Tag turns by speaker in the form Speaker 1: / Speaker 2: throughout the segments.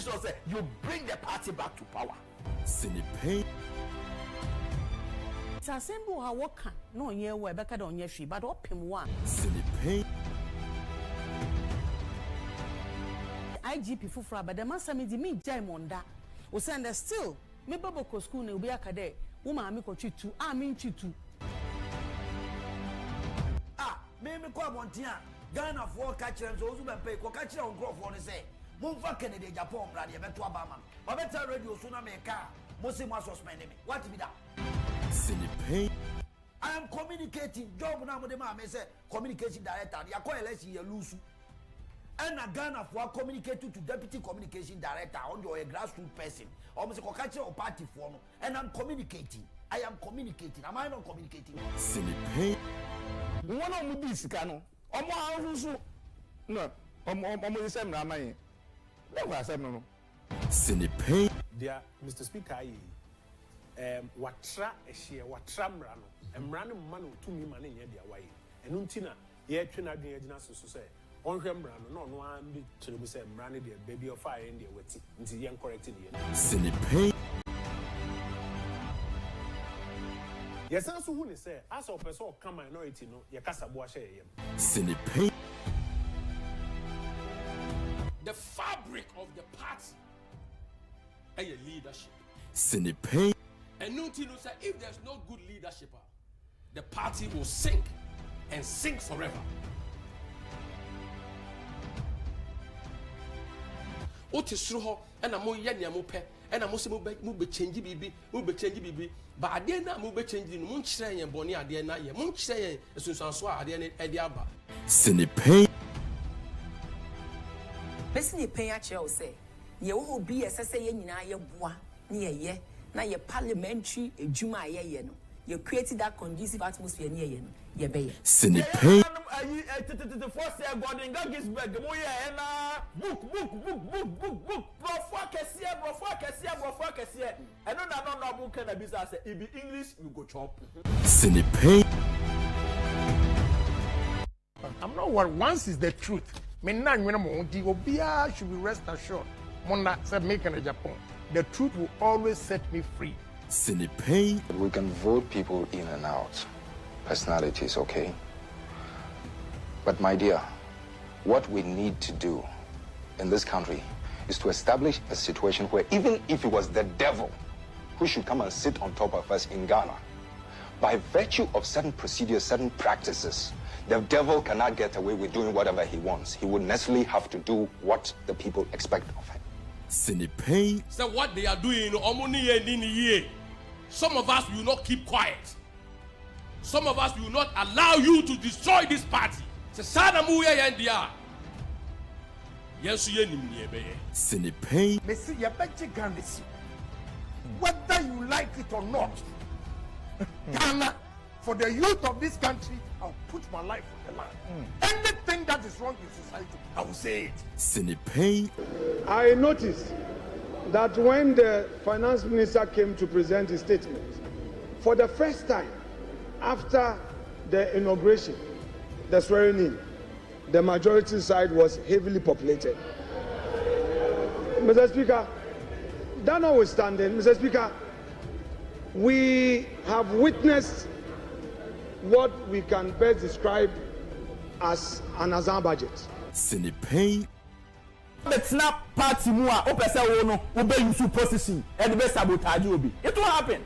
Speaker 1: sure say you bring the party back to power.
Speaker 2: Sinipe.
Speaker 3: Sasembu ha woka no nye we beka don ye hwi but opem one.
Speaker 2: Sinipe.
Speaker 3: IGP fufura but the man say me di me jai monda. O say and still me baboko school na obi akade wo ma me kotwi tu a me ntwi tu.
Speaker 1: Me ko abontia Ghana for catch them so Bempah ko catch on crop for say Mumfa Kennedy Agyapong brad ye beto abama ba better radio so na me ka mo say mo suspend me what be that
Speaker 2: Sinipe.
Speaker 1: I am communicating job na mo de ma me say communication director ya call election ye lose and a Ghana for communicate to deputy communication director on your grassroots person or say ko catch on party for no and I'm communicating. I am communicating. Am I not communicating?
Speaker 2: Sinipe.
Speaker 4: One of these cano. Owusu. No. Is same Ramaye. Never said no.
Speaker 2: Sinipe.
Speaker 5: Dear Mr. Speaker, watra ehye watra mrano. Mrano manu tumi mane ye dia waye. Enu ntina ye twena dwen agina so say. Onhwe mrano no an bi kire bi say mrano de baby of fire in the weti. Nti ye correct ye.
Speaker 2: Sinipe.
Speaker 5: Yes, so who say as a person come minority no ye kasa bo ahye ye.
Speaker 2: Sinipe.
Speaker 6: The fabric of the party and your leadership.
Speaker 2: Sinipe.
Speaker 6: And no say if there's no good leadership, the party will sink and sink forever. What is true and a more yanya mope and a most move change bibi, but then na move changing Munchray and Bonnie at the end. Munchray as soon as I at the Abba.
Speaker 2: Sinipe.
Speaker 7: Person pay at you say, ye will be as I say, ye bois, near ye, now ye parliamentary, a Juma ye no. You created that conducive atmosphere near ye, ye bay.
Speaker 2: Sinipe.
Speaker 4: The first year God in God gives back the moya and book. Bro, and no book can be business. If be English, you go chop.
Speaker 2: Sinipe.
Speaker 4: I'm not worried. Once is the truth. Obia should be rest assured. Mona said, making a Japan. The truth will always set me free.
Speaker 2: Sinipe.
Speaker 8: We can vote people in and out. Personalities, okay? But my dear, what we need to do in this country is to establish a situation where even if it was the devil who should come and sit on top of us in Ghana, by virtue of certain procedures, certain practices, the devil cannot get away with doing whatever he wants. He would necessarily have to do what the people expect of him.
Speaker 2: Sinipe.
Speaker 6: So what they are doing, some of us will not keep quiet. Some of us will not allow you to destroy this party.
Speaker 2: Sinipe.
Speaker 4: Whether you like it or not, Ghana, for the youth of this country, I'll put my life on the line. Anything that is wrong in society, I will say it.
Speaker 2: Sinipe.
Speaker 9: I noticed that when the finance minister came to present his statement, for the first time after the inauguration, the swearing in, the majority side was heavily populated. Mr. Speaker, that notwithstanding, Mr. Speaker, we have witnessed what we can best describe as an Azan budget.
Speaker 2: Sinipe.
Speaker 4: Let's not party more. Opesa wono, ube use position, and the best sabotage obi. It will happen.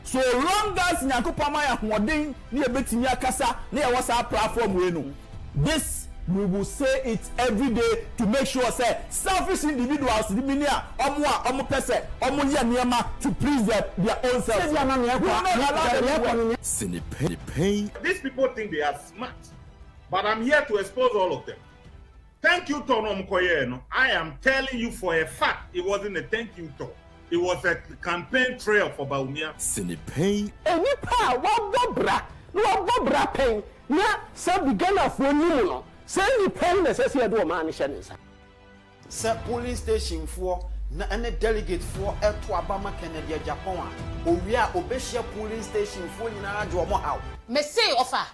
Speaker 4: So long as Nyakopama Hodin near Betinia Kasa, near WhatsApp platform we know. This we will say it every day to make sure say selfish individuals the minia omo person omo ya niema to please their own self.
Speaker 10: These people think they are smart, but I'm here to expose all of them. Thank you, Tono Mkoyeno. I am telling you for a fact, it wasn't a thank you talk. It was a campaign trail for Baumia.
Speaker 2: Sinipe.
Speaker 4: Enipa wa bra pen na se beginner for you. Say the pen necessary do man shanisa.
Speaker 11: Say polling station for na any delegate for to Abama Kennedy Agyapong. Owia obehia polling station for nyina adwo mo haw.
Speaker 7: Me say offer.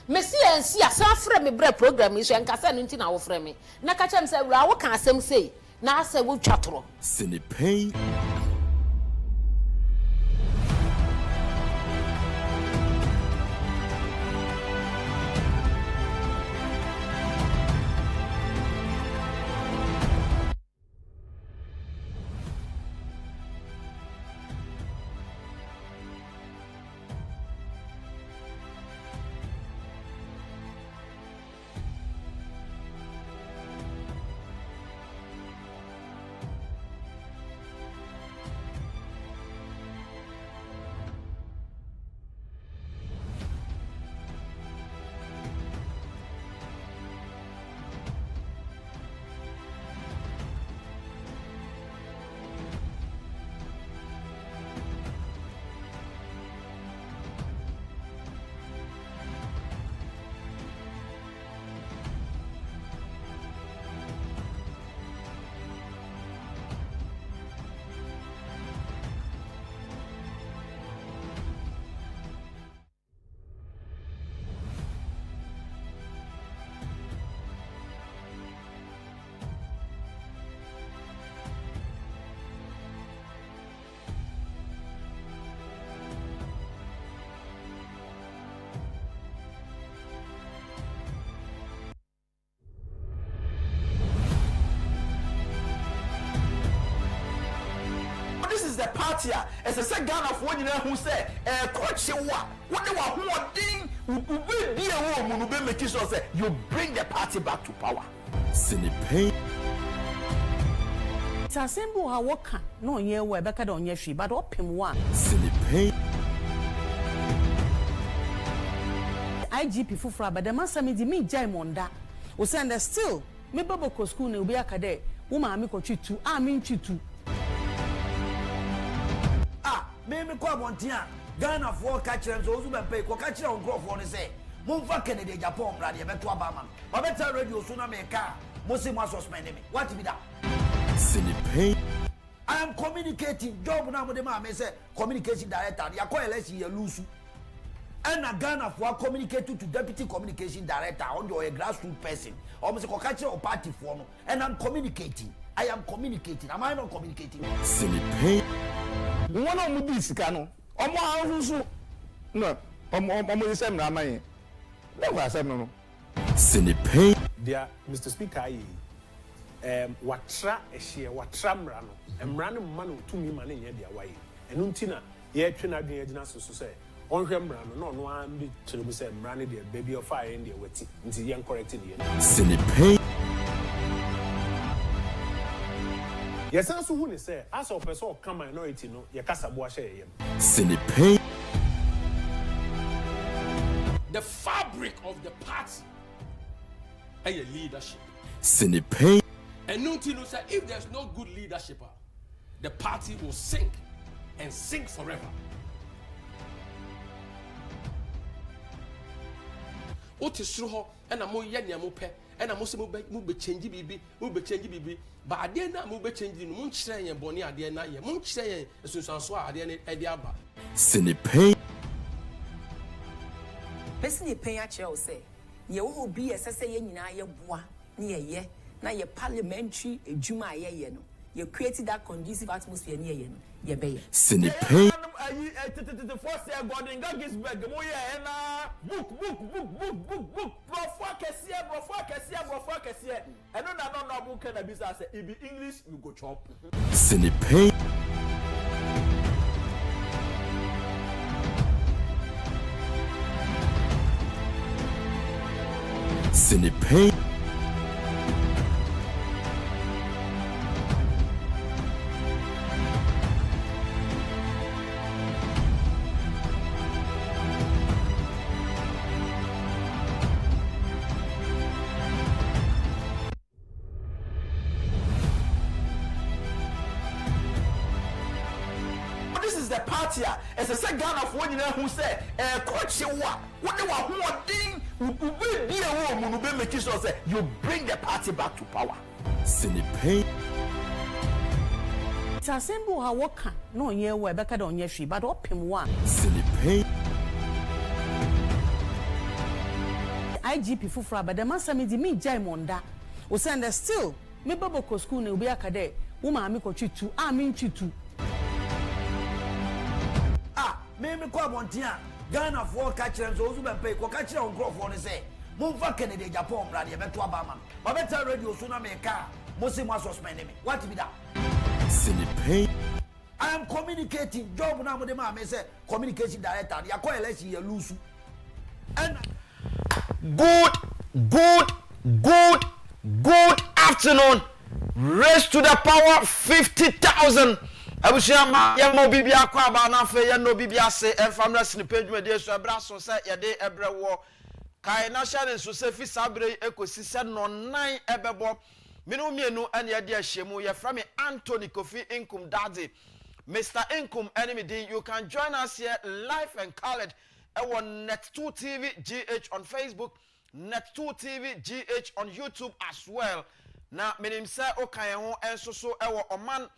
Speaker 7: Me see and see asa frame me bre program is and kasa no nti na wo frame me. Na ka chem say wura wo kan asem say
Speaker 12: na ase wo twatoro
Speaker 2: Sinipay.
Speaker 4: The party as a second of one who said, coach, what they were doing, you bring the party back to power.
Speaker 2: Sinipay.
Speaker 3: Tasembu ha woka no ye we beka don ye hwi but opem wa
Speaker 2: Sinipay.
Speaker 3: IGP fufura but the masami di me jai monda o send still me baboko school na obi akade wo ma me kotwi tu a me ntwitu
Speaker 1: me ko abontia Ghana for catch them so Owusu Bempah ko catch them on for ne say mumfa Kennedy Agyapong brade beto abama ba beta radio so na me ka mo se mo suspend me what be that
Speaker 2: Sinipay.
Speaker 1: I am communicating job na mo de ma me say communication director ya ko election ya Owusu and na Ghana for communicate to deputy communication director on your grassroot person or mo se ko catch your party for no and I'm communicating. I am communicating. Am I not communicating?
Speaker 2: Sinipay.
Speaker 4: One of the Scano, Owusu. No, Owusu Ramaye. Never said no.
Speaker 2: Sinipay.
Speaker 5: Dear Mr. Speaker, watra ehye watra mrano mrano manu tumi mane ye dia waye enu ntina ye twe na dwen agina so say onhwe mrano no no an bi kyeremu say mrano dia baby of fire in dia wati nti ye correct ye
Speaker 2: Sinipay.
Speaker 5: yes so who ne say as a person come minority no ye kasa bo ahye ye
Speaker 2: Sinipay.
Speaker 6: The fabric of the party and your leadership.
Speaker 2: Sinipay.
Speaker 6: And Nuntino said, if there's no good leadership, the party will sink and sink forever. What is true? And I'm more young, and I'm also move change bibi, but I did not move changing Munchray and Bonnie at the end. Munchray and Susan Swa at the Abba.
Speaker 2: Sinipay.
Speaker 7: Person pay at you say, you will be a say in your bois near ye. Now your parliamentary Juma ye no. You created that conducive atmosphere near ye no. Ye bay.
Speaker 2: Sinipay.
Speaker 4: The first year God in Gagisburg, book. Bro, I don't know book can be say if be English you go chop.
Speaker 2: Sinipay. Sinipay.
Speaker 4: This is the party as a second of one who said, coach, what they were doing, you bring the party back to power.
Speaker 2: Sinipay.
Speaker 3: Tasembu ha woka no ye we beka don ye hwi but opem wa
Speaker 2: Sinipay.
Speaker 3: IGP fufura but the masami di me jai monda o send still me babo ko school na obi akade wo maami ko twitu a me ntwitu
Speaker 1: me ko abonten a Ghana for catch them so Bempah ko catch them for ne say Mumfa Kennedy Agyapong brad ye beto abama ba better radio so na me ka mo se mo suspend me what be that
Speaker 2: Sinipay.
Speaker 1: I am communicating job na mo de ma me say communication director ya ko election ye lose and
Speaker 11: Good afternoon. Raise to the power 50,000. Abusiama ya mo bibia kwa aba na fe ya no bibia se enfamra Sinipay dwumade so ebra so se ye de ebre wo Kyei national so se fi sabre ekosi se no nan ebebo minu mienu ane ye de ahyemu ye fra me Anthony Kofi Inkum Daddy Mr. Inkum enemy din you can join us here live and colored on Net2 TV GH on Facebook Net2 TV GH on YouTube as well. Na menim se okaye ho enso so ewo oman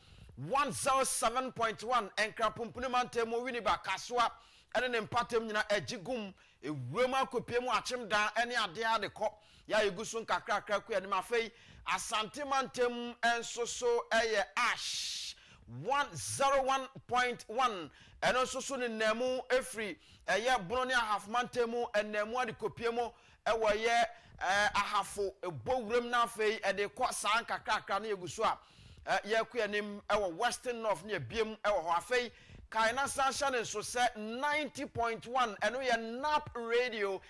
Speaker 11: 107.1 enkra pumpunu mantemo winiba kaswa ene ne mpatem nyina agigum ewrema kopiemu achimdan ene ade ade kɔ ya egusun kakrakra ku ene mafei asante mantem enso so eye ash 101.1 ene so so ne namu efri eye Abronye half mantemu enemu ade kopiemu ewo ye ahafo ebowrem na afei ede kɔ san kakrakra na egusu a ye ku enim ewo Western North ne biem ewo ho afei Kyei national so say 90.1 eno ye nap radio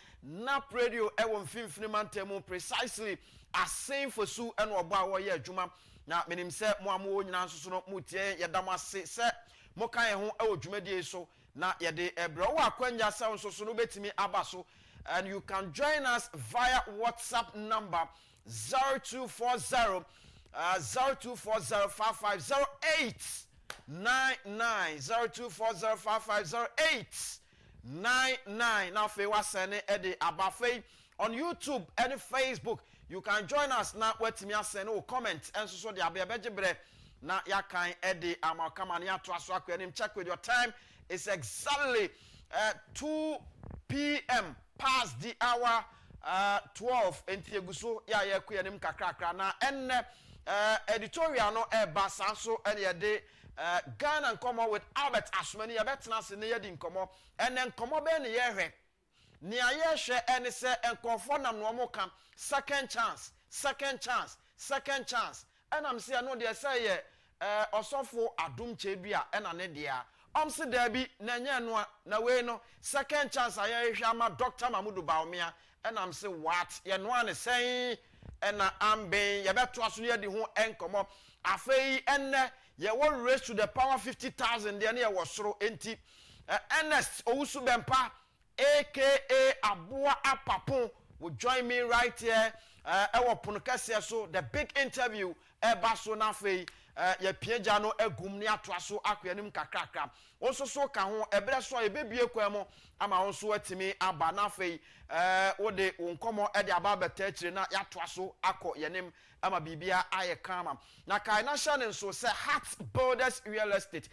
Speaker 11: ewo mfimfini mantemu precisely asen fosu eno obo a wo ye adwuma na menim se mo amu nyina nso no mutie ye damase se mo kan ho ewo dwumadie so na ye de ebro wo akwanya se nso so no betimi aba so and you can join us via WhatsApp number 0240 02405508 990240550899 now fe wasene ede abafei on YouTube and Facebook you can join us now wetimi asene o comment enso so de abebegebre na yakan ede amakama na to aso akwanim check with your time it's exactly 2 p.m. past the hour 12 entieguso ya yakuyanim kakrakra na enne editorial no basa so ene de Ghana and come with Albert Asmani ya betna se ne yedi nkomo ene nkomo be ne yehwe ne ayehwe ene se enkonfo nam no mo kam second chance and am say no de say ye osofo adum chebia ena ne dia se da bi na nya no na we no second chance ayehwe ama Dr. Mamudu Baumia and am say what ye no ane say ena ambe ye beto aso ne yedi ho enkomo afei enne ye will raise to the power 50,000 there near was soro enti Ernest Owusu Bempah aka Abua Apapon will join me right here ewo ponokase so the big interview baso na fei ye pieja no egum ne atoaso akwanim kakrakra onso so ka ho ebre so ye bebie kwamo ama onso atimi aba na fei wo de nkomo e de aba betachire na yatoaso akọ yenim ama bibia aye kama na Kyei national so say Heart Builders Real Estate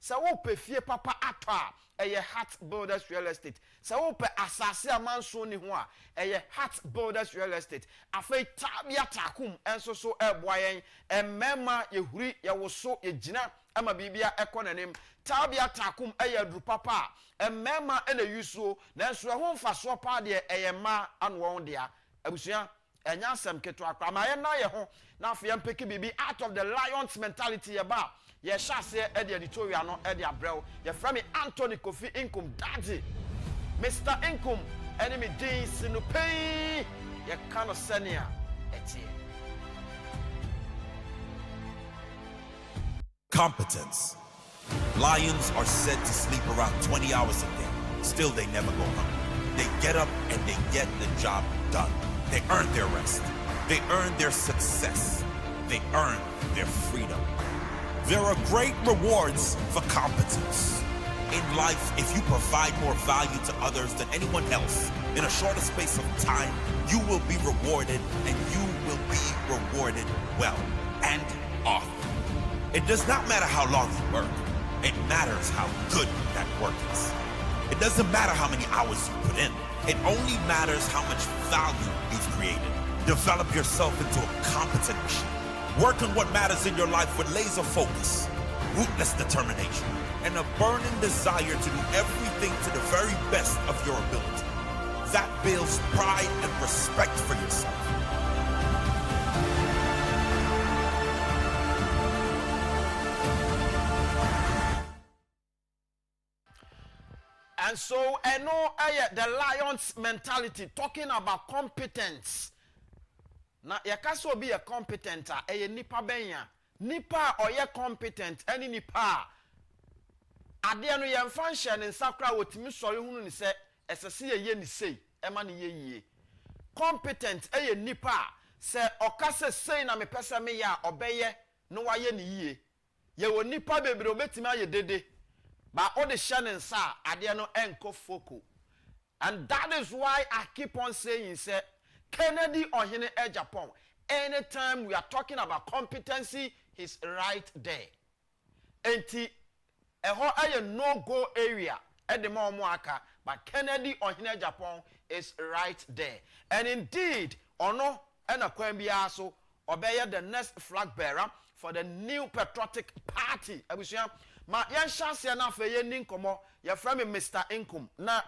Speaker 11: so wo pe fie papa atwa eye Heart Builders Real Estate so wo pe asase amanso ni ho a eye Heart Builders Real Estate afei tabia takum enso so eboayen emema yehuri yewoso yegina ama bibia ekonanim tabia takum eye dru papa emema ene yuso na enso ho mfaso pa de eye ma anwo dia abusua enya sem keto akwa ma ye na ye ho na afa ye mpeki bibi out of the lions mentality ye ba ye shase e de editorial no e de abrel ye fra me Anthony Kofi Inkum Daddy Mr. Inkum enemy din Sinipay ye kano senia etie
Speaker 12: Competence. Lions are said to sleep around 20 hours a day. Still, they never go home. They get up and they get the job done. They earn their rest. They earn their success. They earn their freedom. There are great rewards for competence. In life, if you provide more value to others than anyone else in a shorter space of time, you will be rewarded, and you will be rewarded well and often. It does not matter how long you work. It matters how good that work is. It doesn't matter how many hours you put in. It only matters how much value you've created. Develop yourself into a competent machine. Work on what matters in your life with laser focus, ruthless determination, and a burning desire to do everything to the very best of your ability. That builds pride and respect for yourself.
Speaker 11: And so, I know the lion's mentality, talking about competence. Now, you can't be a competent, nipa benya. Nipa or ye competent, any nipa. Adia no ye function in sakra with me sorry who ni say, SSC ye ni say, emani ye. Competent, nipa, say, okase say na me pesa me ya, obeye, no wa ye ni ye. Ye wo nipa bebre obetima ye dede. But all the shannon sa adia no enko foco. And that is why I keep on saying, say, Kennedy or Hine Agyapong, anytime we are talking about competency, he's right there. And a no-go area at the Momoaka, but Kennedy or Hine Agyapong is right there. And indeed, Ono and Akwembiaso obey the next flag bearer for the new patriotic party. Ma yan chance ya na fe ye ninkomo ya frame Mr. Income na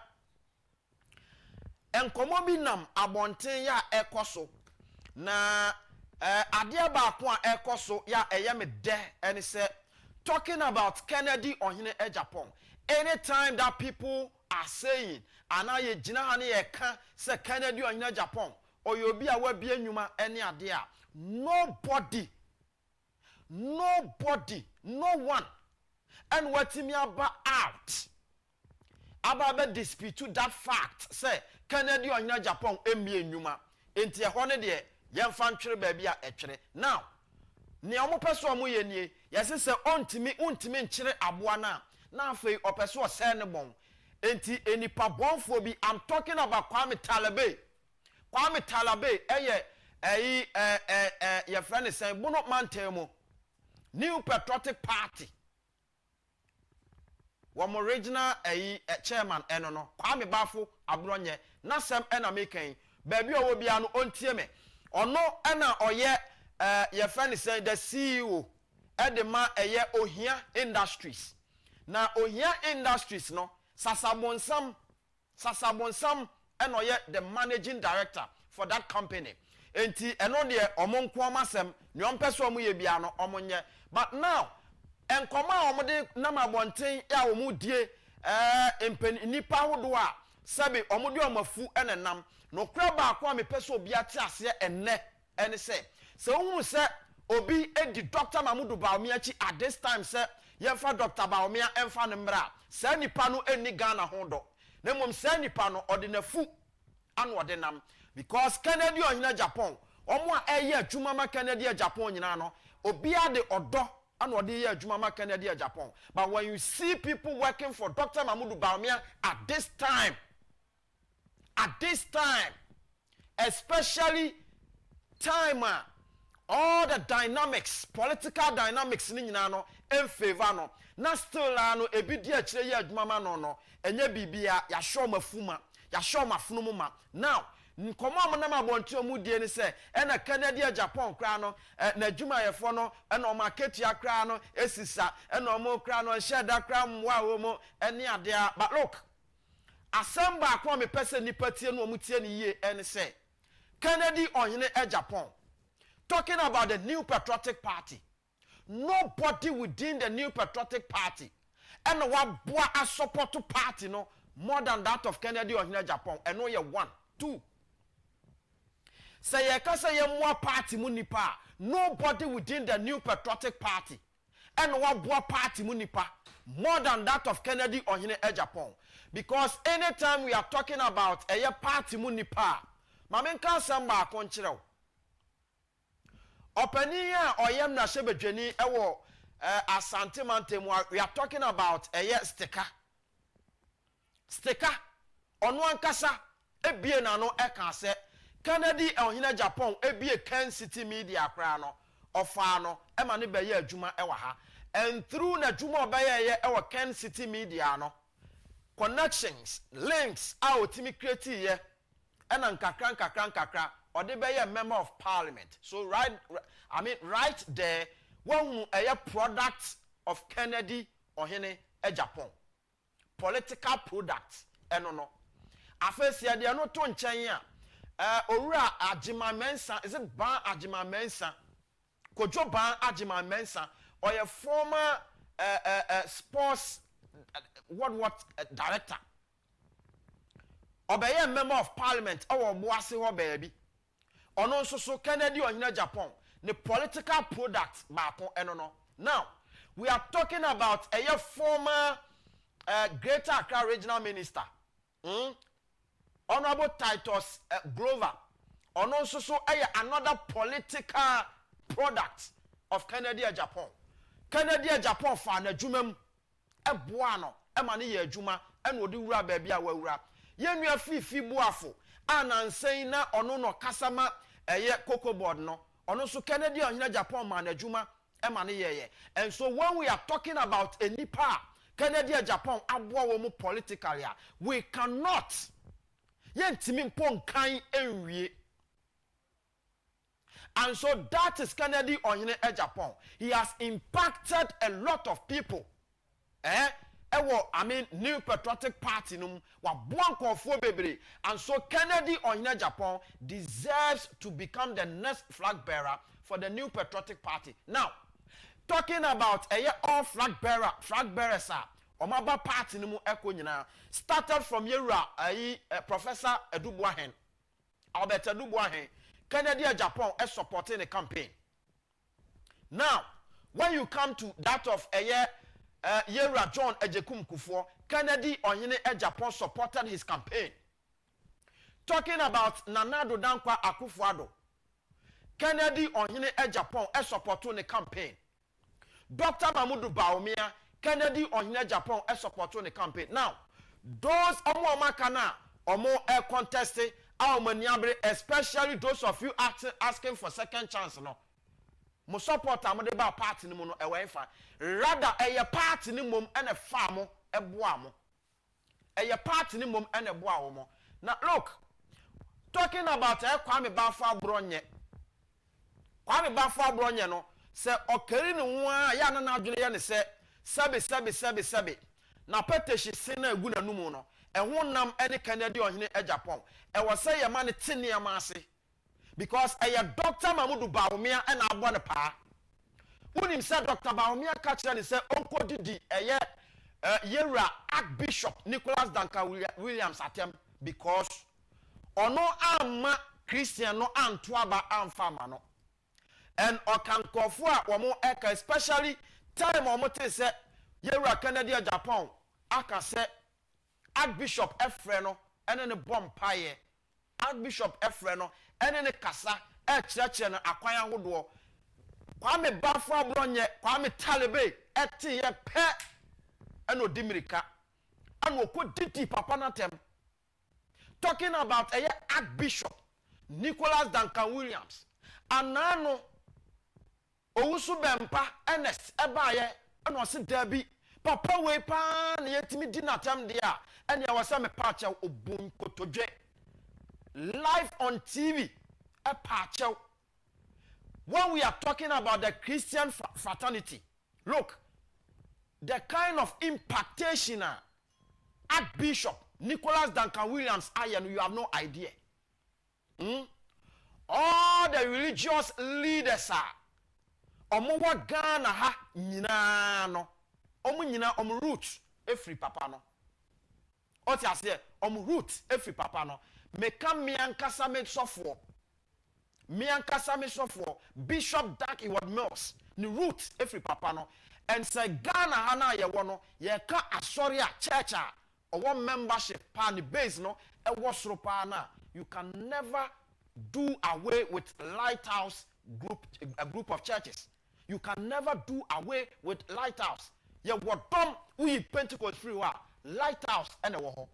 Speaker 11: enkomo bi nam abonten ya ekoso na ade ba ko a ekoso ya eye me de and say talking about Kennedy Ohene Agyapong. Anytime that people are saying ana ye gina ha ne ye ka say Kennedy Ohene Agyapong or you be a we bi enuma any ade a nobody no one and what me about out about dispute that fact say Kennedy Ohene Agyapong emie enuma enti e ho ne de yemfa ntwere ba bia etwere now ne omo peso omo ye nie yesi se ontimi nkyere aboa na afei opeso ose ne bon enti enipa bonfo bi I'm talking about Kwame Talabe your friend is saying Bono Mantemo New Patriotic Party Wam original chairman enono Kwame Bafo Abronye na sem ena making baby o bi anu ontie me ono ena oye your friend is saying the CEO edema Ohia Industries na Ohia Industries no Sasabonsam eno ye the managing director for that company enti eno de omonko amasem ne ompeso omo ye bia no omonye but now enkoma omode na mabonten ya omudie nipa hodo a sabe omode omafu enenam no kra ba kwa me peso obi ate ase enne se ohun se obi edi Dr. Mamudu Baumia chi at this time se yefa Dr. Baumia emfa ne mra se nipa no eni Ghana hodo na mom se nipa no ordinafu anu ordinam because Kennedy Ohene Agyapong omo a eye adwuma ma Kennedy Agyapong nyina no obi ade odo anu ode ye adwuma ma Kennedy Agyapong but when you see people working for Dr. Mamudu Baumia at this time especially time all the dynamics political dynamics ni nyina no in favor no na still no ebi di akire ye adwuma ma no enye bibia ya show mafuma ya show mafunumu ma now nkomo amana mabonti omudie ni se ena Kennedy Agyapong kra no na adwuma yefo no ena o market ya kra no esisa ena omo kra no sheda kra mwa wo ene ade a but look asamba akwa me pese nipa tie no omutie ni ye ene se Kennedy Ohene Agyapong talking about the new patriotic party. Nobody within the new patriotic party and what boy a support to party no more than that of Kennedy Ohene Agyapong and no ye 1 2 say ye ka say ye more party munipa nobody within the new patriotic party and what boy party munipa more than that of Kennedy Ohene Agyapong because anytime we are talking about a party munipa mamenka samba konchiro Openia oyem na shebedweni ewo Asante Mantemu we are talking about sticker onu ankasa ebie na no eka se Kennedy Ohene Agyapong ebie Kencity Media kra no ofa no e ma ne beye adwuma ewa ha and through na adwuma obeye ewa Kencity Media no connections links out timi create ye ena nkakra or they be a member of parliament. So right there, one a product of Kennedy or Hene Agyapong. Political products. No. Afesia they are not to nchenya. Owura Agima Mensa, is it Ban Agima Mensa? Kojo Ban Agima Mensa, or a former sports director? Or be a member of parliament, or Boase or baby. Or no so Kennedy or Agyapong, the political products bako enono. Now, we are talking about a former Greater Accra regional minister. Honorable Titus Glover. Or no so another political product of Kennedy Agyapong. Kennedy Agyapong fa na jumam eboano emani ye adwuma enodi wura baby awura. Yenua fifi buafo anansen na ono no kasama cocoa board no ono so Kennedy Agyapong man adwuma emane ye. And so when we are talking about a nipa Kennedy Agyapong aboa wo mu politically we cannot yentimi mpon kan enwie. And so that is Kennedy Agyapong. He has impacted a lot of people. New Patriotic Party num wa blanco for baby. And so Kennedy Agyapong deserves to become the next flag bearer for the New Patriotic Party. Now, talking about all flag bearers Omaba Party num eko nyina started from Yera Professor Edubuahen. Albert Edubuahen. Kennedy Agyapong is supporting the campaign. Now, when you come to that of Yera John Ejekum Kufuor, Kennedy Agyapong supported his campaign. Talking about Nanado Dankwa Akufo-addo, Kennedy Agyapong is supporting the campaign. Dr. Mamudu Bawumia, Kennedy Agyapong is supporting the campaign. Now, those Omo Makana, Omo contested, especially those of you asking for second chance, no. Mo support amodeba party ni mo no ewe fa. Rather party ni mom and a farm eboa mo. Party ni mom and a boa mo. Now look, talking about Kwame Abronye. Kwame Abronye no say okeri ni nwa ya na adwene ya ne say sabe. Na peteshi sina egu na numu no. Ehwo nam ene Kennedy Agyapong. Was say a man tinea massy. Because a Dr. Mamudu Bawumia and Abronye pa. When him said Dr. Bawumia catch and say Uncle Didi Yera Archbishop Nicholas Duncan Williams atem because ono ama Christian no antwaba amfama no. And okan kofua wamo eka especially time omote say Yera Kennedy Agyapong aka say Archbishop Efreno and then the Bempah Archbishop Efreno and then the Kasa church and Akwaya Woodwar Kwame Abronye Kwame Talibe eti ye pe and Odimirika and woko didi papa natem talking about a Archbishop Nicholas Duncan Williams and nano Owusu Bempah Ernest Ebaye and was Debbie Papa we pan yetimi dinatam dia and ya was a patch obun kotoje live on TV a patch. When we are talking about the Christian fraternity, look, the kind of impactation Archbishop Nicholas Duncan Williams Ayan, you have no idea. All the religious leaders are omo Ghana ha nyina no omo nyina omo root efri papa no. Oti ase omo root efri papa no. Meka miankasa me sofo. Miankasa me sofo. Bishop Dark Iward Mills. Ni root efri papa no. And say Ghana hana ye wono ye ka asori a church or one membership pa ni base no e wosro pa na. You can never do away with Lighthouse a group of churches. You can never do away with Lighthouse. Ye wodom we Pentecost free wa Lighthouse and a wo.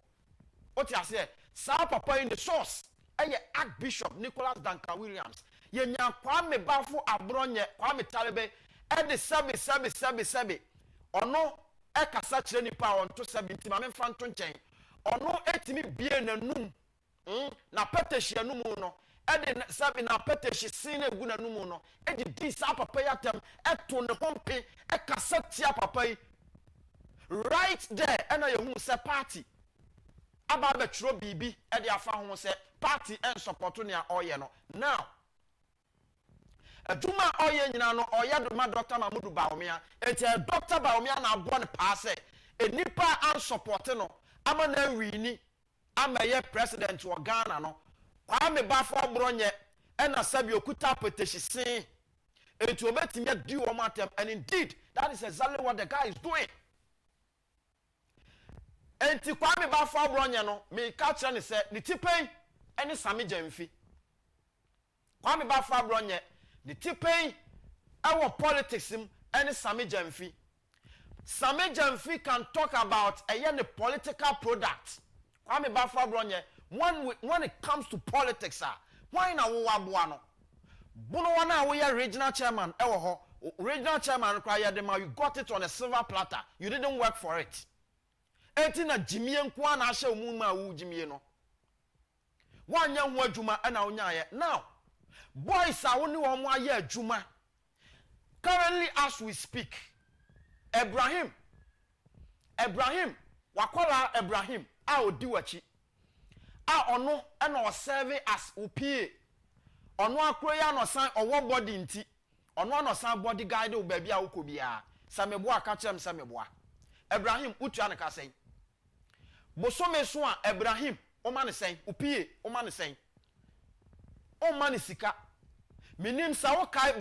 Speaker 11: What you say? Sa papa in the source. Eye Archbishop Nicholas Duncan Williams. Ye nya Kwame Abronye Kwame Talibe e de sebe. Ono e kasa kire nipa on to 70 ma memfa nto nchen. Ono etimi bie nanum. Na petehia no mu no ɛde sabi na petition sin egu na numu no ɛde di sa papa yi atam ɛto ne pompe ɛkasa tia papa yi right there ɛna yehu sɛ party aba betro bibi ɛde afa ho sɛ party and support ne a ɔyɛ no now adwuma ɔyɛ nyina no ɔyɛ do ma Dr. Mamudu Bawumia enti Dr. Bawumia na abo ne pa sɛ enipa an support no ama na wini ama yɛ president wɔ Ghana no Kwame Bafo Abronye ɛna sabi okuta petition sin enti obetimi adi wo matem and indeed that is exactly what the guy is doing. Enti Kwame Bafo Abronye no me ka kire ne se ne tipen ene Sami Jamfi Kwame Bafo Abronye ne tipen ewo politics im ene Sami Jamfi Jamfi can talk about a political product. Kwame Bafo Abronye when it comes to politics why na wo aboa no bono wana we regional chairman ewo ho regional chairman cry yadema you got it on a silver platter you didn't work for it. Enti na jimie nko na ahye mu ma wu jimie no wanya ho adwuma na onyaye now boys a woni wo mo aye adwuma currently as we speak Ibrahim wakola Ibrahim a odi wachi a ono na o serve as opie ono akro ya no san owo body nti ono no san body guide o baabi a wokobia samebo aka kyerem samebo Ibrahim utua ne ka sen bosome so a Ibrahim o ma ne sen opie o ma ne sen o ma ne sika minim sa wo kai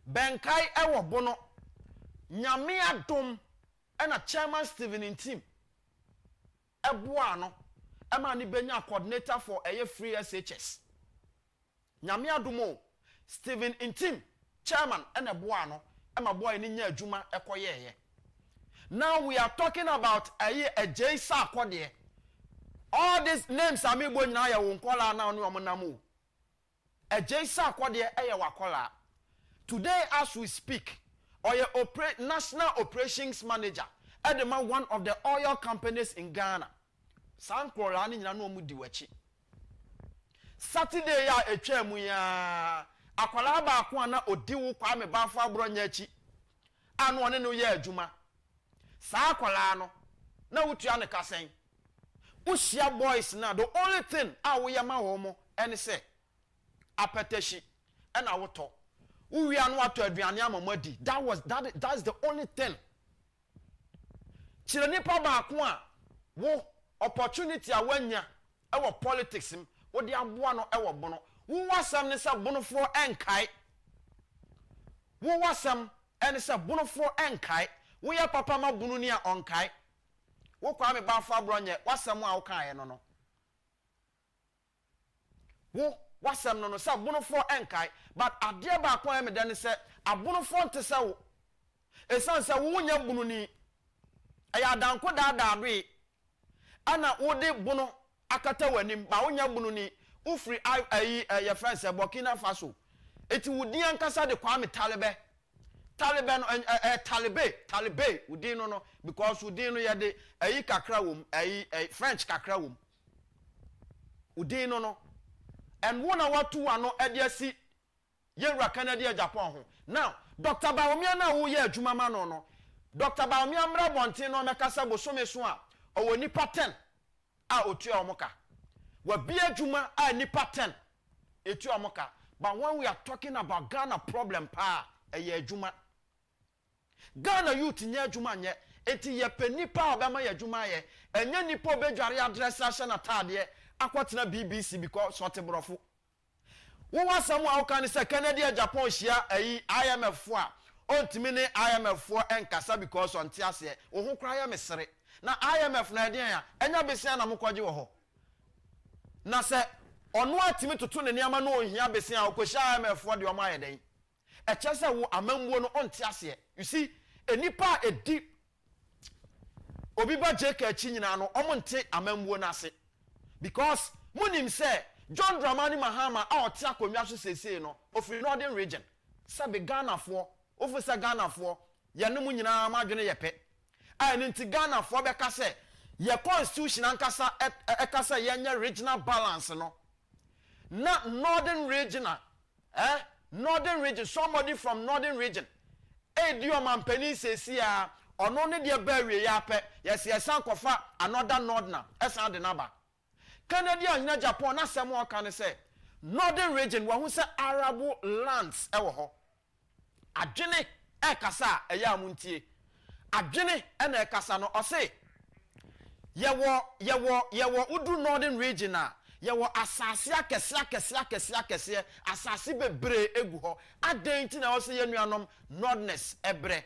Speaker 11: benkai ewo bono nyame adom na chairman Stephen Intim eboa no ema ni benya coordinator for free SHS nyame adom Stephen Intim chairman na eboa no ema boy ni nya adwuma ekoyeye. Now we are talking about a J.S. Akode. All these names are me bo nyina ya wo nkola na onu omonamu. A J.S. Akode eye wakola. Today as we speak, national operations manager at the man one of the oil companies in Ghana. Sankora ni nyina no mu di wachi. Saturday ya etwemu ya akwala ba ko na odiwu Kwame Bafo Abronye achi. Anu one no ye adwuma. Sa akwala no na wutua ne kasen. Ushia boys na the only thing a we yama wo mo ene se apeteshi ena woto. Uwi anu ato aduane amamadi. That's the only thing. Chire nipa ba ko a wo opportunity a wanya ewo politics im wo de aboa no ewo bono. Wo wasam ne se bonofo enkai. Wo wasam ene se bonofo enkai. Wo ya papa ma bunu ni a onkai. Wo Kwame Bafo Abronye wasam a wo kan no no. Wo wasam no no se bonofo enkai but ade ba ko em de ne se abonofo nte se wo. Esan se wo nya bunu ni aya danko daadaadoe ana wo de bono akata wanim ba wo nya bunu ni ufri your friends Burkina Faso eti wudi ankasa de Kwame Taliban Talibe wudi no because wudi no ye de kakra wom French kakra wom wudi no and wona watu ano e de asi yenra Canada Agyapong ho now Dr. Bawumia na wo ye adwuma ma no Dr. Bawumia mra bonten no mekasa bosome so a owo nipa 10 a otua omoka wa bi adwuma a nipa 10 etua omoka but when we are talking about Ghana problem pa eye adwuma Ghana youth nya adwuma nye enti ye penipa obema ye adwuma ye enye nipa obedware address ahye na tade akwatena BBC because sorte brofo wo wasam a wokan se Canada Agyapong hia IMF fo a ontimi ne IMF fo enkasa because on tiase wo ho kra ya mesere na IMF na den ya enya besia na mokwaje wo ho na se ono atimi toto ne niama no ohia besia okohia IMF fo de o ma yeden e chese wo amambuo no on tiase you see enipa edi obi ba jeka achi nyina no omonte amambuo na ase because munim se John Dramani Mahama a ote akonwa so sesei no ofiri Northern region sabe Ghana fo ofisa Ghana fo ye no mu nyina ma dwene yepe a nti Ghana fo be ka se Your constitution ankasa ekasa yenye regional balance no. Not northern region, northern region, somebody from northern region. Edio mampeni sesi ya ono ne de barrier ya pe yes kofa another northerner esan de naba. Canada and Japan na semo kan say northern region wa hu say Arab lands e wo ho. Adwene ekasa eya amuntie. Adwene e na ekasa no Osei yewo udu northern region a yewo asase akese asase bebre egu ho adenti na Osei yenuanom northerners ebre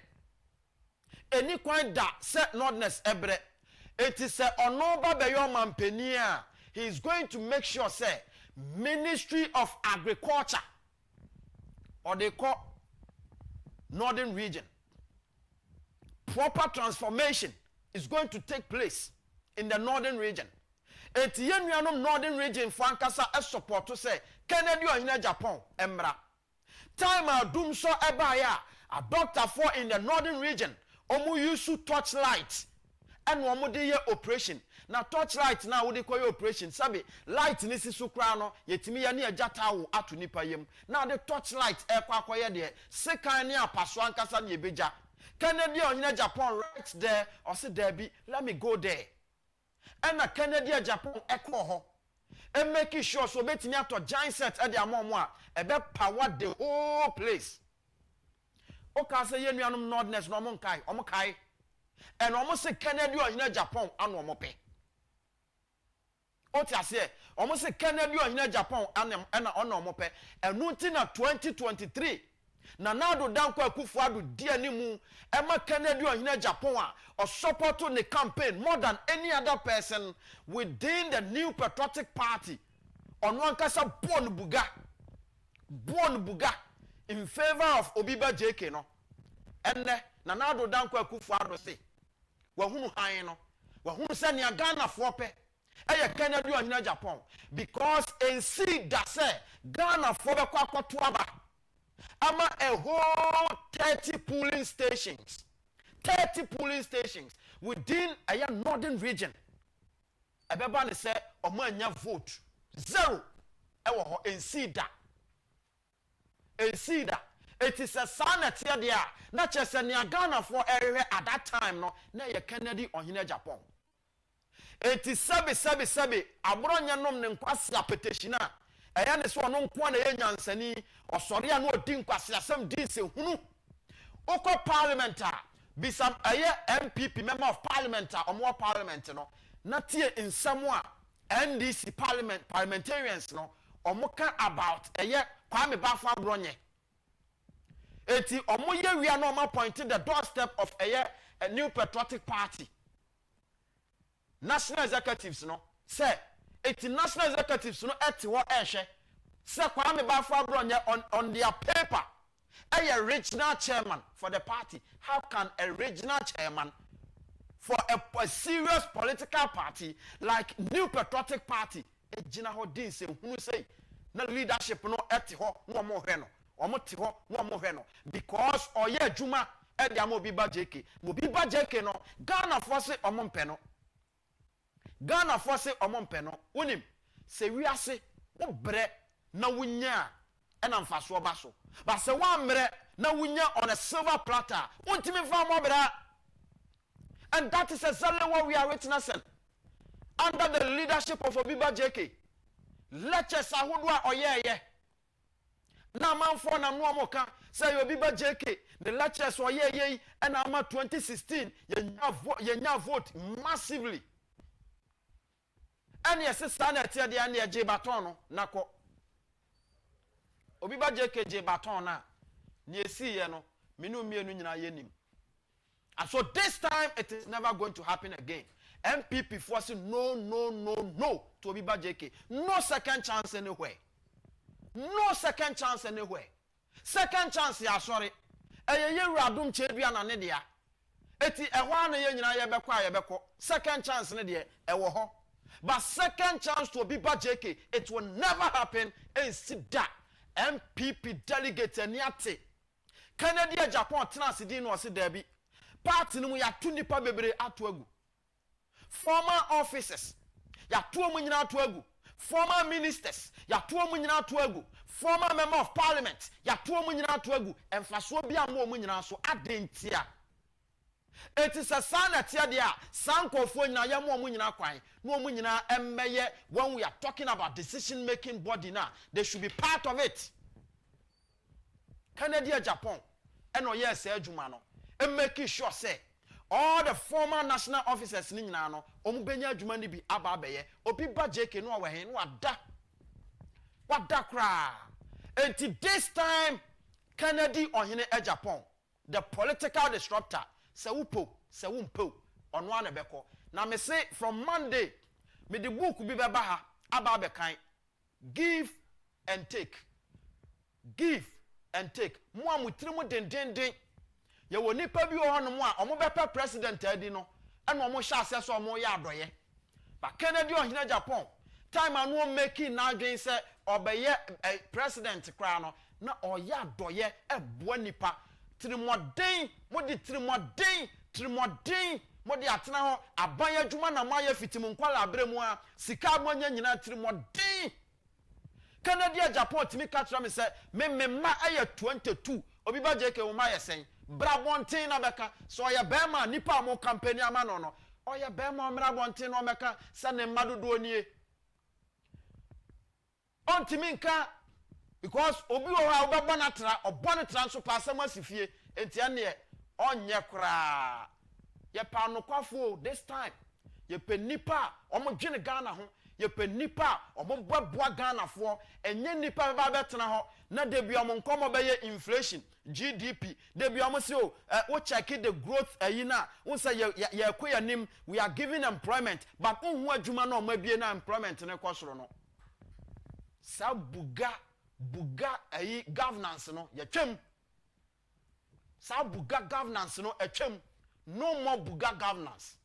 Speaker 11: eni kwan da se northerners ebre enti se ono ba be yo mampeni a he is going to make sure say Ministry of Agriculture or they call northern region proper transformation is going to take place in the northern region. Etiyenuanom northern region fankasa e support to say Kennedy or Agyapong emra. Time adum so ebaya a doctor for in the northern region Owusu torchlight and omo de ye operation. Na torchlight na wo de koye operation sabi light ni sisu kra no yetimi ya ne agyata wo ato nipa yem. Na the torchlight e kwa koye de sekan ne apaso ankasa ne ebeja. Kennedy or Agyapong right there or say there be let me go there. And a Kennedy Agyapong echo ho. And making sure so betting out to giant set at the amomwa a be power the whole place. Okay, say yenuanum nordness no monkai, omokai. And almost say Kennedy or Agyapong and omope. Otia say almost say Kennedy or Agyapong and omope. And nutina 2023. Na nado danko akufo-addo di animu ema Kennedy or Agyapong or support to the campaign more than any other person within the new patriotic party on one kasa born buga in favor of Obiba JK no enne na nado danko akufo-addo say wa hunu han no wa hunu se ne Ghana fo pe eye Kennedy or Agyapong because en see that say Ghana fo be kwa kwato aba ama a whole 30 polling stations. 30 polling stations within a northern region. Ebeba ne say omo anya vote. Zero. Ewo ho ensida. It is a sanity there. Not just a Ghana for area at that time no. Na ye Kennedy or Agyapong. It is sabi. Abronye nom ne nkwasi petitioner. Eya ne so no nko na yenyansani osori anu odi nkwase asem di se hunu oko parliamentar bisam eye MPP member of parliament omo parliament no na tie nsamo a NDC parliamentarians no omo ka about eye Kwame Bafo Abronye eti omo ye wia no appointed the doorstep of a new patriotic party national executives no say international executives no eti wo ehwe se Kwame Bafo Abronye on their paper a regional chairman for the party. How can a regional chairman for a serious political party like New Patriotic Party ejina ho din se hunu say na leadership no eti ho no mo hwe no omo ti ho no mo hwe no because oye adwuma e dia mo Obiba JK no Ghana for say omo mpe no wonim se wiase wo bre na wunya ena mfaso ba so but se wan mre na wunya on a silver platter untimi fa mo bra and that is exactly what we are witnessing under the leadership of Obiba JK. Lectures ahodo a oyeye na manfo na no amoka say Obiba JK the lectures oyeye and ama 2016 yenya vote massively. And yes, standard here the ane J baton nako. Obiba JK J baton na ni esi ye no minu mienu nyina ye nim. And so this time it is never going to happen again. MPP forcing no to Obiba JK. No second chance anywhere. No second chance anywhere. Second chance ya sorry. Ye radum chebia na ne dia. Eti ehwa na ye nyina ye beko. Second chance ne dia ewo ho. But second chance to Obiba JK, it will never happen and sit that MPP delegate niate. Kennedy Agyapong tenancy din no se derby. Party no ya tu nipa bebre atoagu. former officers yɛato ɔmo nyinaa to agu former ministers yɛato ɔmo nyinaa to agu former member of parliament yɛato ɔmo nyinaa to agu ɛmfasoɔ bi a mo ɔmo nyinaa so adentia it is a sign that here sankofo nyina yɛ mo ɔmo nyinaa kwan no ɔmo nyinaa ɛmmɛyɛ when we are talking about decision making body now they should be part of it Kennedy Agyapong and ɔyɛ ɛsɛ adwuma no making sure say all the former national officers ni nyinaa no ɔmo benya adwuma ni bi aba abɛyɛ obi ba JK no awɔ hen no wada kra until this time Kennedy ɔhene Agyapong the political disruptor se wupo se wumpo ɔno ana bɛkɔ na me say from Monday me the book bi bɛba ha aba abɛkan give and take mo amutiri mu dendenden ye wo nipa bi wɔ no mo a ɔmo bɛpɛ president adi no ɛna ɔmo hyɛ asɛ so ɔmo yɛ adɔyɛ ba Kennedy ɔhene Agyapong time anu making na adwen sɛ ɔbɛyɛ president kra no na ɔyɛ adɔyɛ ɛboa nipa Trimodin, modi trimodin, modi atena ho abanya adwuma na ma ya fitimu nkwala abremu a sika monya nyina trimodin. Kennedy Agyapong timi ka kira me se me ma aye 22 obi ba JK wo ma ye sen bra bonten na beka so oya bema nipa mo campaign ama no oya bema mra bonten no meka se ne madodo nie on timi nka because obi o ha obaba na tra obone tra so pa asem asifie entia ne onye kra ye pa no kwafo this time ye pe nipa omo dwene Ghana ho ye pe nipa omo boa Ghana fo enye nipa ba betena ho na debi omo nkomo be ye inflation GDP debi omo se o wo check the growth ayina wo say ye koya nim we are giving employment but unhu adwuma na omo abie na employment ne kwosoro no sa buga ayi governance no ye twem sa buga governance no etwem no more buga governance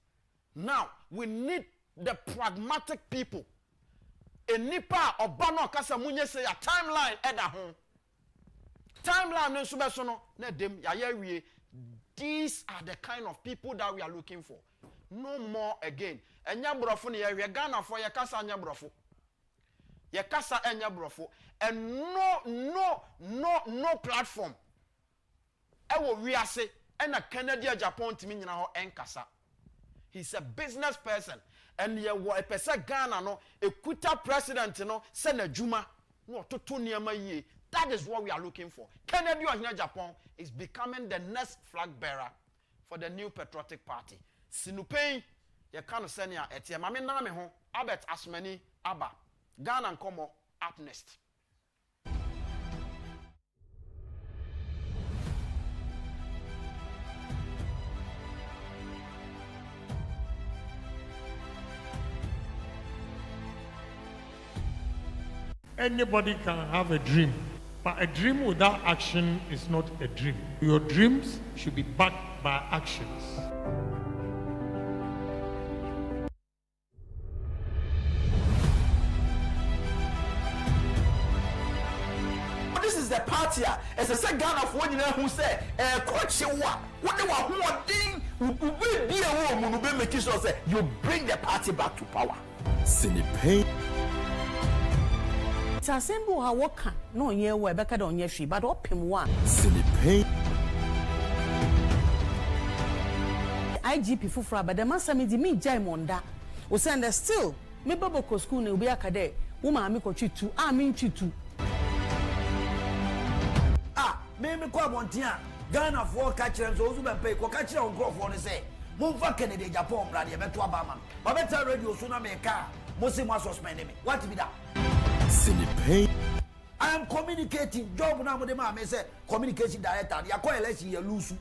Speaker 11: now we need the pragmatic people enipa obano kasa munye say a timeline eda ho timeline no so be so no na dem ya wie these are the kind of people that we are looking for no more again enya brofo ne ye Ghana for ye kasa enya brofo ye kasa enya brofo and no platform ewo wiase and a Kennedy Agyapong timi nyina ho enkasa he's a business person and ye wo a person Ghana no ekuta president no se na dwuma no toto niama yie that is what we are looking for Kennedy Agyapong is becoming the next flag bearer for the new patriotic party sinupen ye kan se ne a etie ma me na me ho Albert Asmani aba Ghana nkomo up next.
Speaker 13: Anybody can have a dream, but a dream without action is not a dream. Your dreams should be backed by actions.
Speaker 4: This is the party. As a second of one who said, you bring the party back to power.
Speaker 2: Sinipe.
Speaker 3: Tasembu ha woka no ye we beka don ye hwi but opem wa
Speaker 2: Sinipe.
Speaker 3: IGP fufura but the masami di mi jai monda o send still me baboko school na obi akade wo ma mi ko twitu mi ntwitu
Speaker 1: me ko abontia Ghana for catch them so Owusu Bempah ko catch them on for ne say mumfa Kennedy Agyapong brade beto abama ba beta radio so na me ka mo se mo suspend me what be that
Speaker 2: Sinipe.
Speaker 1: I am communicating job na mo de ma me say communication director ya ko election ya Owusu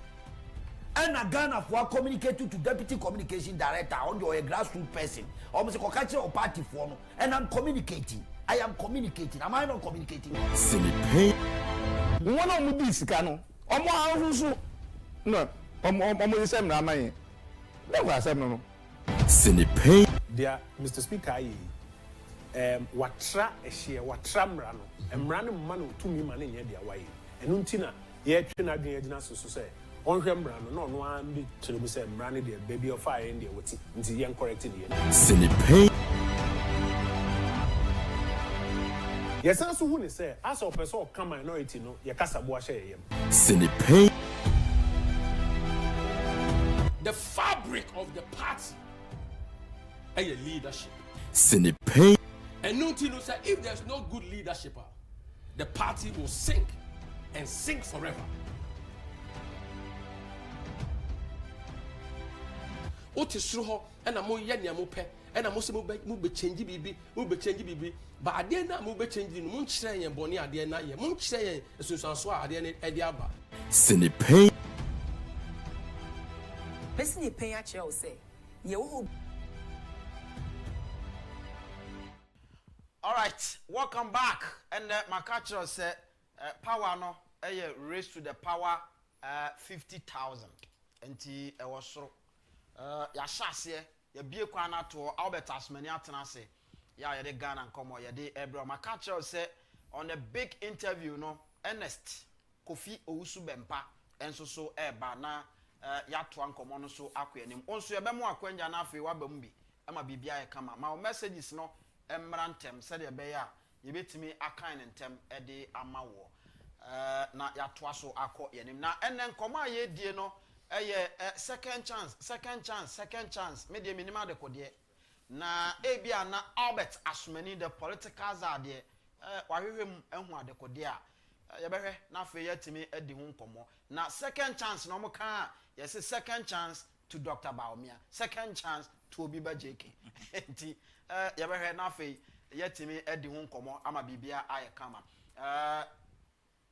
Speaker 1: and na Ghana for communicate to deputy communication director on your grassroot person or mo se ko catch your party for no and I'm communicating I am communicating am I not communicating
Speaker 2: Sinipe.
Speaker 4: One of the sika no omo ahunsu no omo isem na amaye never asem no
Speaker 2: Sinipe.
Speaker 5: Dear Mr. Speaker watra ehye watra mra no mra no ma no tumi ma ne nya dia waye enu ntina ye twe na adwen agina so say ɔnhwɛ mmara no na ɔno ara bi kyerɛ mu sɛ mmara no deɛ baabi ɔfa yɛn deɛ wɔti nti yɛn correct ne yɛn.
Speaker 2: Sinipain.
Speaker 5: Yɛsan so hu ne sɛ as a person ɔka minority no yɛkasa bo ahyɛ yɛn yam.
Speaker 2: Sinipain.
Speaker 6: The fabric of the party and leadership.
Speaker 2: Sinipain.
Speaker 6: And no thing say if there's no good leadership, the party will sink and sink forever. What is true? And I'm more young, I'm more and I'm also move change bibi. But I didn't know move changing Munchray and Bonnie at the end. Munchray and Susan Swa at the end at the Abba.
Speaker 2: Sinipain.
Speaker 7: Listen, you pay at your say. You.
Speaker 11: All right, welcome back. And my culture said, power no, raised to the power 50,000. And he was so, ya shasi, ya be kwana to Albert Asmani atanase, ya the Ghana and come ya de Ebro. My culture said on a big interview, no, Ernest Kofi Owusu Bempah, and so eba na ya tuan komono so akwenim. Onso ya bemu akwenja na afi wa bembi, ama bibia ya kama. My messages no. Emrantem said ya beya yebetimi akan ntem ede amawo na yatoa so akọ yenim na enen koma ye die no second chance me de minima de kodie na ebia na Albert Asmani the political zade wahwehwem ehu ade kodie a yebehwe na afi yetimi edi hu nkomo na second chance no mo kan yes second chance to Dr. Baumia, second chance to Obiba JK. Enti yabehwe na fe yetimi edi hu nkomo ama bibia aye kama.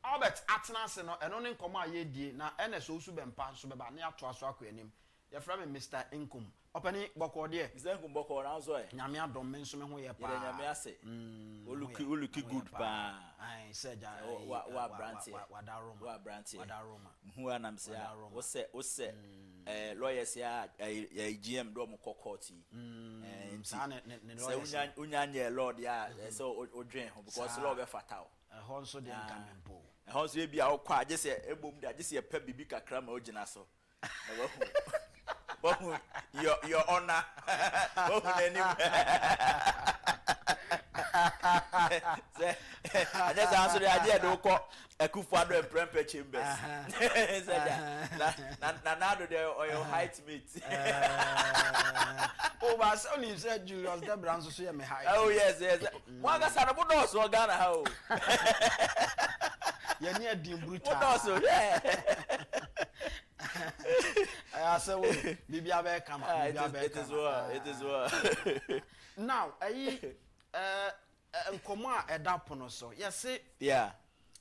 Speaker 11: Albert Atnase no eno ne nkomo aye die na NS Owusu Bempah so beba na ato aso akwanim. Ye fra me Mr. Inkum. Opani boko de.
Speaker 4: Mr. Inkum boko na so e.
Speaker 11: Nyame adom me nso me ho ye pa.
Speaker 4: Ye nyame ase. Oluki good pa.
Speaker 11: Ai seja
Speaker 4: wa branti. Wa branti. Hu anam se ya. Wo se lawyers ya GM do mo court unyanye lord ya so odwen ho because law be fatal
Speaker 11: ho nso de nkamempo
Speaker 4: ho nso e bia okwa agese ebom de agese pa bibi kakra ma ogina so wahu your honor wahu nanim say anya answer the idea do ko akufo-addo and Bempah chambers na do the oil height mate
Speaker 11: oh but so you said Julius the brand so ya me height
Speaker 4: oh yes one ga sana bodo so Ghana ha o
Speaker 11: ya ni adin brutal
Speaker 4: bodo so
Speaker 11: I say bibia be come
Speaker 4: it is well
Speaker 11: now nkomo a eda pono so yes
Speaker 4: yeah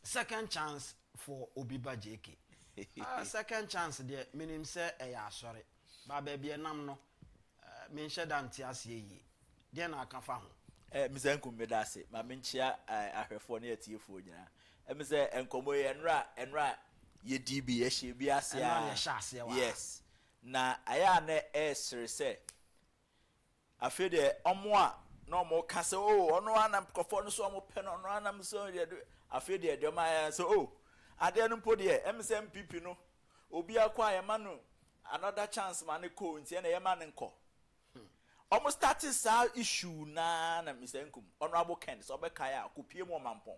Speaker 11: second chance for Obiba JK. Second chance there meaning say sorry. Ba baby enam no me nhye dante ase yi. There na aka fa ho.
Speaker 4: Mr. Inkum medase ma me nchia ahwefo na atiefo nyina. Me say enkomo ye enra ye DB ye hye bi ase a. Yes. Na aya na sere say afi de omo a no mo ka se ono anam kofo no so omo pe no ono anam so de afi de ma so ade no mpo de MPP no obi akwa ye ma no another chance ma ne ko ntie na ye ma ne nko omo starting sa issue na Mr. Inkum honorable Ken so be kai a kopie mo mampon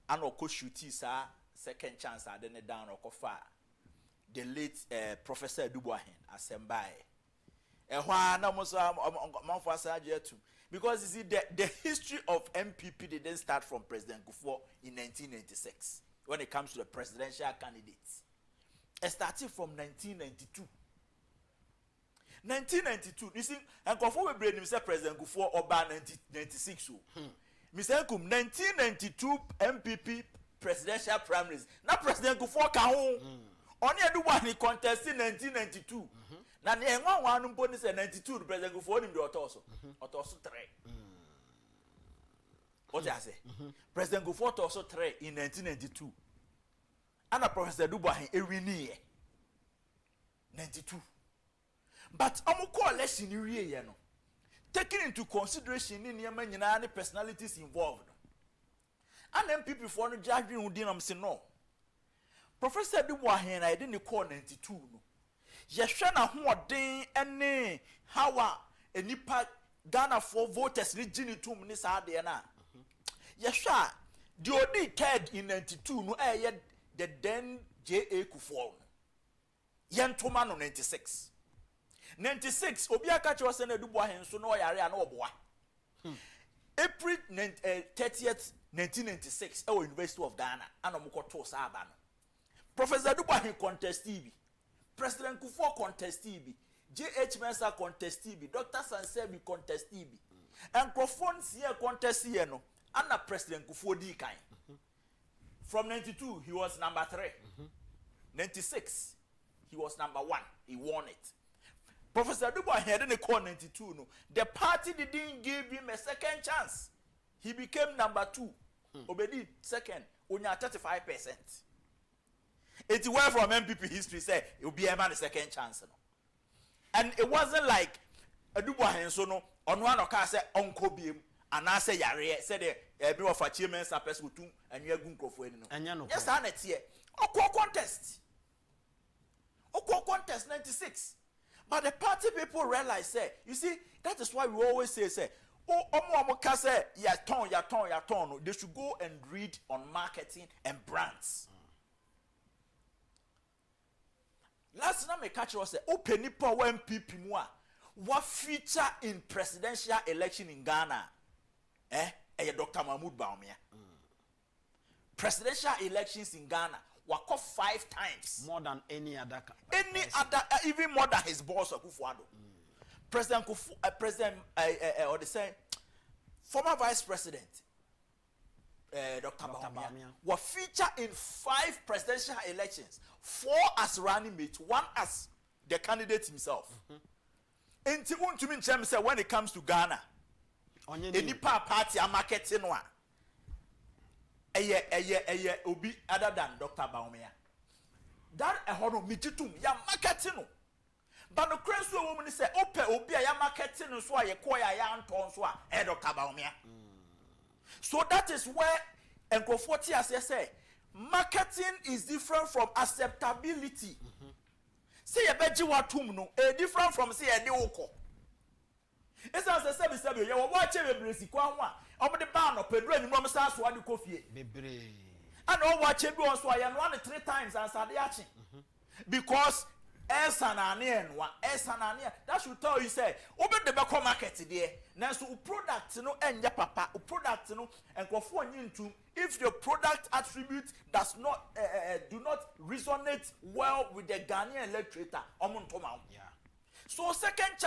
Speaker 4: ana ko shooti sa second chance ade ne down okofa the late Professor Duboahen asembae ehwa na mo so manfo asaje tu because you see the history of MPP didn't start from President Akufo in 1996 when it comes to the presidential candidates. It started from 1992. 1992, you see, and Akufo we bring himself President Akufo Oba 1996. Mr. Inkum 1992 MPP presidential primaries. Now President Akufo ka ho. Only do one he contested in 1992. Na ne enwa wanu mpo ni se 92 President Akufo nim de otoso 3 what I say President Akufo otoso 3 in 1992 ana Professor Duboahen ewini ye 92 but amuko election wie ye no taking into consideration ni niam nyina ne personalities involved and MPP for no judging who dinam say no Professor Dubois I didn't call 92 no. Yeshwe na hoɔden ene hawa enipa Ghana for voters ni gini tum ni saa de na. Yeshwe the odi third in 92 no the then J.A. Kufuor. Yentoma no 96. 96 obi aka che wose na Dubois henso no yare na oboa. April 30th 1996 at University of Ghana and Omukoto Sabano. Professor Dubois contest TV, President Kufuor contest TV, J.H. Mensah contest TV, Dr. Sansebi contest TV, and Crofons here contest here no, and President Kufuor di kind. From 92 he was number 3. 96 he was number 1. He won it. Professor Dubois here didn't call 92 no. The party didn't give him a second chance. He became number 2. Obedi second. Only 35%. It's where from MPP history say it will be a man a second chance. No? And it wasn't like a Dubois Henso no on one occasion say Uncle Bim and I say Yare said a bit of a chairman sapes with and you are going to no. Yes, I net here. Oko contest 96. But the party people realize say, you see, that is why we always say, they should go and read on marketing and brands. Last time I catch you say, open nipa one MPP moi, what feature in presidential election in Ghana? Dr. Mahmoud Bawumia. Presidential elections in Ghana were called 5 times.
Speaker 11: More than any other.
Speaker 4: Even more than his boss akufo-addo. President or the same former Vice President Dr. Bawumia were featured in 5 presidential elections, 4 as running mate, 1 as the candidate himself. Enti Wontumi nkyem say when it comes to Ghana, any party are marketing one. Obi other than Dr. Bawumia. That a hono mijitum ya marketing. But the crazy woman say, "Ope obi ya marketing so ya koya ya anton so a Dr. Bawumia." So that is where Nkofoti as say, marketing is different from acceptability. Say a beji watum no, different from say a de oko. It's as a sebi you watch a blessy kwa wa. Omo de ban no pedro ni mo sa so ade kofie. Bebre. And all watch it do so I am 1 3 times and sade achi. Because that should tell you say obi de be come market there. Now so product no enja papa, product no enkofo nyintu if your product attribute does not do not resonate well with the Ghanaian electorate, yeah. So second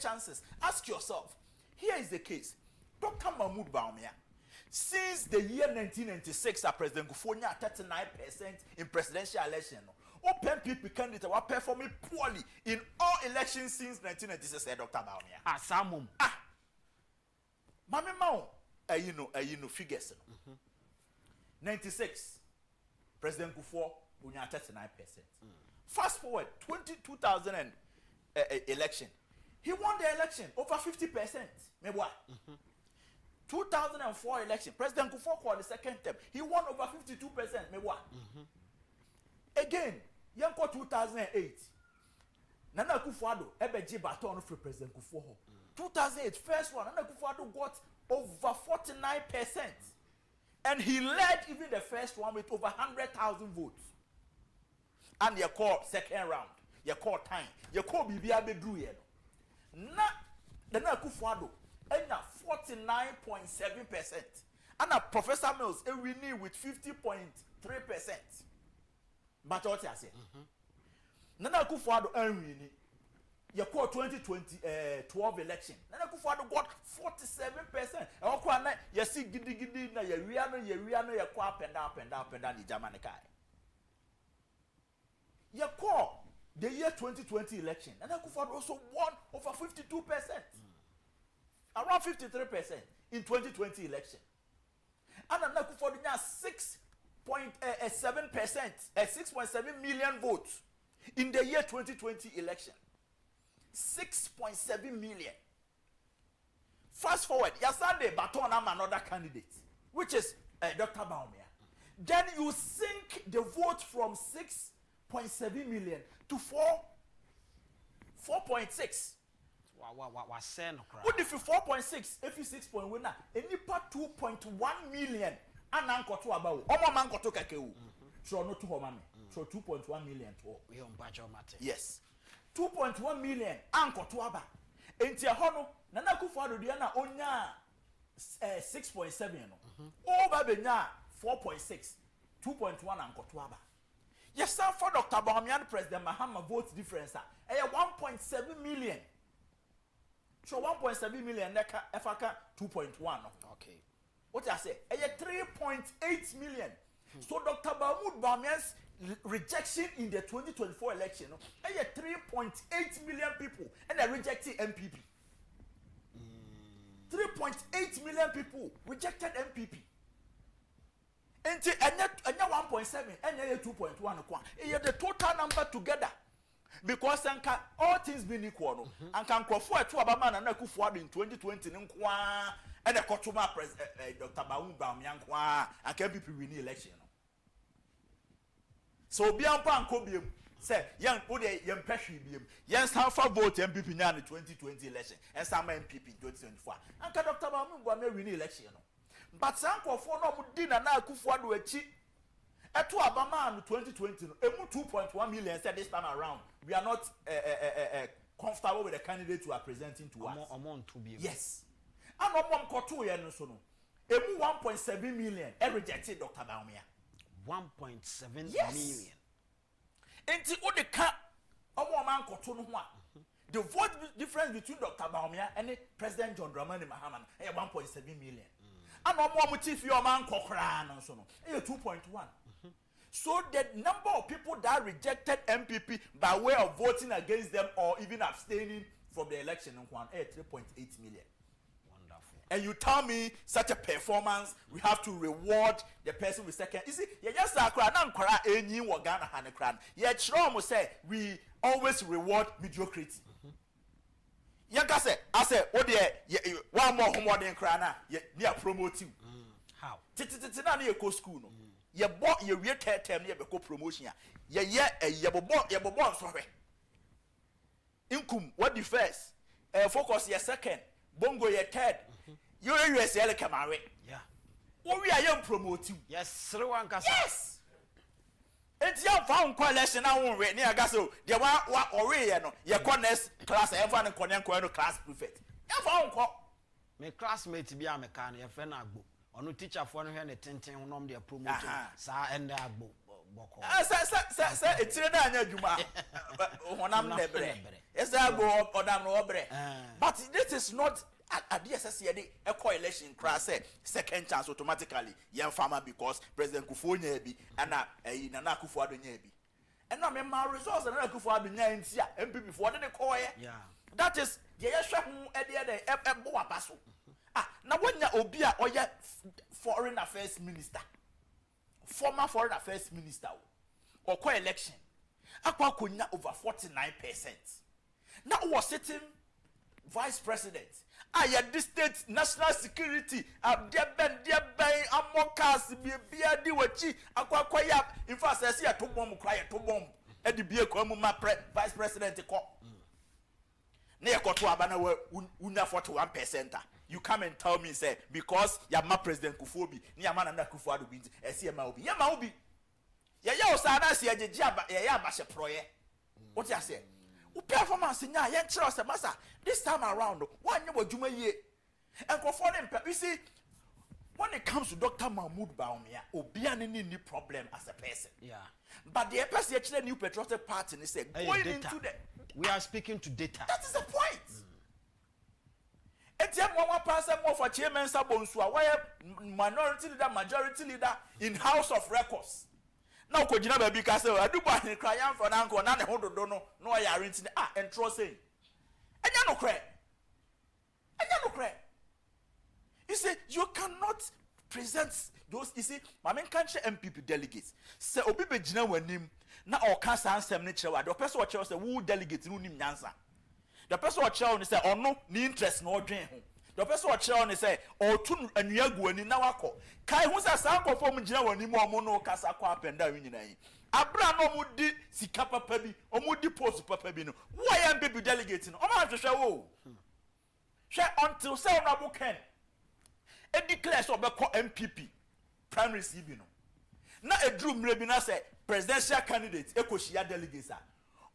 Speaker 4: chances. Ask yourself. Here is the case. Dr. Mahmoud Bawumia, since the year 1996, President Kufuor 39% in presidential election. Open people candidate were performing poorly in all elections since 1996. Dr. Bawumia. Samum. Mami Mao, you know figures. 96, President Kufuor 39%. Fast forward 2000 election, he won the election over 50%. Maybe what? 2004 election, President Kufuor called the second term. He won over 52%. Maybe what? Again, yanko 2008. Nana Akufo-Addo ebeji baton for President Kufuor. 2008 first one, Nana Akufo-Addo got over 49%. And he led even the first one with over 100,000 votes. And you call second round, you call time, you call Bibia Bedru yeno. Na Nana Akufo-Addo and 49.7%. And Professor Mills winning with 50.3%. But what I say? Nana Akufo-Addo winning. You call 2012 election. Nana Akufo-Addo got 47%. And you see gidi na you call up and down the Jamaica. You call the year 2020 election. Nana Akufo-Addo also won over 52%. Around 53% in 2020 election. And Nana Akufo-Addo has 6.7 million votes in the year 2020 election. 6.7 million. Fast forward, yesterday, Baton am another candidate, which is Dr. Bawumia. then you sink the vote from 6.7 million to 4.6. What if you 4.6? If you 6.1 na, enipa 2.1 million anankoto abawo. Omo man koto kakewu. So no to home so 2.1 million to. Yes. 2.1 million ankoto aba. Enti ho no Nana Akufo-Addo dia na onya 6.7 no. Over benya 4.6. 2.1 ankoto aba. Yes sir, for Dr. Bawumia President Mahama vote difference e 1.7 million. So 1.7 million neka efaka 2.1 no. Okay. What I say? 3.8 million. So Dr. Bawumia's rejection in the 2024 election, no, 3.8 million people and they rejected MPP. 3.8 million people rejected MPP. And 1.7 and 2.1. The total number together. Because all things being equal, and can confer to Obama and Akufo-Addo in 2020 and the Kotuma President Dr. Bawumia and KPP winning election. So Bempah and Kobium say young young Pesci BM, yes, how far vote MPP in the 2020 election and some MPP in 2024. And Dr. Bawumia winning election. But some for no dinner now Akufo-Addo at Obama in 2020, 2.1 million said this time around. We are not comfortable with the candidates who are presenting to us. Yes. And Omom Kotu Yanusono. 1.7 million rejected Dr. Bawumia.
Speaker 11: 1.7 million.
Speaker 4: And the cat Omom Kotu no. The vote difference between Dr. Bawumia and President John Dramani Mahama is 1.7 million. And Omom Chief your man Kokran and so on. 2.1. So the number of people that rejected MPP by way of voting against them or even abstaining from the election in 3.8 million. Wonderful. And you tell me such a performance, we have to reward the person with second. You see, you just say we always reward mediocrity. Yanka say, I say, oh dear, one more than crana, you promote you.
Speaker 11: How?
Speaker 4: Titina near co school. You bought your real term near the promotion. You bought sorry. Income, what the first? Focus your second. Bongo your third. You USL Camare.
Speaker 11: Yeah.
Speaker 4: What we are young promoting?
Speaker 11: Yes, Sri Lanka.
Speaker 4: Yes. It's your found coalition now on near Gasso. You want what already, your corners class, everyone and class prefect. You found call.
Speaker 11: My classmates be a mechanic, a friend agbo. Onu teacher for no here 10 nom dey promote sa end agbo boko
Speaker 4: say etire na anya djuma honam nebre esa agbo odam no obre but this is not at the SSC dey eco election crash say second chance automatically yan farmer because President Kufuor bi ana Nana Akufo-Addo nya bi and no me ma results na Akufo-Addo nya ntia MPP for dey call
Speaker 11: yeah
Speaker 4: that is ye hwe hu e dey ebo abaso. Now when you obia or your foreign affairs minister, former foreign affairs minister, or co-election, akwa kunya over 49%. Now was sitting vice president. This state national security. Dear Ben, amokas be di wachi akwa kwaya. In fact, I see a two bomb cry to bomb. Edi be vice president ko. Near kotu abana una 41%. You come and tell me, say, because you're my President Kufuor, near man and Akufo-Addo wins, a CMOB. Yamaobi. Ya Osana see a jab, ya basha proye. What you say? Who performance in ya, young trust, massa. This time around, one year what you may ye. And conform you see, when it comes to Dr. Mahmoud Bawumia, Obian any problem as a person.
Speaker 11: Yeah.
Speaker 4: But the person actually new patriotic party, they say, going into the.
Speaker 11: We are speaking to data.
Speaker 4: That is the point. Etiam one person more for chairman Sabonsua, why minority leader, majority leader in House of Records. Now Kojina baby Castle, I do buy crying for an uncle, none of them don't know, no, I are in and trusting. And you no credit. And you no credit. You say you cannot present those, you see, my main country MPP delegates. Say, Obibe Jina wenim, na or cancer answer nature, the person watch say, who delegates, no name answer. The person watch out and say, oh no, ni interest no drain home. the person or chair on say or two and you go and now wako kai who's a sample from Jina when you mono casa quap and down in Abra no mudi sikapa pebi or mudi post papabino. Why am baby delegating? Oh my show. Share until say honorable Ken. E declare so be call MPP primary CB no. Na a drew mrebina say presidential candidate ekoshia delegates a.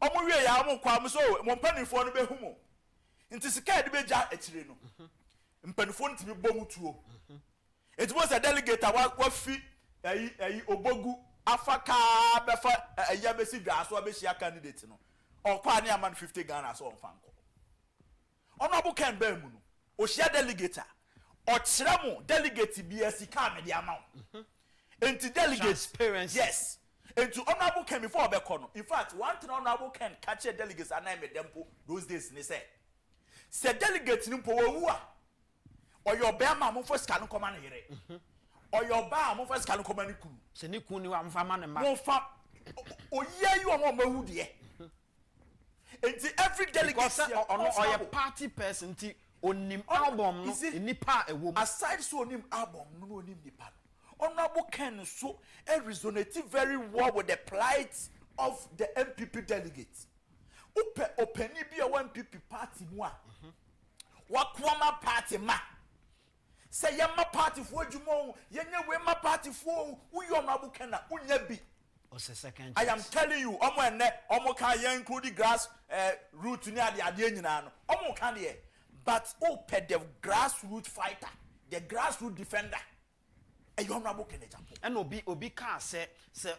Speaker 4: Omo wie ya mo kwa mo so mo mpanifo no be humo. Nti sika de be ja akire no. Mpanifo ntimi bomu tuo. It was a delegate wa fi ayi obogu afaka befa aya besi dwa so abehia candidate no. Okwa ne aman 50 Ghana so onfanko. Honorable Ken be mu no. O share delegate or chiramo delegate BSC come the amount. Into delegate parents. Yes. And to honorable Ken before Bekono. In fact, one thing honorable Ken catch a delegates and I made them those days and they say delegates in Powa or your bear mamma first can come on here. Or your bar mo first can come on ku.
Speaker 11: Senikuni am faman and
Speaker 4: no fa oh yeah you are more moody. And every delegate
Speaker 11: or your party person onim album no nipa ewo
Speaker 4: aside so onim album no onim nipa honorable Ken so resonated very well with the plight of the MPP delegates openi bi a MPP party mu a wakwama party ma say yema party for adwuma yenye we ma party for uyo honorable Ken na unya bi
Speaker 11: second
Speaker 4: I am telling you omo enne omo kan ye include grass root ni ade nyina no omo kan de. But the grassroots fighter, the grassroots defender, a honorable Kennedy Japan.
Speaker 11: And Obi can say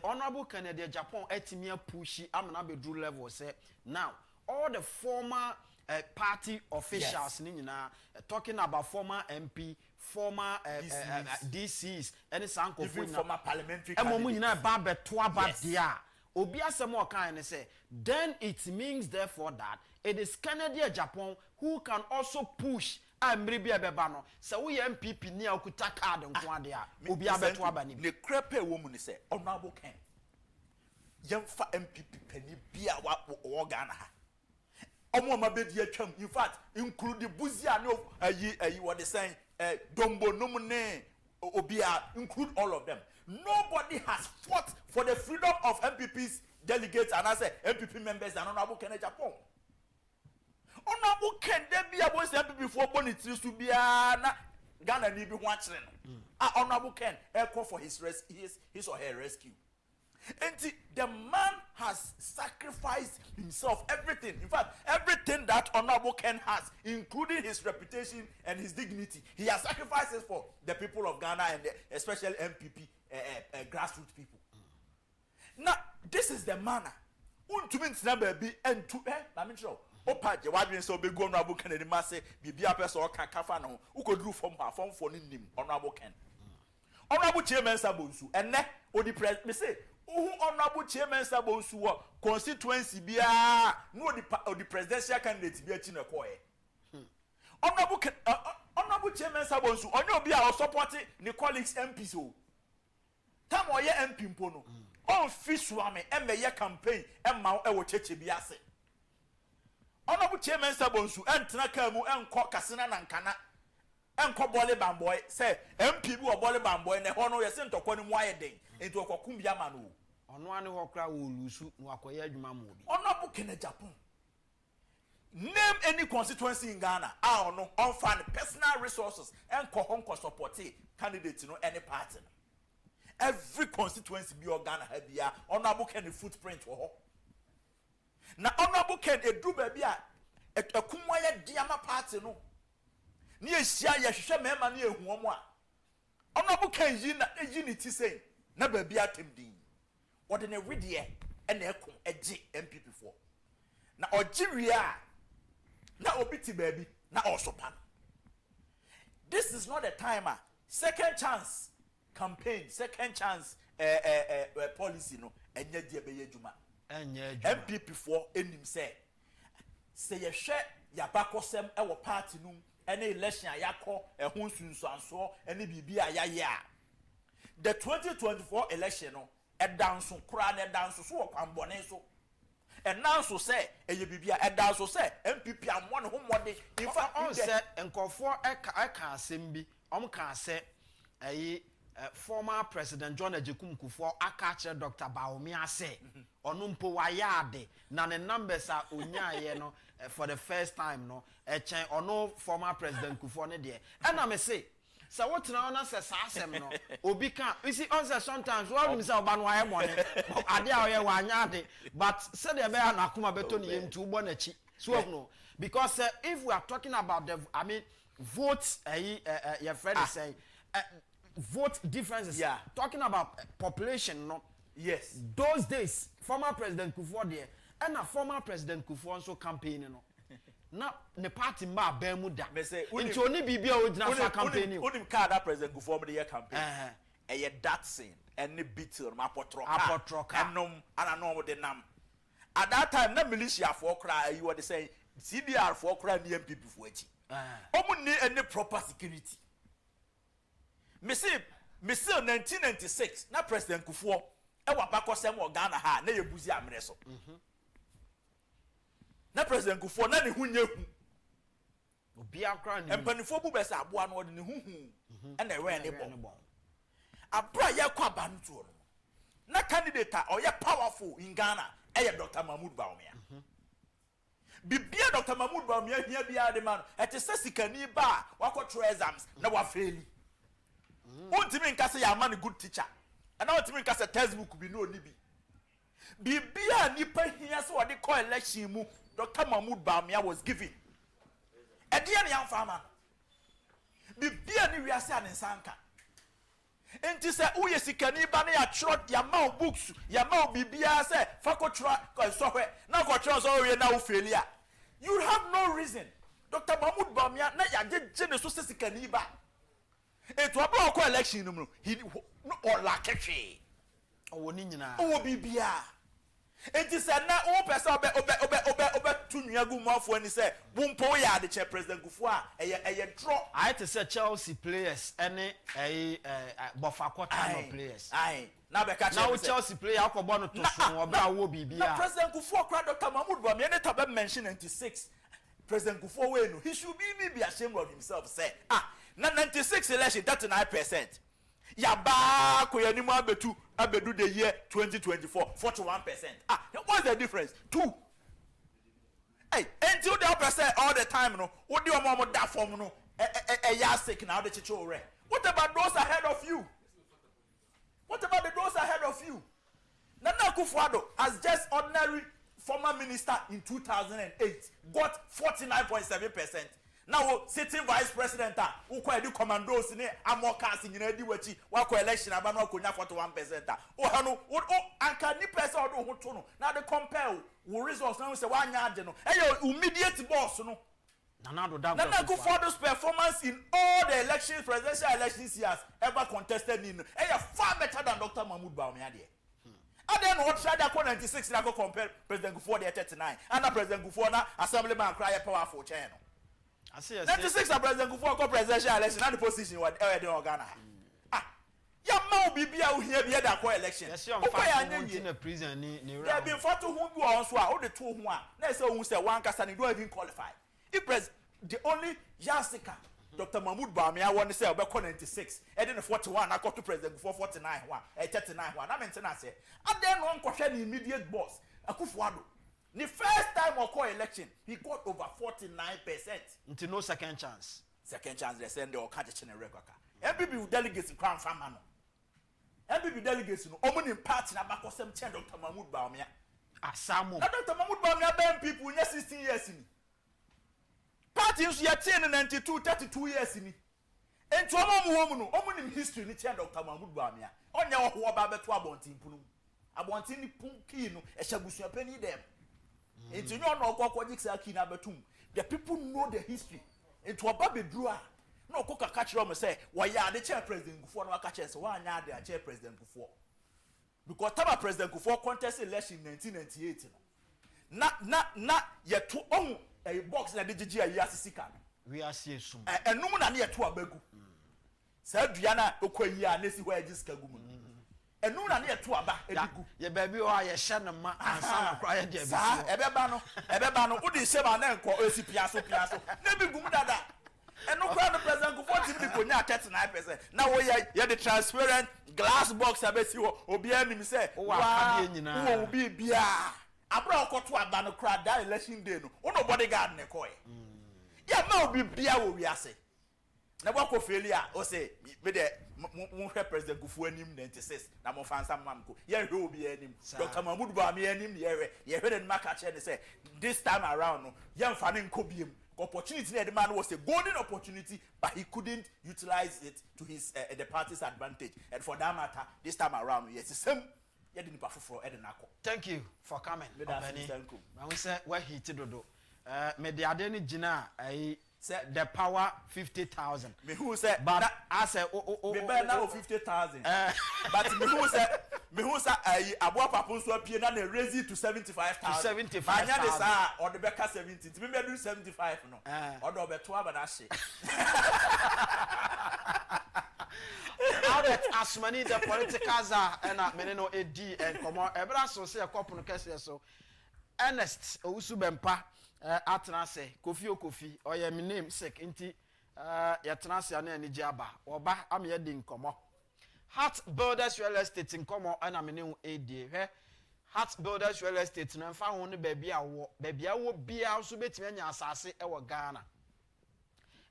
Speaker 11: honorable Kennedy Japan etimia pushy amana drew level say now all the former party officials talking about former MP, former DCs, and sanko
Speaker 4: former parliamentary
Speaker 11: candidates. Obi asemo kan say then it means therefore that it is Kennedy Japan who can also push amribi abeba no so we MPP ni akuta card nko ade a obi abeto abani
Speaker 4: le crepe woman say honorable Ken yemfa MPP pani bia wa Ghana ha omo ma be di atwam in fact include the buzia no ayi what they saying dombo nomne obia include all of them. Nobody has fought for the freedom of MPP's delegates and I say MPP members and honorable Ken Japan. Honorable Ken there be about MPP for bonitri to be na Ghana ni be watching. Honorable Ken call for his or her rescue. And the man has sacrificed himself, everything. In fact, everything that honorable Ken has, including his reputation and his dignity, he has sacrificed it for the people of Ghana and especially MPP, grassroots people. Now, this is the manner. Wontumi ntina be and to I mean sure. Opa je wadwen so be go honorable Ken de masse bibia person o kan kafa no ukoduru from for nim honorable Ken. Honorable Chairman Sabonsu enne odi me say honorable Chairman Sabonsu constituency bia no odi presidential candidate bia chi na koye. Honorable Chairman Sabonsu onye obi a support ni colleagues MP so. Tam oye MP mpo no. On fisuame emeye campaign emma e wo cheche bia se. Honorable Chairman Sabonsu entena kamu enko kasena na nkana enko bole bamboy say MP bi wo bole bamboy ne ho no ye se ntokwa ni mu ayeden enti okokum bia ma no
Speaker 11: ono ane ho kra wo lusu no akoye adwuma mo bi
Speaker 4: Honorable Ken Japan name any constituency in Ghana ono on find personal resources enko honko support candidate no any party every constituency bi Ghana ha bia Honorable Ken footprint wo na Honorable Ken edu ba bia ekumwa ya diama party no ni ehia ya hwehwe mema na ehu omo a Honorable Ken yi na ni ti sei na ba bia temdin wode ne wedie na ekon agi MPP for na ogiria na obiti baby na osopa. This is not the time second chance campaign, second chance policy no enye die be yeduma MPP for enim say ye hwe ya bakosem e wo party num ene election ayakọ ehun sunsuanso ene bibi ayaye a the 2024 election no e danso kura na danso so wo kwambone so and now so say bibia and da so say MPP am one ho mode in fact
Speaker 11: on say enkofo eka asem bi can say former President John Agyapong aka kire Dr. Baumia say onumpo wa yade na the numbers are onyaye no for the first time no chen ono former President Kufuor ne de and I say so what now na say asem no obi kan you see on say sometimes what me say oba no aye money ade a oye wa anyade but say the be na akuma beto ne yem tu bo na chi so no because if we are talking about the votes your friend is saying vote differences. Yeah. Talking about population, no.
Speaker 4: Yes.
Speaker 11: Those days, former President Kufuor there, and a former President Kufuor also campaigning, no. Now, the party ma Bermuda.
Speaker 4: Me say,
Speaker 11: into only BBO original campaigning.
Speaker 4: Unim card that President Kufuor the campaign. A that scene, and the beetle, ma potroka, and I know what the name. At that time, the militia for cry, you were saying CDR for cry, the MPP for it. Omu need any proper security. Missy 1996 na President Kufuor e wa bakosem o Ghana ha na yebuzi amre so na President Kufuor na ne hunye hu
Speaker 11: obi akra ni
Speaker 4: empanifo bu besa aboa no de ne huhu e na ewe ne bo abra ye kwa bantu no na candidate o ye powerful in Ghana e ye Dr. Mahmoud Baumia bibia Dr. Mahmoud Baumia hia bia de man e te sesikani ba wakotro exams na wa faili Wontumi nka say ya man good teacher. And now wontumi nka say textbook bi no ni bi. Bibia nipa hia so wode call election mu Dr. Mahmoud Baumia was giving. Edia ne yam farmer. Bibia ni wiase anensanka. Enti say uye sikani ba na ya trot ya ma books, ya ma bibia say fakotro software na ko tro so we na wo failure. You have no reason. Dr. Mahmoud Baumia na ya je ne so sikani ba. It was about election. He no or like a oh, Bibia. It is a now all person obe to Niagu Mouth when he said, Bumpo ya the chair President Kufuor, a draw.
Speaker 11: I had to say Chelsea players, any a Bofakotano players.
Speaker 4: Aye, now
Speaker 11: Chelsea player, Alcobono to Bibia.
Speaker 4: President Kufuor cried Dr. Mahmoud Baumia, any time mentioned 96. President Kufuor, he should be ashamed of himself, say, na 96 election 39%. Ya ba ko yani mo abedu the year 2024 41%. What's the difference? 2. Hey, until the percent all the time no, what do you want that form no? Ya sick now the chichore. What about those ahead of you? What about the those ahead of you? Nana Akufo-Addo as just ordinary former minister in 2008 got 49.7%. Now sitting vice president who quite do commandos in ammo casting in a diwachi wako election abano kunya 41%. Oh hano anka ni person do hoto no now they compare wo results now say one yard no eh immediate boss no Nana Akufo-Addo's performance in all the elections presidential elections he has ever contested in far better than Dr. Mahmoud Baumia there. And then what tried to 96 na go compare President Kufuor there 39 and President Kufuor na assemblyman cry powerful channel. 96 President Kufuor go presidential election and the position what in Ghana. Ya ma bibia wo hia bia da ko election.
Speaker 11: In a prison ni
Speaker 4: there been for to who go on so a the two who na say who say one kasa ni don't even qualify. If the only Yasika Dr. Mahmoud Baumia won say obe 96 e dey 41 na to President Kufuor 49 one 39 one na maintain say and then one kwhwe the immediate boss Akufo-Addo. The first time we call election, he got over 49%.
Speaker 11: Until no second chance.
Speaker 4: Second chance, they send the Okajichin record. MPP delegates in Crown Famano. MPP delegates in Omni Party, Nabakosem Chen, Dr. Mahmoud Baumia.
Speaker 11: Samu.
Speaker 4: Dr. Mahmoud Baumia, Ben people, 16 years in. Parties, you are 10 and 92, 32 years in. And to a woman, Omni history, Dr. Mahmoud Baumia. On your who about to Abontin Punu. Abontini Punkino, a Shabusia penny them. It's you know the people know the history. Into a baby drew. No coca catch rum say, why ya the chair president before no catch us one yard the chair president before. Because Taba President Kufuor contest election in 1998. Not yet to own a box that the GG Yasika.
Speaker 11: We are seeing soon.
Speaker 4: And no one near to a begu. Said Diana Okoya, Nessie where this Kaguman. enu na ne to aba edigu
Speaker 11: ye baby o ye hye no ma ansa na kra ye dia bi
Speaker 4: sa ebeba no udi se ba na nko esi piaso na bi gum dada enu kra no president go 40 bi konya 39% na wo ye the transparent glass box abesi wo obi anim se
Speaker 11: wa nyina
Speaker 4: wo bi bia abra okoto aba no kra that election day no uno bodyguard ne koy ya ma obi bia wo wiase na bwa ko failure Osei me de mo hwe president gufu anim 96 na mo fansa mamko ye hwe obi anim Dr. Mahmoud Bami anim ye hwe den maka che ne say this time around no ye mfa ne nkobiem opportunity the man was a golden opportunity but he couldn't utilize it to his the party's advantage and for that matter this time around yes the same ye de nipa foforo e de nako.
Speaker 11: Thank you for coming.
Speaker 4: Thank you.
Speaker 11: I will say where he dodo me de ade ni gina say the power 50,000
Speaker 4: me who say
Speaker 11: but I say
Speaker 4: me be now 50,000 but me who say aboa papo so apie na raise it to 75,000 anya de sa or the beka 70 me do 75 no or do be to aba na hye
Speaker 11: how that as many the politicals are and me no AD and come on ebra so say kopo no kese so Ernest Owusu Bempah atena se kofi oye me name sek nti yetena se na ani giaba oba am ye din komo Heart Builders Real Estate nkomo ana me ne AD hwe Heart Builders Real Estate na mfa ho ne baabi awo bia so betime anya asase e wo Ghana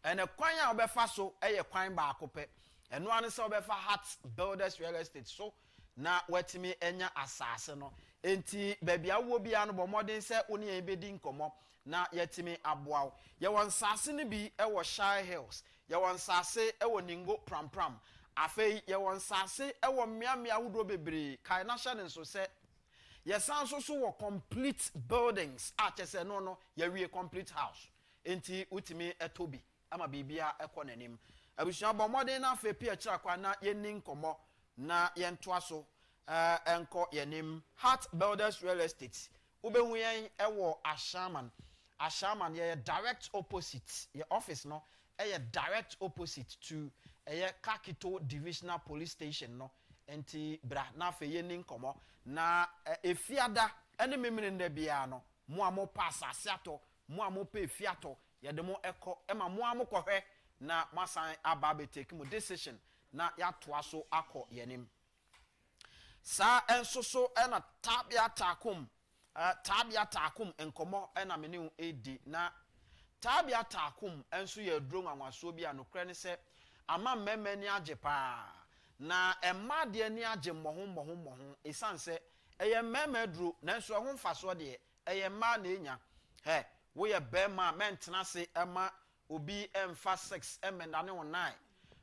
Speaker 11: ene kwan a obefa so eye kwan ba akope eno ane se obefa Heart Builders Real Estate so na watimi enya asase no enti baabi awo bia no bo modern se oni e bedi nkomo na yetimi aboaw ye won sase ne bi e wo Shire Hills ye won sase e wo Ningo Pram afei ye won sase e wo miamia hudo bebre kai na hye ne so se ye san so wo complete buildings a chese no ye wie complete house enti utimi etobi ama bibia ekonanim abusua bo modern na afei pia kira kwa na ye nin komo na ye ntoa so enko ye nim Heart Builders Real Estate ubehu yen ewo Ashaman ye direct opposite your office no ye direct opposite to Kakito Divisional Police Station no enti bra na fe ye nin komo na efiada ene memene nda bia no mo amo pass asiato mo amo pe fiato ye de mo eko ema mo amo kohwe na masan ababe take mo decision na ya toa so akọ yenim sa ensoso ena tabia takum enkomo ena menu edi na tabia takum enso ye dro nwanwaso bi anokre ne se ama mmemme ni age pa na emma de ni age mmoho esanse eye mmemme dro na enso ho mfaso de eye mma na enya he wo ye bema mentena se ema obi emfa 6 emenda ne 9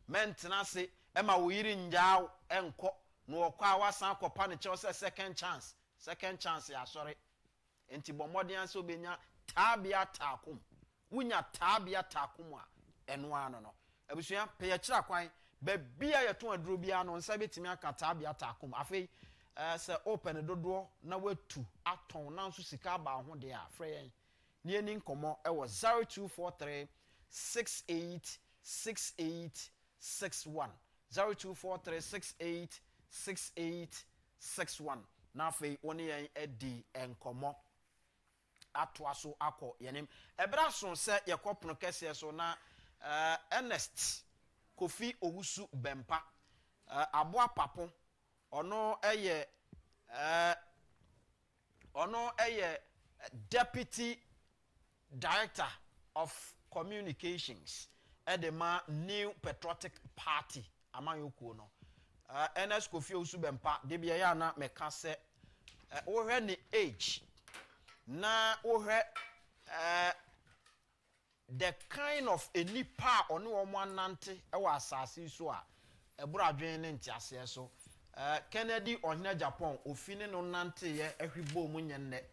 Speaker 11: mentena se ema wo yiri njaaw enko no okwa wasan kopa ne che se second chance ya sorry enti bomodian so benya tabia takum wunya tabia takum a eno ano no abusua pe ya kira kwan ba bia ye to aduro bia no nsa betimi aka tabia takum afei se open dodo na watu aton na nso sika ba ho de a frɛ yen ne ani nkomo e wo 0243 686861 0243 6861 na afei woni yen edi enkomo atoa so akọ yenim ebra so se yekopono kese so na Ernest Kofi Owusu Bempah aboa papo ono eye Deputy Director of Communications edema New Patriotic Party amanyokuo no Ernest Kofi Owusu Bempah de bia ya na meka se ohwe ni age na ohwe the kind of enipa ono omo anante e wa asase so a ebura adwen ne ntiase so Kennedy ohina Agyapong ofine no nante ye ahwibo mu nyenne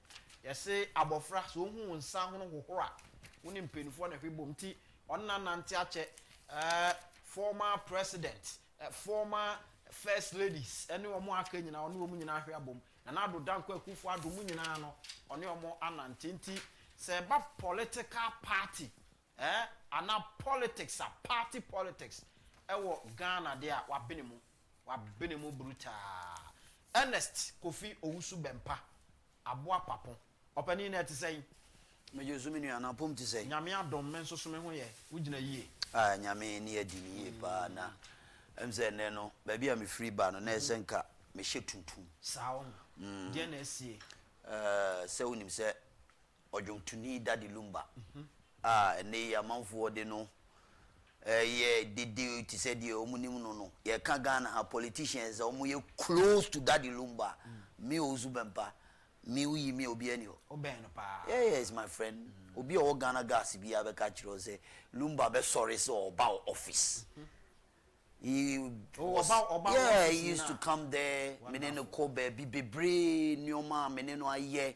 Speaker 11: yese abofra so hu nsa ho hohora woni mpenufo na ahwibo mti onna nante ache former president former first ladies ene omo aka nyina ono omo nyina ahwe abom na ado danko akufo-addo mu nyina no ono omo anante nti se ba political party ana politics a party politics ewo Ghana there wabene mu brutal Ernest Kofi Owusu Bempah aboa papon opani na ti say
Speaker 1: me Jesu mi nua na pom ti say
Speaker 11: nyame adom men so so me ho ye wugina yie
Speaker 1: nyame ni adi ni yie pa na emse ne no ba bia me free ba no na esenka me hye tuntum
Speaker 11: sawo de na esie
Speaker 1: se wonim se ojontuni dadi lumba ene ya manfo de no ye dede ti se de omunim no ye ka Ghana ha politicians omu ye close to dadi lumba me Owusu Bempah me uyi me obi ani o
Speaker 11: oben no pa
Speaker 1: yeah is my friend obi o Ghana gas bi abeka kiro say lumba be sorry so about office he used to come there menene ko be bebre nyoma meneno aye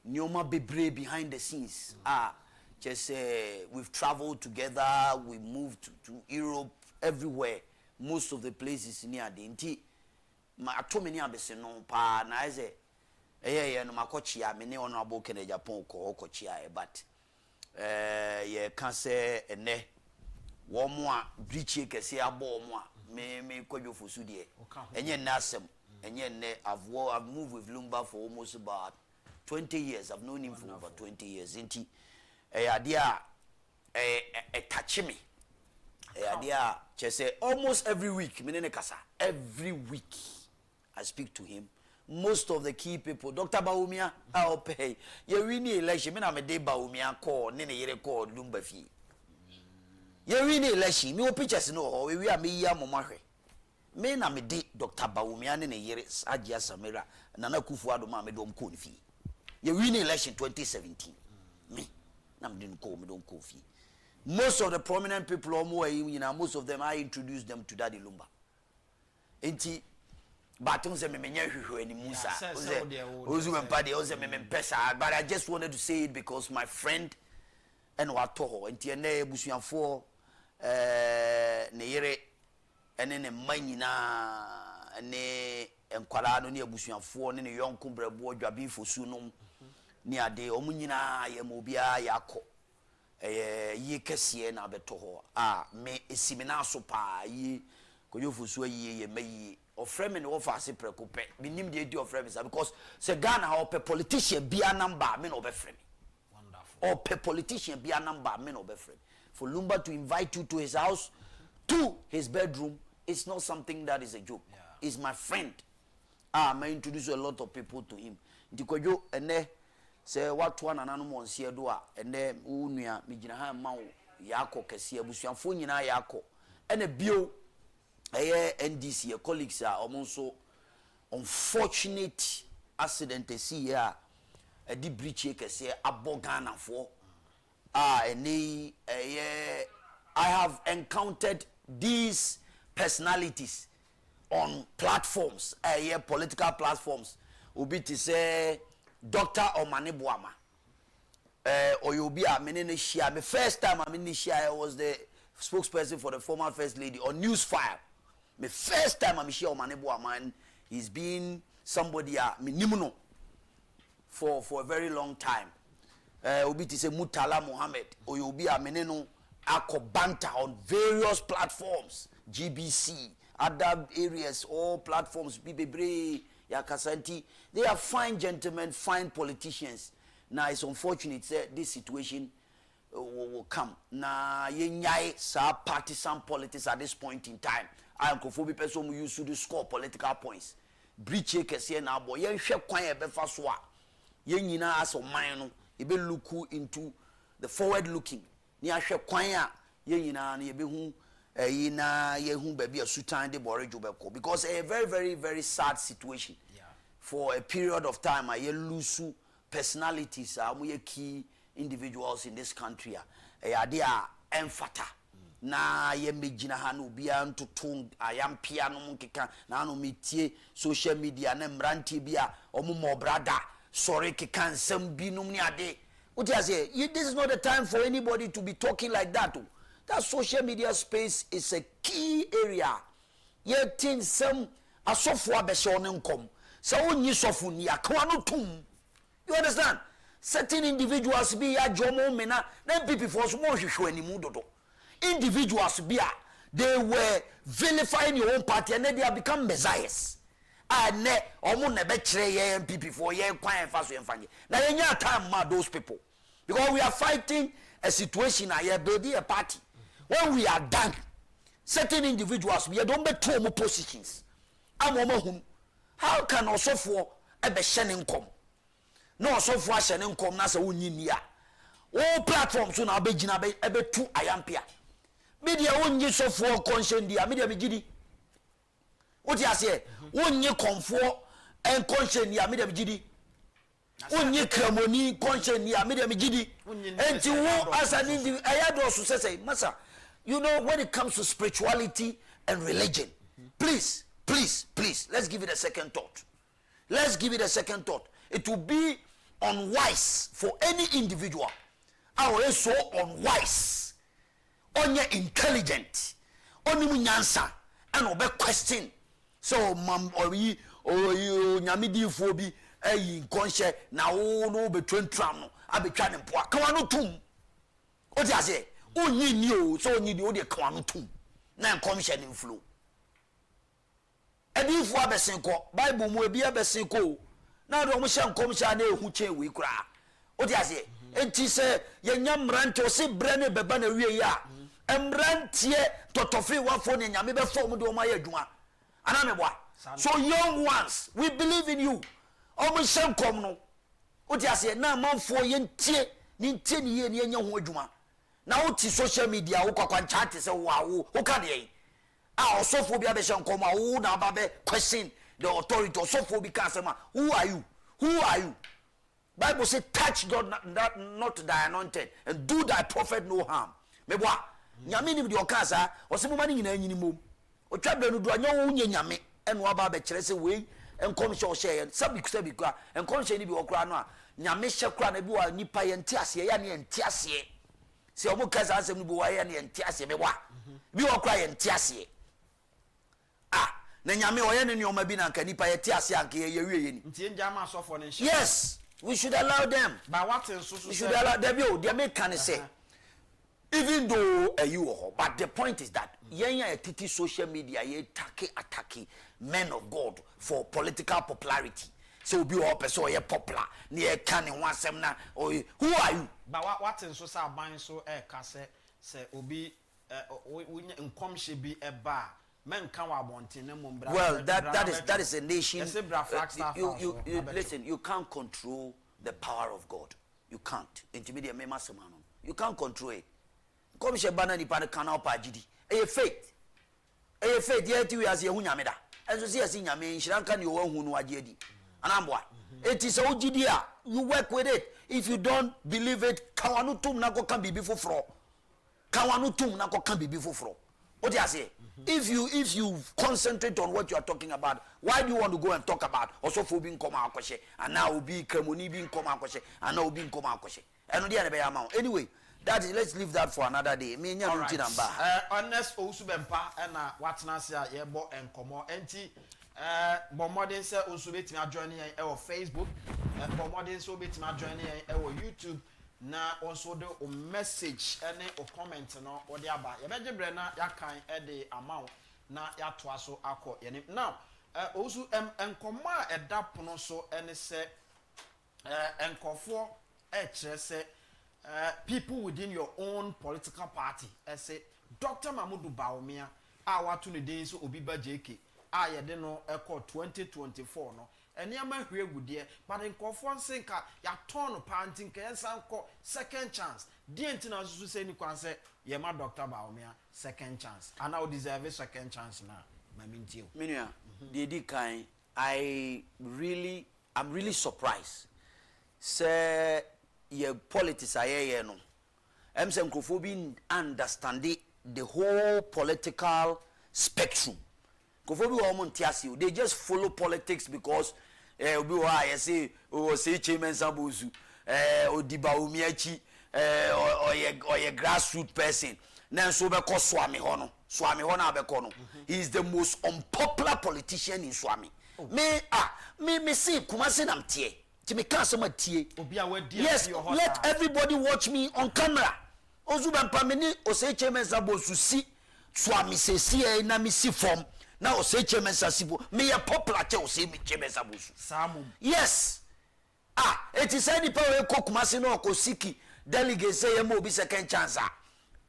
Speaker 1: nyoma bebre behind the scenes just we've traveled together, we moved to Europe, everywhere, most of the places near the inti ma atomini abese no pa na eze no makochia me ne honorable Agyapong ko kochia but ye can say ene wo mo a brichi kese abo mo a me kwadwofosu de enye nasem enye ne I've moved with Lumba for almost about 20 years. I've known him for over 20 years. Inti idea touch me. Idea just almost every week, every week I speak to him. Most of the key people, Dr. Baumia, I'll pay. You win the election, me na me de Baumia call, nene yere call Lumba fee. You win the election, me pictures no, we are me ya momahwe. Me na me de Dr. Baumia nene yere Agia Samira, nana akufo-addo ma me dom call fee. You win the election 2017. Me, na me didn't call me don't call fee. Most of the prominent people, most of them, I introduced them to Daddy Lumba. Enti, but I just wanted to say it because my friend and what toho and TNA Busian for Nere and then a manina and Kwalano near Busian for and a young Cumbre boy Jabi for Sunum near de Omunina Yamobia Yako ye Kessie na betoho me simina sopa ye Koyofusu ye me. Or frame and offer se preoccupé. Minim the idea of frame because se Ghana or pe politician be a number men over frame. Wonderful. Or pe politician be a number men over frame. For Lumba to invite you to his house, to his bedroom, it's not something that is a joke. Yeah. He's my friend. I introduce a lot of people to him. Dikojo ene se what one and animal see doa ene unia mijina ma yako kesi abusuanfo nyina yako ene bio NDC colleagues are also unfortunate accident see here a deep breach say abogana for I have encountered these personalities on platforms political platforms obi to say Dr. Omane Boama or you be a menene share me first time I mean share was the spokesperson for the former first lady on Newsfire. My first time I'm sure Manebo man, he's been somebody minimuno for a very long time. Obi to say Mutala Mohammed or you'll be a meneno akobanta on various platforms, GBC, other areas, all platforms, Bibebre, Yakasanti. They are fine gentlemen, fine politicians. Now it's unfortunate that this situation will come. Na yenyai sa partisan politics at this point in time. I am conforming person who used to score political points. Breach kese na abo yen hwe kwan e befa so a yen nyina aso man no e be look into the forward looking. Ni ahwe kwan a yen nyina na ye be hu na ye hu ba bi asutan de borejo be ko because a very very very sad situation. Yeah. For a period of time ye lose personalities am ye key individuals in this country they are emphata na ye mejina ha no bia ntoto ayampia no nkeka na no metie social media na mranti bia omo brother sorry keka nsem bi no ni ade what you say this is not the time for anybody to be talking like that. That social media space is a key area ye tin some asofo abehye on nkom so onyi sofo ni akwa no tum. You understand? Certain individuals be a jomo mena then people for small animu dodo. Individuals be they were vilifying your own party and then they have become messiahs. ne omo na be kire ye MPP for ye kwan fa so enfanye na ye nya time ma those people because we are fighting a situation na ye building a party when we are done certain individuals we don't be two more positions amomahum how can also for e be shenin kom no also for shenin kom na se wonyi ni a o platform so na be gina be e be tu ayampia media wonyi so for conscience dia media me gidi what you say wonyi komfo en conscience dia media me gidi wonyi kramoni conscience dia media me gidi enti wo as an individual ayado so say masa you know when it comes to spirituality and religion please let's give it a second thought. It will be unwise for any individual or so unwise onye intelligent oni munyansa and obe question so mam or you nyamidi fobi in conscience na wo no be twentram no abetwa ne mpoa kawa no tum o ti ase onyi ni o so onyi di o de kawa no tum na commission in flow edi fu abesen ko bible mu ebi abesen ko na do mo hye commission na ehu chen we kura o ti ase enti se ye nyamrante o se bre ne beba na wie ya emrantie totofe wafo ne nyame be fo mu de o ma ya adwuma ana me boa so young ones we believe in you o mo hye kom no o ti ase na manfo ye ntie ni ntie ni ye nya ho adwuma na o ti social media wo kwakwa chat se wo ka de osofo bi abeshe nkom a wo na ba be question the authority osofo bi ka say ma who are you Bible say touch not thy anointed and do thy prophet no harm me boa nyame ni de okasa osemo mani nyina nyini mom otwa bra no do anya wo nya nyame eno aba be kire say we enkom hye o hye sabi kwa enkom hye ni bi okra no a nyame hye kra na bi wa nipa ye ntiase ya ne ntiase se omo kasa asem ni bi wa ye ne ntiase me boa bi okra ye ntiase na nyame oye ne nyoma bi na nka nipa ye tiase anka ye wiye ni
Speaker 11: ntie nja ma sofo ne nshi
Speaker 1: yes we should allow them
Speaker 11: but what in so
Speaker 1: we should allow them they make can say even though you but the point is that yenya titi social media ye attack men of God for political popularity so be all person ye popular na ye kan ne wasem na who are you
Speaker 11: but what in so say ban so ka say obi nkomhye bi eba
Speaker 1: well, that is a nation. You listen. You can't control the power of God. You can't. Intermediate me masamano. You can't control it. Come she bana ni pa kana pa gidi. Faith. Faith. Yet we as ye hu nyame da. Enso se yesi nyame nhyiranka ne wo hu no agye di. Anamboa. It is o gidi a you work with it. If you don't believe it, kawanu tum na ko kan bibi foforo. Kawanu tum na ko kan bibi foforo. What do you say? If you concentrate on what you are talking about, why do you want to go and talk about also for being come akoshe and now will be kremoni being come akoshe and now being come akoshe and no dey amount anyway that is let's leave that for another day me nya no tinamba
Speaker 11: honest Owusu Bempah na watena se ye bo enkomo enti bomodin se Owusu betimi join yen e Facebook bomodin se betimi join yen e YouTube na also the message any or comment no or the aba ye bre na yakan e de amount na ya to aso akọ ye now also enkoma eda pono so any say enkofo kire say people within your own political party say Dr. Mamudu Bawumia a watu ne den so obi ba JK a ye de no ekọ 2024 no eniama hwe gudie but nkofo nsenka ya turn panti nka ensan ko second chance die ntina so say ni kwan say ye ma Dr. Bawumia second chance and I deserve a second chance na mamintie
Speaker 1: menua di kan I'm really surprised say ye politics ayeye no say nkofo bi understand the whole political spectrum nkofo bi wo mo ntiase they just follow politics because obi wa I say Osei chairman Sabozu Odibaomiachi oye grassroot person na so be ko swami ho na be ko no he is the most unpopular politician in Swami me see Kumasi nam tie ti me kan some tie yes let everybody watch me on camera Ozu Bempah me ni Osei chairman Sabozu si Swami se si na me si form na Osei chairman sasibo me a popular che Osei chairman sabusu
Speaker 11: Samu.
Speaker 1: yes it is any power kokumasi no okosiki delegate say you mo be second chance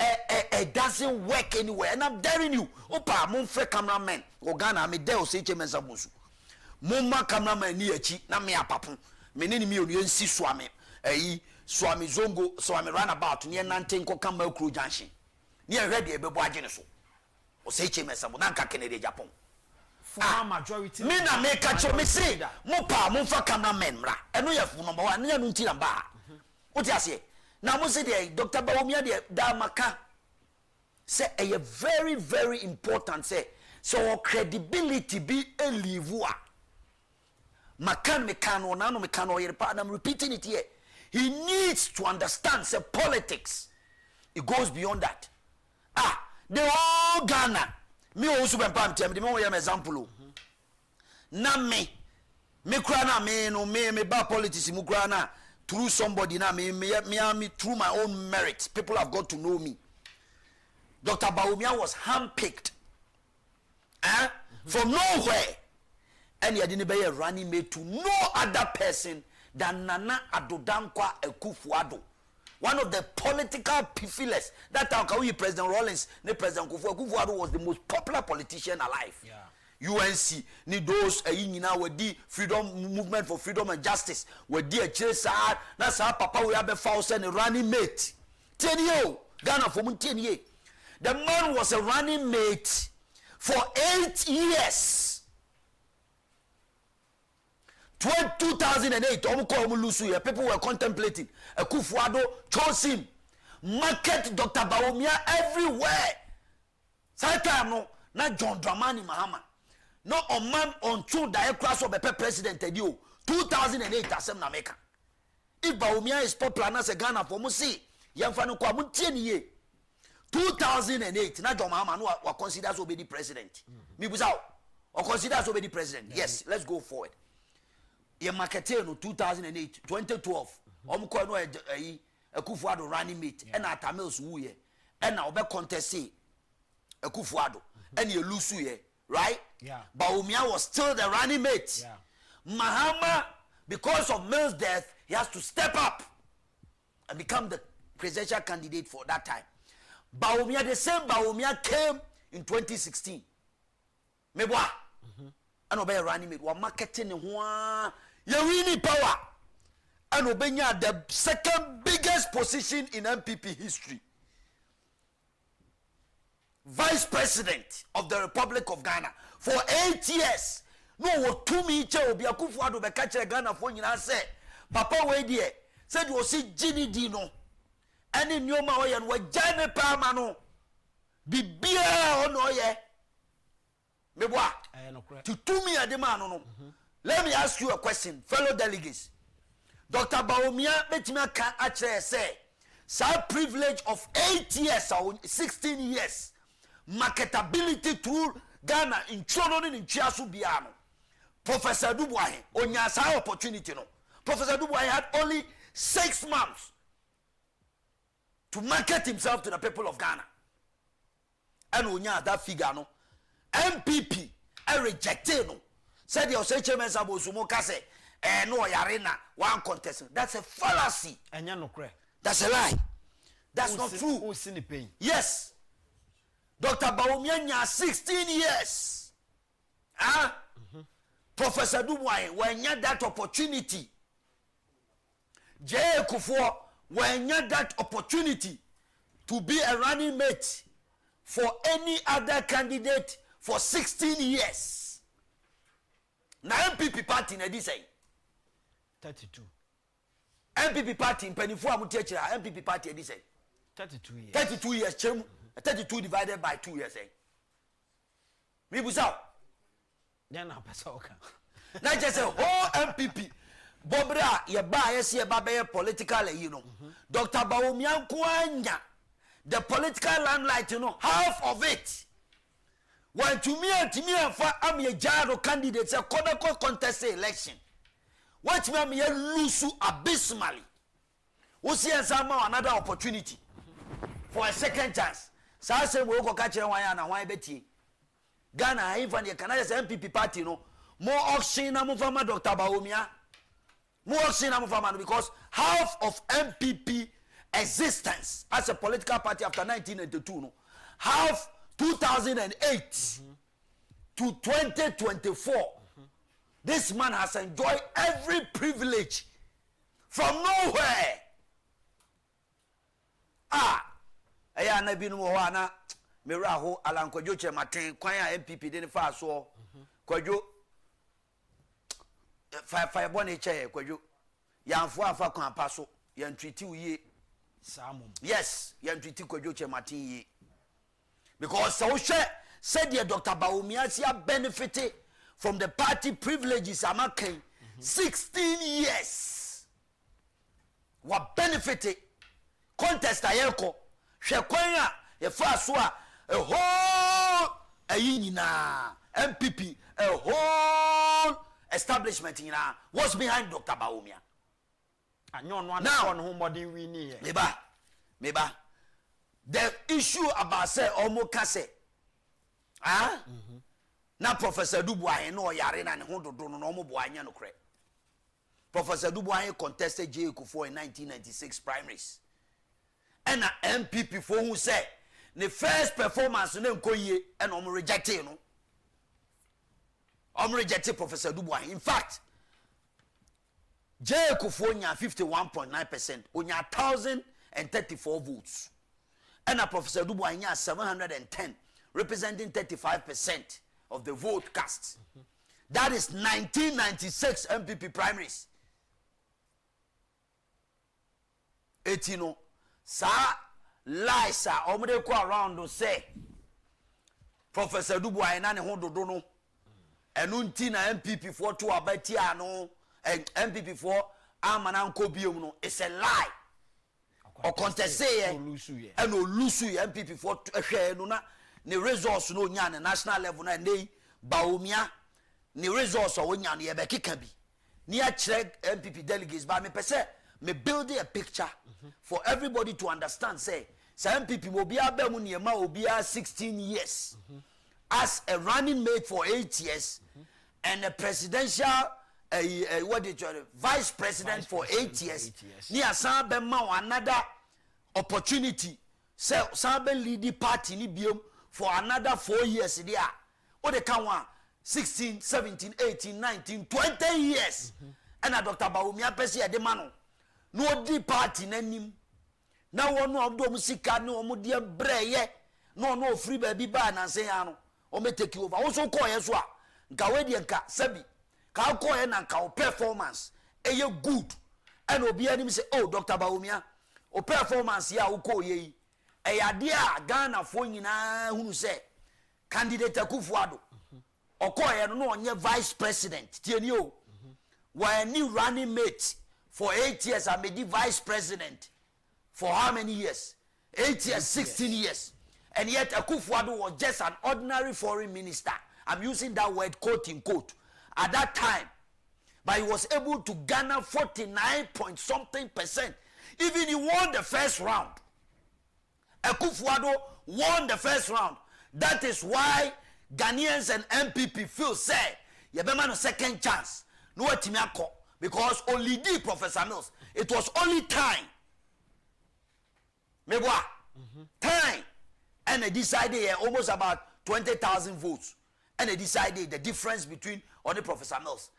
Speaker 1: it doesn't work anywhere and I'm daring you opa mo fre cameraman o Ghana me there Osei chairman sabusu mo ma cameraman ni achi na me apapo me ni mi onu ensi swame swami zongo swami runabout ne nante nko kama okru junction ne ready ebebo agene so Osei chairman sabu na nka Kennedy Agyapong
Speaker 11: for majority
Speaker 1: me na me catch me say mo pa mo fa cameraman mra eno ye fu number 1 ne anu nti namba o ti ase na mo say the Dr. Bawumia de da maka say a very very important say so credibility be a live makan me kan ona no me kan oyere pa and I'm repeating it here. He needs to understand say politics it goes beyond that. The whole Ghana me Owusu Bempah tem de me wo example na me kura na me ba politics mu kura na through somebody na me through my own merit people have got to know me. Dr. Bawumia was handpicked from nowhere and he didn't be a running mate to no other person than Nana Adodankwa Akufo-Addo, one of the political pifilers. That time President Rawlings, President Akufo-Addo was the most popular politician alive. UNC ni those nyina wedi freedom movement for freedom and justice wedi chesa na sa papa we have found send running mate 10 years Ghana for 10 years. The man was a running mate for 8 years. 2008 people were contemplating Akufo-Addo chose him, market Dr. Bawumia everywhere. Time no na John Dramani Mahama no on man on two direct class of the president 2008 asem na meka. If Bawumia is popular na se Ghana for mu see yemfa no kwa mu tie ni ye 2008 na John Mahama no wa consider as obedi president. Me busa o consider as obedi president. Yes, let's go forward. Ye marketing no 2008 2012 omko no Akufo-Addo running mate and atamils wu ye and na obe contest Akufo-Addo and you lose ye right. Bawumia was still the running mate. Mahama, because of Mills' death, he has to step up and become the presidential candidate for that time. Bawumia, the same Bawumia came in 2016. Mebwa and obey running mate. Wa marketing one. You really power and Obenya the second biggest position in MPP history. Vice President of the Republic of Ghana for 8 years. No, Wontumi che obi Akufo-Addo be catch Ghana for nyina say papa we die said you see Gini Dino any nyoma oye no jane pa ma no bibia ono ye meboa to tumi adema no. Let me ask you a question, fellow delegates. Dr. Bawumia betimi aka actually say some privilege of 8 years or 16 years marketability through Ghana in Chono in Chiasu Biano. Professor Dubois onya sa opportunity no. Professor Dubois had only 6 months to market himself to the people of Ghana. And onya that figure no. MPP rejected no. Said the Osei chairman Sabosumo Kase no yarena one contestant. That's a fallacy. That's a lie. That's not true.
Speaker 11: Who's in the pain?
Speaker 1: Yes. Dr. Bawumia 16 years. Professor Dubois when you had that opportunity. J. Kufuor when you had that opportunity to be a running mate for any other candidate for 16 years. Na MPP party na di say
Speaker 11: 32.
Speaker 1: MPP party mpanifo amuti akira MPP party di say
Speaker 11: 32 years.
Speaker 1: 32 years chem 32 divided by 2 years me busa
Speaker 11: then na pesa oka
Speaker 1: na just say MPP bobra ye ba ye se ba be political Dr. Bawumia kwanya the political limelight half of it. When to me and for I'm a jaro candidate, a contest election. Watch me, I'm a lose abysmally. We'll see another opportunity for a second chance. So I say, we'll go catch a wine and wine betty. Ghana even the Canadian MPP party no more auction na mufama Dr. Bawumia. More auction na mufama because half of MPP existence as a political party after 1992 no half 2008 to 2024 this man has enjoyed every privilege from nowhere. Eya na binu ho ana mera ho alankwadwo chematen kwan a MPP de ne fa so kwadwo fa bone che kwadwo yanfo afa kwan pa so yan treat uye
Speaker 11: samum
Speaker 1: yes yan treat kwadwo chematen ye because so said the Dr. Bawumia sia benefited from the party privileges amaken 16 years what benefited contest ayeko hwe kwan a ye fa so a whole ayina MPP a whole establishment nyina was behind Dr. Bawumia
Speaker 11: anyo no ana no modern wi ni ye
Speaker 1: meba the issue about say omo say na Professor Dubois no yare na ne ho dodo no omo bo anya no kre Professor Dubois contested Kyei in 1996 primaries and MPP for who say the first performance no nkoye and omo rejected no omo rejected Professor Dubois. In fact Kyei nya 51.9%, onya 1034 votes and Professor Dubois nya 710 representing 35% of the vote cast. That is 1996 MPP primaries. 18 sa Liza omde ko around to say Professor Dubois na ne ho dodo no enu nti na MPP for to abati ano MPP for amana nko biom no it's a lie or contest and olusu MPP for hwe no na ne resource no nya ne national level na nei Bawumia ne resource o nya no ye be keka bi ni a kire MPP delegates ba me pese me building a picture for everybody to understand say MPP mo bia ba mu niema obia 16 years as a running mate for 8 years and a presidential vice president for 8 years ni asan be ma another opportunity say san be lead party ni biom for another 4 years there o de kan wa 16 17 18 19 20 years and Dr. Bawumia pese e de ma no di party nanim na wono obdo musika ne omode breye no free baby ba na se ya no o me take over wo so call ye so a nka we de nka sabi ka call ye na nka performance eye good and obi anim say oh Dr. Bawumia o performance ya wo call ye e ya de a Ghana fo nyina hunu say candidate akufo-addo o call ye no onye vice president tieni o wa new running mate for 8 years I made the vice president for how many years? 8 years, 16 years. And yet Akufo-Addo was just an ordinary foreign minister. I'm using that word quote in quote. At that time. But he was able to garner 49.something%. Even he won the first round. Akufo-Addo won the first round. That is why Ghanaians and MPP feel say, yebema no second chance. No etimiako. Because only the Professor Mills, it was only time. Time. And they decided almost about 20,000 votes. And they decided the difference between only Professor Mills.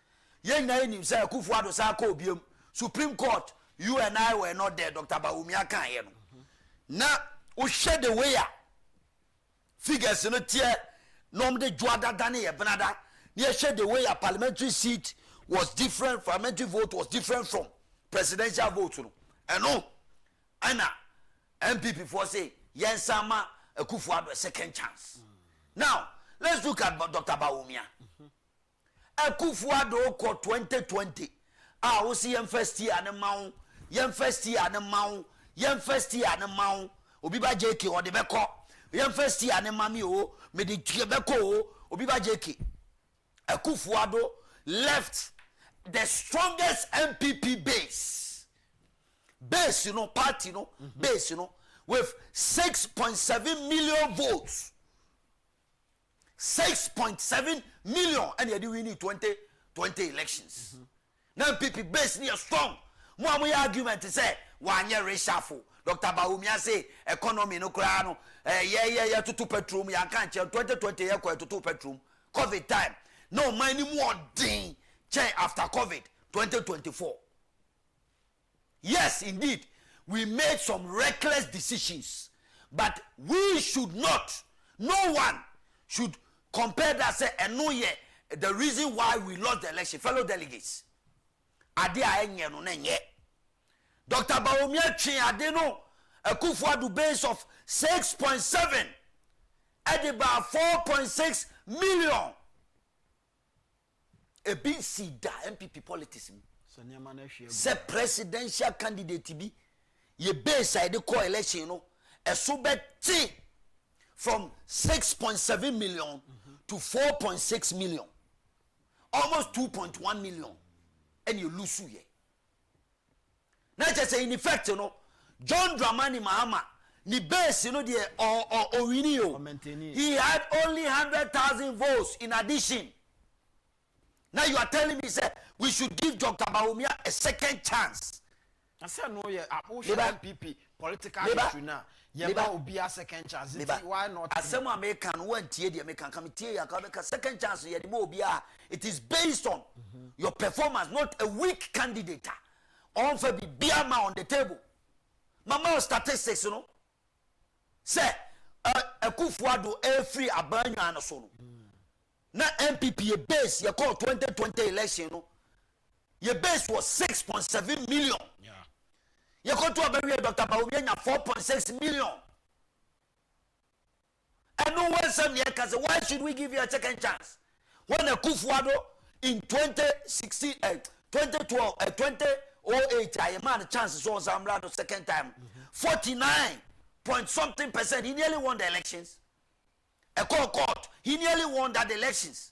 Speaker 1: Supreme Court, you and I were not there, Dr. Bawumia can. Now, we shed the way. Figures in the tier, normally Juada Dani, Benada, near shed the way a parliamentary seat was different, parliamentary vote was different from presidential vote. And no, Anna, MPP for say, yes, Sama, Akufo-Addo a second chance. Now, let's look at Dr. Bawumia. Akufo-Addo ko 2020. We see yem first year and a mount, yem first year and a mount, yem first year and a mount, Obiba JK or the Beko, yem first year and a mammy, me the Beko, Obiba JK. Akufo-Addo left the strongest MPP base, you know, party, you know, base, you know, with 6.7 million votes. 6.7 million and you do winning 2020 elections. Now people base near strong. More argument to say 1 year reshuffle. Dr. Bawumia say economy no crano. Yeah to 2 petrol. Ya can't 2020 year to 2 petrol. COVID time. No money more ding after COVID 2024. Yes, indeed, we made some reckless decisions, but we should not. No one should compare that say and no year the reason why we lost the election, fellow delegates. Ade ayenye no nenye. Dr. Bawumia Chin Adeno akufo-addo base of 6.7 at about 4.6 million. A big seed MPP politics. Say presidential candidate be ye base side the co-election no a subeti from 6.7 million to 4.6 million, almost 2.1 million, and you lose ye. Now just say in effect, you know, John Dramani Mahama, ni base, you know, the or he had only 100,000 votes in addition. Now you are telling me, sir, we should give Dr. Bawumia a second chance.
Speaker 11: I said no, yeah, MPP political issue now. Yeah, will be a second chance. Why not?
Speaker 1: As some American went here, the American committee, a second chance. It is based on your performance, not a weak candidate. On for the Biama on the table. Mama statistics, you know. Say, akufo-addo every Abronye and so. Na MPP base you call 2020 election no your base was 6.7 million. Yeah. You go to a Dr. Bawumia 4.6 million. And no one said why should we give you a second chance? When akufo-addo in 2016 2012 2008 I man a chance so Zambrano second time 49 point something percent he nearly won the elections. A court, he nearly won that elections.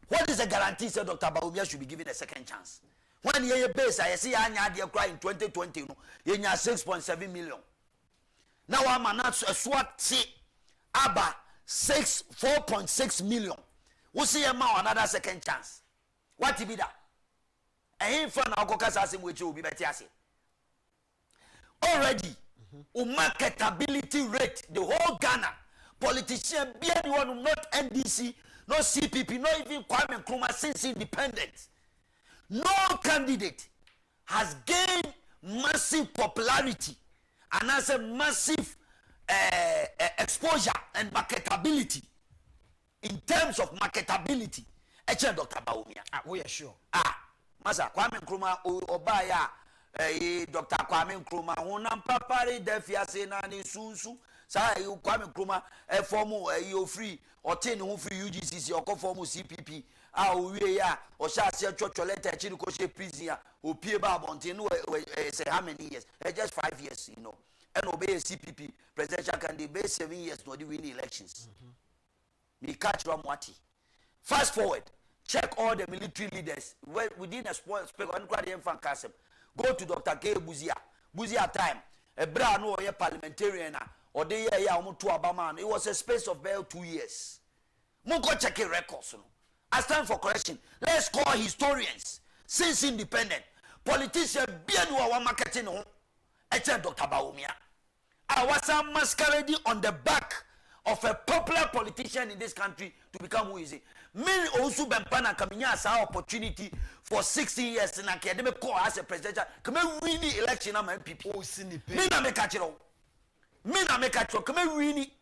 Speaker 1: What is the guarantee that Dr. Bawumia should be given a second chance? When you base, I see Anya cry in 2020, you 6.7 million. Now I'm not a SWAT Abba 4.6 million. We see a man another second chance. What be that? And in front of Kokasa, which will be better. Already, marketability rate, the whole Ghana. Politician be anyone not NDC, no CPP, not even Kwame Nkrumah since independence. No candidate has gained massive popularity and has a massive exposure and marketability. In terms of marketability, Dr. Bawumia.
Speaker 11: We are sure.
Speaker 1: Masa Kwame Nkrumah Obaya, Dr. Kwame Nkrumah, Unam Papari Defiase Nani Susu. Say you Kwame Nkrumah form you free or 10 who free UGCC or form CPP we ya or shall say letter chino prison or P Babontin say how many years? Just 5 years, you know. And obey a CPP presidential candidate 7 years to win elections. Me catch Ramwati. Fast forward, check all the military leaders within a spell and fan castle. Go to Dr. Kyei Buzia time. A brand new parliamentarian. Or they to Abaman. It was a space of about 2 years. Mungo check records. I stand for correction. Let's call historians since independent. Politicians be our marketing home. Dr. Bawumia. I was masquerading on the back of a popular politician in this country to become who is it. Many Owusu Bempah coming as our opportunity for 16 years in academic corps as a presidential. Come win the election of my people. Me na me catch it all. Me na make a truck, come really.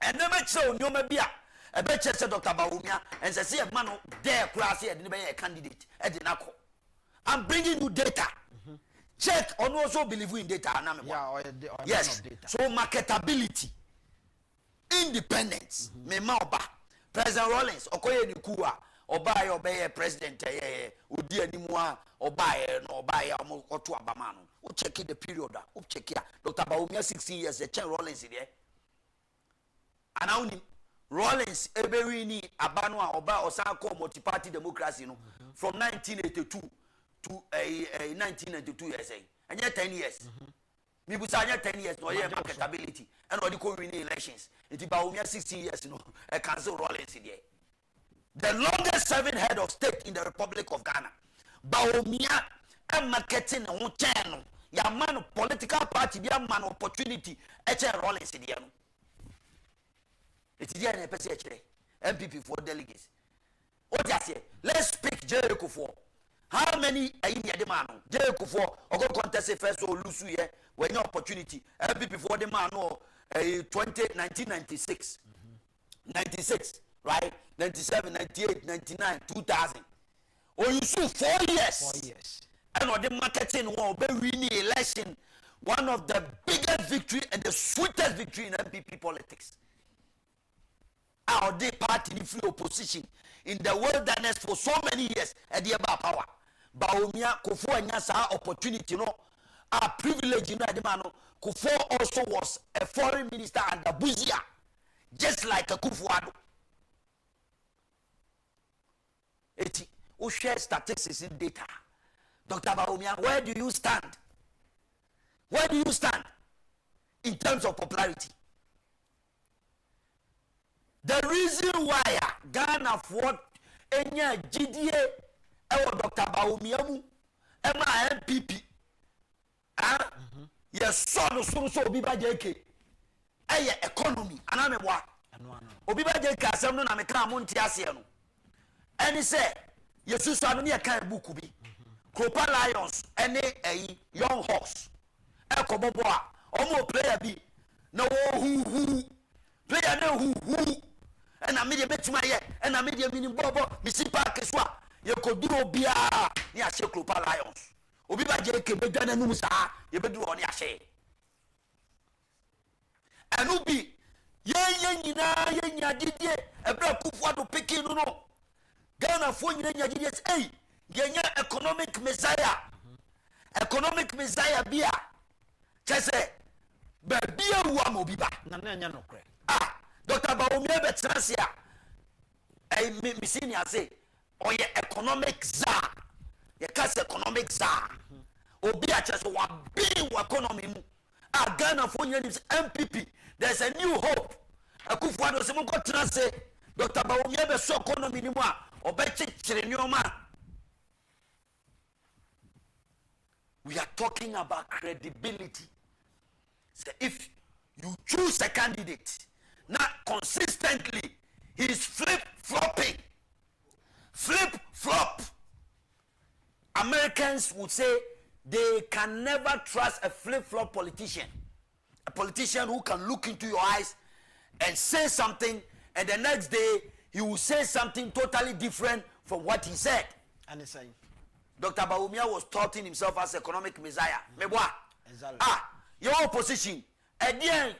Speaker 1: And never show no mebia. A better said Dr. Bawumia and say a man there class here didn't be a candidate at the NACO. I'm bringing you data. Check on also believe in data. Yes. So marketability, independence, me mauba. President Rawlings, Okoye Nikua, obey president, Udi anymore, obey or to Abamano. We'll check it the period. We'll check here. Dr. Bawumia 16 years, the chair Rawlings in there. And only Rawlings, Eberini, Abanwa, Oba, Osako, multi-party democracy, from 1982 to 1992 years, and yet 10 years. Me busanya 10 years no yeah marketability and what the win elections. It about 16 years a cancel Rollins there. The longest serving head of state in the Republic of Ghana. Baumia and marketing on channel. Ya man political party, ya man opportunity. Rollins there. It's the MPP for delegates. What you say? Let's pick Jericho for. How many in the demand? Jericho for or go contest first or Owusu here when your opportunity. MPP for the man or 1996. 96, right? 97, 98, 99, 2000. Owusu 4 years.
Speaker 11: 4 years.
Speaker 1: And on the marketing war, be winning election, one of the biggest victory and the sweetest victory in MPP politics. Our day party in free opposition in the wilderness for so many years at the about power. Baumia Kufo and Yasa opportunity, our privilege, the man. Kufo also was a foreign minister under Buzia, just like akufo-addo. Who share statistics in data? Dr. Baumia, where do you stand? Where do you stand in terms of popularity? The reason why Ghana for any GDA Dr. Baumia MPP yes so be by JK economy anamebwa obi ba JK asem no na me kan monti ase no eni say yesusu anu ne kan book bi Cropa Lions ene Young Hawks ekobobo a omo player bi na wo hu player na hu and I made a bit my and I made a mini bobo, Missy Park as well. You could do Bia near Cropa Lions. Obiba Jake, but then Musa, you better do on your share. And Ubi, ya did ye, a black akufo-addo picking no. Ghana for you, hey, Genya economic messiah. Economic messiah Bia. Chese, but Bia Wamo Biba.
Speaker 11: No,
Speaker 1: Dr. Baumia Betrasia, I senior say, or your economic czar, your cast economic czar, or be a just one big economy. Ghana for MPP, there's a new hope. Akufo-addo Simon Trance, Dr. Baumia Beso economy anymore, or Betty Chirenyoma. We are talking about credibility. So if you choose a candidate, not consistently, he's flip-flopping. Flip-flop. Americans would say they can never trust a flip-flop politician. A politician who can look into your eyes and say something, and the next day he will say something totally different from what he said.
Speaker 11: And he's saying,
Speaker 1: Dr. Baumia was touting himself as economic messiah. Meboa.
Speaker 11: Exactly.
Speaker 1: Your opposition. A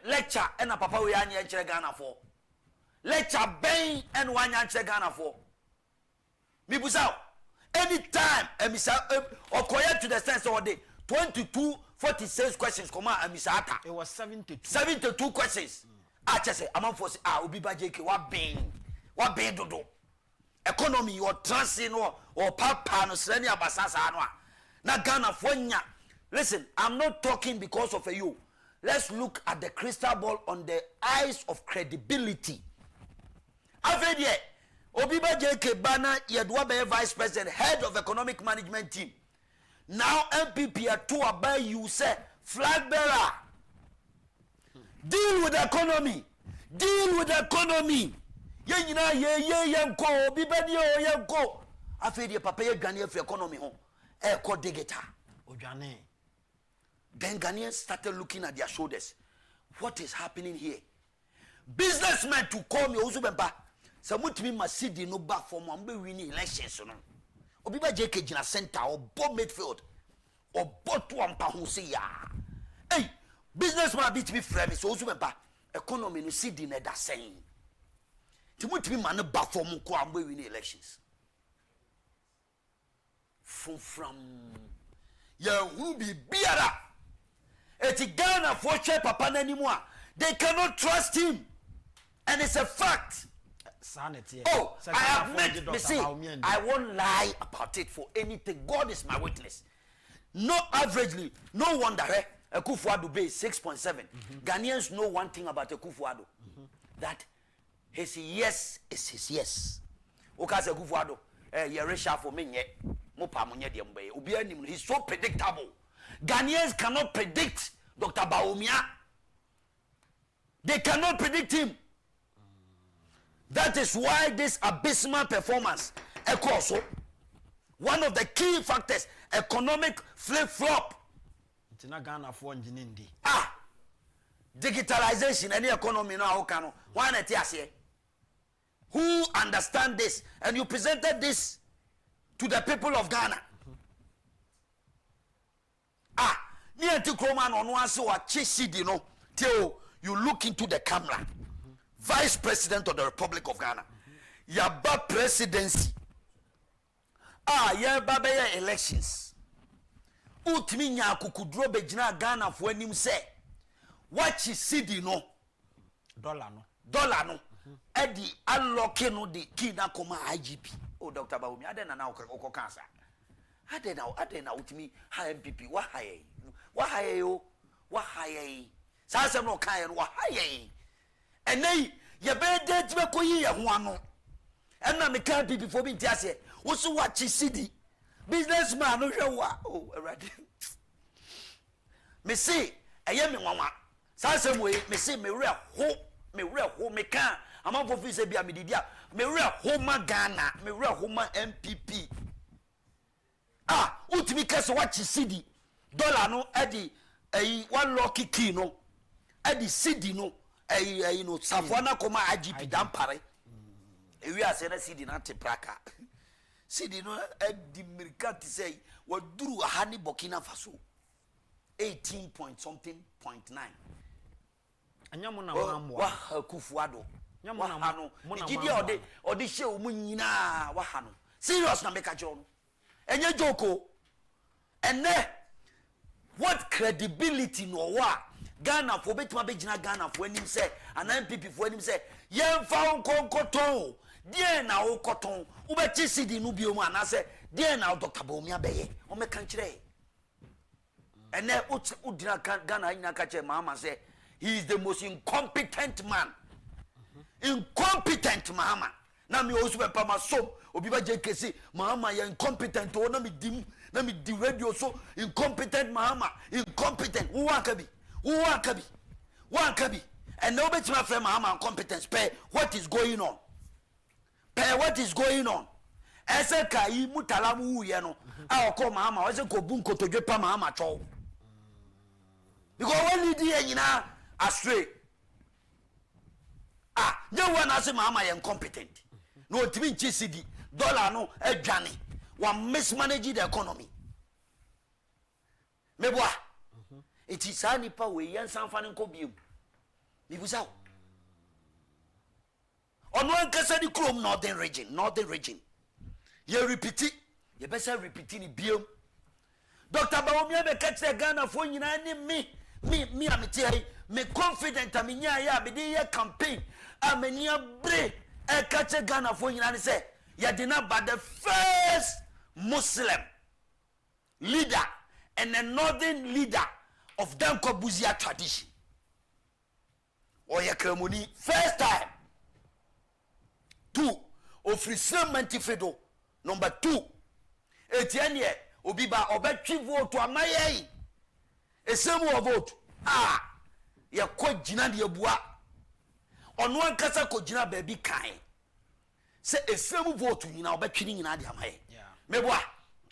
Speaker 1: lecture and a papa we are Ghana for. Lecture bang and one Ghana for. Me busao. Anytime a misa or quiet to the sense of the 22-46 questions come out and misata.
Speaker 11: It was
Speaker 1: 72 questions. I just say I'm for Ubi by JK what bang dodo. Economy or transit or papa no senia basasa no. Na Ghana for nya. Listen, I'm not talking because of you. Let's look at the crystal ball on the eyes of credibility. After Obiba JK Bana Yedwabe Vice President, head of economic management team. Now MPP are two about you say flag bearer. Deal with the economy. Deal with the economy. Yanko Obiba Yanko. After the papa Ghanaian for economy home. Eko digita.
Speaker 11: Ojane.
Speaker 1: Then Ghanaians started looking at their shoulders. What is happening here? Businessmen to call me Owusu Bempah. Samutimi masidi no back for me winning elections. Obiba JK Jina Center or Bob Midfield or Botu Ampahusia. Hey, businessman beat me friend so Owusu Bempah. Economy no sidi ne da saying. Timotimi man back for me ko ambe winning elections. From ya who be biara. Eti Ghana for che papa anymore. They cannot trust him. And it's a fact.
Speaker 11: Sanity.
Speaker 1: Oh, I have met me see, I won't lie about it for anything. God is my witness. No averagely, no wonder akufo-addo base 6.7. Ghanaians know one thing about akufo-addo, that his yes is his yes. Okaze akufo-addo reshuffle me nye mo pa mo nye de mbe obi anim. He's so predictable. Ghanaians cannot predict Dr. Bawumia. They cannot predict him. That is why this abysmal performance also one of the key factors, economic flip-flop. Digitalization and the economy now. Why not here? Who understand this? And you presented this to the people of Ghana. Near to Kroman on one so a chisi, till you look into the camera. Vice President of the Republic of Ghana. Yaba presidency. Yaba elections. Utmi nya kukudro bejina Ghana for him say. What you see no dollar no. Edi unlocking no the key na koma IGP. Oh Dr. Bawumia, I don't know oko cancer. I don't know utmi high MPP. What high yo? Sasa no kan what high. And they ye be dead to ko yi ho and na me can be before me tiase wo so watch city businessman no hwe wa oh already me see eye me nwanwa sasa mo me see me re ho me kan amafo fi se bia me didi a me re ho ma Ghana me re ho ma MPP ultimi kase watch city dollar no edi one lucky key no edi city no you know safwana koma IGP dampare we are saying CD na tepraka CD no edi mirikati say waduru ahani Burkina Faso 18 point something point 9
Speaker 4: anyamu na mamwa
Speaker 1: wa akufo-addo nyamu na hano igidi odi she omu nyina wa hano serious na make a jono enye joko ene what credibility no wa Ghana for betima begina Ghana for anim say an MPP for anim say yemfa nkonkoton die na okoton ubechi CD no biom anase die na Dr. Bawumia beye o me kan kire ene udina Ghana ina ka che mama say he is the most incompetent man. Incompetent mama na me osu Bempah ma so obi ba je kesi mama ya incompetent o na me di radio so incompetent mama incompetent who akabi and nobody my friend mama incompetence pay what is going on ese kai mutala mu ye no a ko mama o se ko bu nkotodwe pa mama cho because when you dey nyina astray you wanna say mama you incompetent no timi nchi cedi dollar no adwane one mismanage the economy meboa it is any power we yan sanfane nko biem bibusa ono ankasa di krom northern region ye repeat ye be say repeat ni biem Dr. Bawumia be catch Ghana for nyina ni me amete me confident amenya ya be dey campaign amenia bre e catch Ghana for nyina ni say ye did not but the first Muslim leader and a northern leader of Danko Buzia tradition. Or Yakremuni, first time. 2. Of Islam Fedo. Number 2. Etienne Obiba Obetri vote to Amaye. A same vote. Ya kwa jina di ebua. On one kasa ko jina baby kai. Say a same vote you now Obetri ni na di Amaye. Meboa.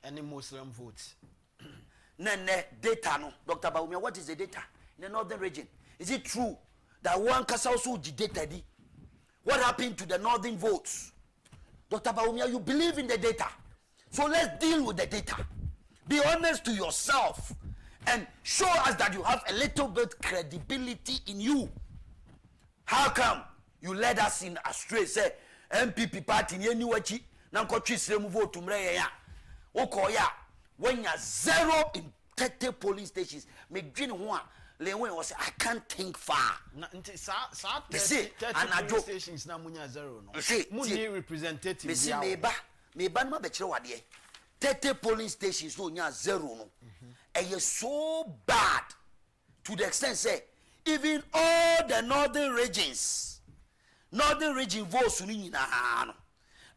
Speaker 11: Any Muslim votes.
Speaker 1: Nene data no Dr. Bawumia, what is the data in the northern region? Is it true that one kasa also data di? What happened to the northern votes? Dr. Bawumia, you believe in the data, so let's deal with the data. Be honest to yourself and show us that you have a little bit credibility in you. How come you led us in astray? Say MPP party ni eniwachi na nkotwi sremu vote mre ya okoya when you're 0 in 30 polling stations, make dream one. Lewen was I can't think far.
Speaker 11: See, 30 polling stations na munya 0 no.
Speaker 1: See,
Speaker 11: muni representative.
Speaker 1: Me see meba no be kire wade. 30 polling stations no nya 0 no. And you're so bad. to the extent say even all the northern region votes ni nyina no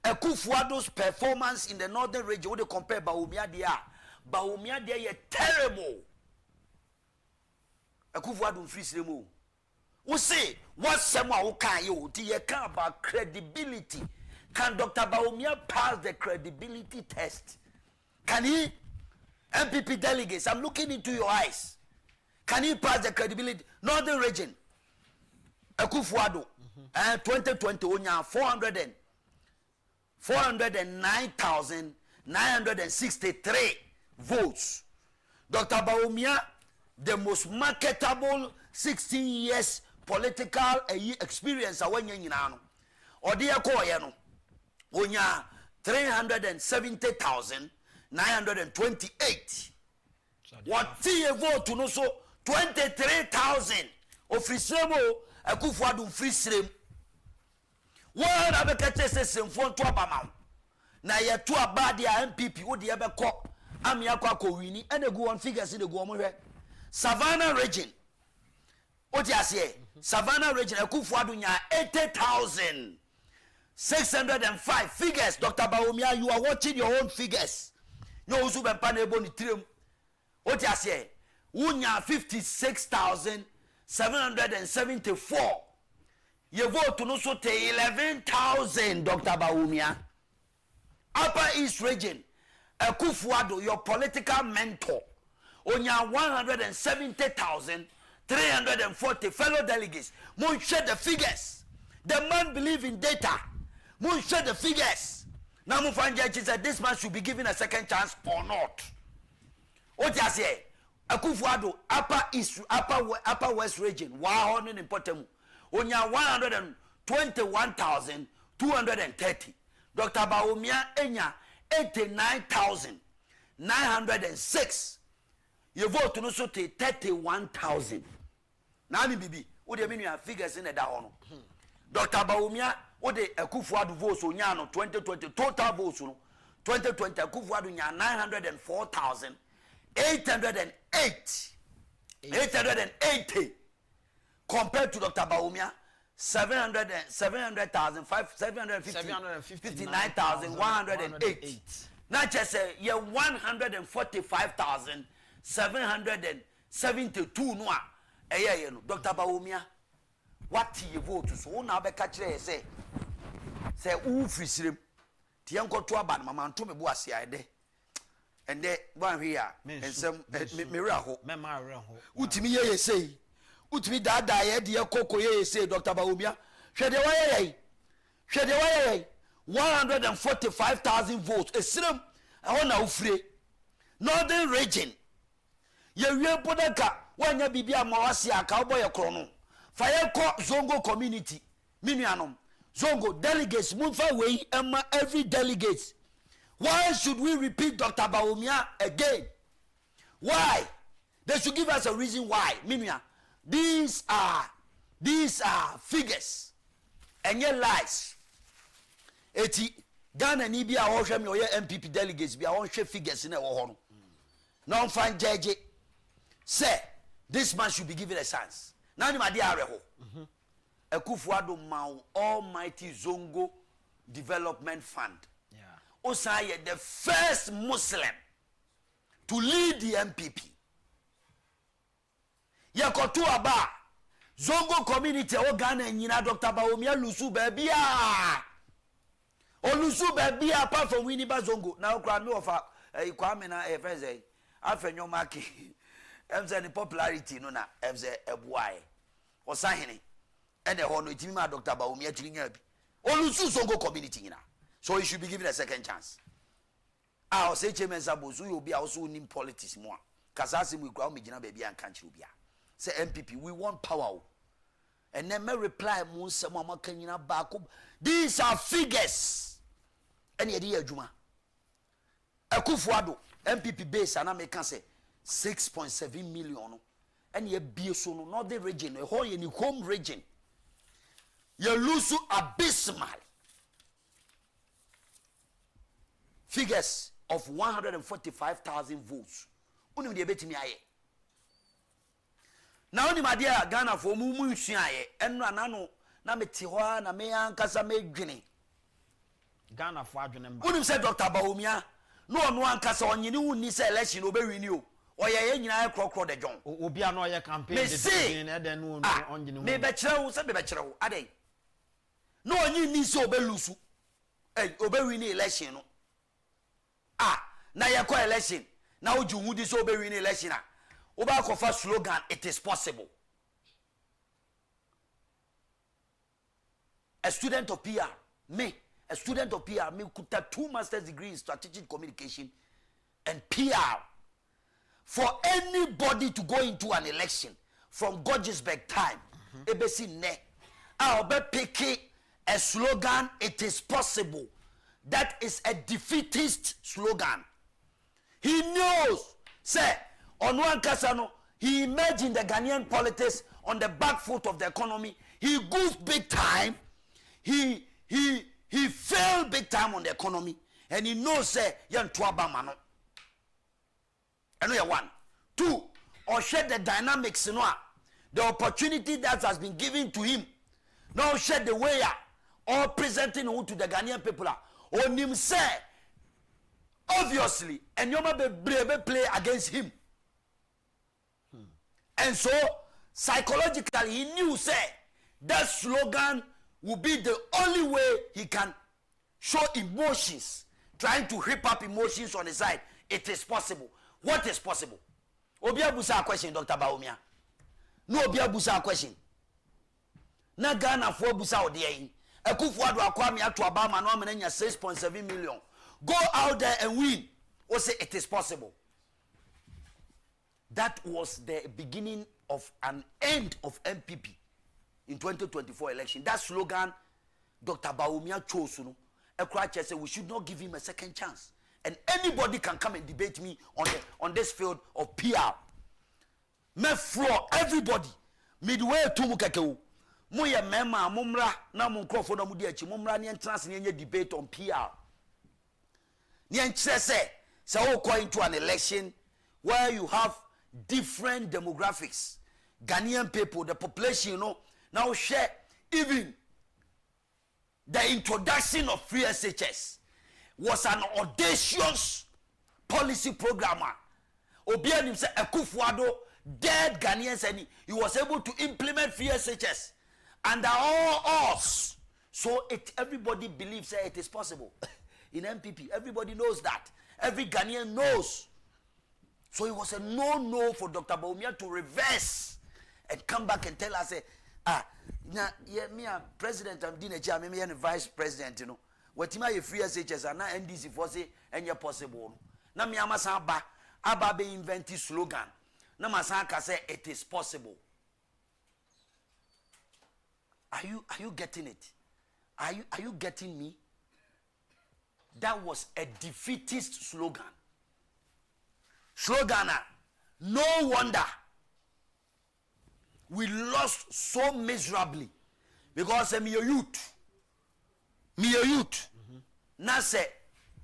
Speaker 1: akufo-addo's performance in the northern region we compare Bawumia dia ye terrible. Akufo-addo free sremo we say what someone who can you can about credibility. Can Dr. Bawumia pass the credibility test? Can he? MPP delegates, I'm looking into your eyes. Can he pass the credibility? Northern region, Akufo-addo, 2020, onya 409,963 votes. Dr. Bawumia, the most marketable 16 years political experience awenye nyinano. Odiya koye no, onya 370,928. What tie vote no so 23,000 of Frisremo Akufo-addo Frisrem. What abekache se semfo to abama. Na ye to abade a MPP wo de ebekọ ami akwa ko wini ene go on figures de go mo hwe. Savannah region. What you say? Savannah region Akufo-addo nya 80,605 figures. Dr. Bawumia, you are watching your own figures. No Owusu Bempah na ebo ni trim. What you say? Unya 56,774. You vote to no so 11,000. Dr. Bawumia. Upper East region Akufo-addo, your political mentor, unya 170,340 fellow delegates. Mun share the figures. The man believe in data. Mun share the figures. Now Mufanjachi said this man should be given a second chance or not. What you say? Akufo-addo, upper East, upper West region, 100 important. Onya 121,230. Dr. Bawumia enya 89,906. You vote to no so 31,000. Now me bibi, what do you mean you have figures in the down? Dr. Bawumia, what the Akufo-addo votes on Yano 2020 total votes no 2020 Akufo-addo nya 880 compared to Dr. Bawumia 759,108. Not just say ye 145,772 no a Dr. Bawumia. What you vote to so now be catch say who frisrem tianko to aba mama nto me bo ase ade and there one here and some me raho utimi ye say utimi dada ye de koko ye say Dr. Bawumia hwede why 145,000 votes esrem ehona ufre northern region ye wie podaka wanya bibia ma wase aka oboye krono fire Zongo community minuanom Zongo delegates munfa way emma every delegate. Why should we repeat Dr. Bawumia again? Why? They should give us a reason why. Minua, these are figures and your lies. Eti Ghana ni bia wo hwem yo MPP delegates bia won hwe figures na wo ho no. No fan judge say this man should be given a chance. Now ni made areho. Akufo-addo Mau Almighty Zongo Development Fund. Osei the first Muslim to lead the MPP. Yakotu aba Zongo community o Ghana nyina Dr. Bawumia lusu babia. O lusu babia apart from Winiba Zongo. Now kra me ofa Kwame na efeze afenyo maki. Emze ni popularity no na emze ebuae. Osahene and the honor itimi Dr. Bawumia chinya bi. Olusu Zongo community nyina. So he should be given a second chance. I'll say Chairman Zabozu will be also in politics more. Kasasi we grow me jina baby and country bia. Say MPP, we want power. And then may reply moon someone kanyina back. These are figures. And ye dear Juma. Akufo-addo MPP base and I may say 6.7 million. And ye be so not the region, a whole in the home region. You lose abysmal figures of 145,000 votes. Unu de betimi aye. na oni ma dia Ghana for mu nsuaye eno anano na mete ho na me ankasa medwene
Speaker 11: Ghana for adwene mba
Speaker 1: unim say Dr. Bawumia no ono ankasa onyini wuni say election obewini o oye nyina krokro de jon
Speaker 11: obi a no oye campaign
Speaker 1: de
Speaker 11: na de no onyini
Speaker 1: me be kire wo say be kire wo adai no onyi ni say obelusu obewini election no na ye ko election na oju hu di say obewini election oba ko fa slogan it is possible. A student of PR, a student of PR, me could have 2 master's degrees in strategic communication and PR. For anybody to go into an election from Georgesburg time, ebesi ne, I'll be picking a slogan, it is possible. That is a defeatist slogan. He knows, say, on one casano, he emerged in the Ghanaian politics on the back foot of the economy. He goofed big time. He failed big time on the economy, and he knows say yan tuaba mano. Another 1, 2, or shed the dynamics in the opportunity that has been given to him. Now shed the way or presenting who to the Ghanaian people on him say obviously, and you might be play against him. And so psychologically he knew say that slogan will be the only way he can show emotions, trying to whip up emotions on his side. It is possible. What is possible? Obia busa question, Dr. Bawumia. No obia busa question. Na Ghana for busa odiye. Akufo-addo akwami ato abama no amenanya 6.7 million. Go out there and win. Or say it is possible. That was the beginning of an end of MPP. In 2024 election, that slogan Dr. Bawumia chose, said we should not give him a second chance, and anybody can come and debate me on this field of PR. Me floor everybody midway to mukekeu. Moye mema mumra na munkrofo na mudi achi mumra ni entrance ni debate on PR. Ni entrance say we go into an election where you have different demographics. Ghanaian people, the population, now share even the introduction of free SHS was an audacious policy programmer. Obianim said akufo-addo dead Ghanaians, and he was able to implement free SHS under all odds. So everybody believes that it is possible. In MPP, everybody knows that. Every Ghanaian knows. So it was a no for Dr. Bawumia to reverse and come back and tell us, me a president of DNH, me a vice president, what you free SHS and now NDC for say any possible. Na me amasa aba be invented slogan. Na masaka say it is possible. Are you getting it? Are you getting me? That was a defeatist slogan. Sloganer, no wonder we lost so miserably because me a youth. Na say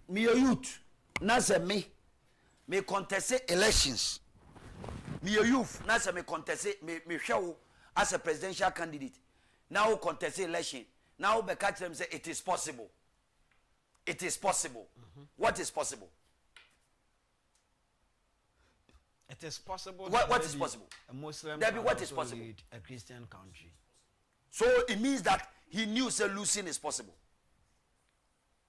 Speaker 1: me a youth. Na say me contest elections. Me a youth. Na say me contest me show as a presidential candidate. Now contest election. Now be catch them say it is possible. It is possible. What is possible?
Speaker 11: It is possible.
Speaker 1: What is possible?
Speaker 11: A Muslim.
Speaker 1: What is possible?
Speaker 11: A Christian country.
Speaker 1: So it means that he knew say losing is possible.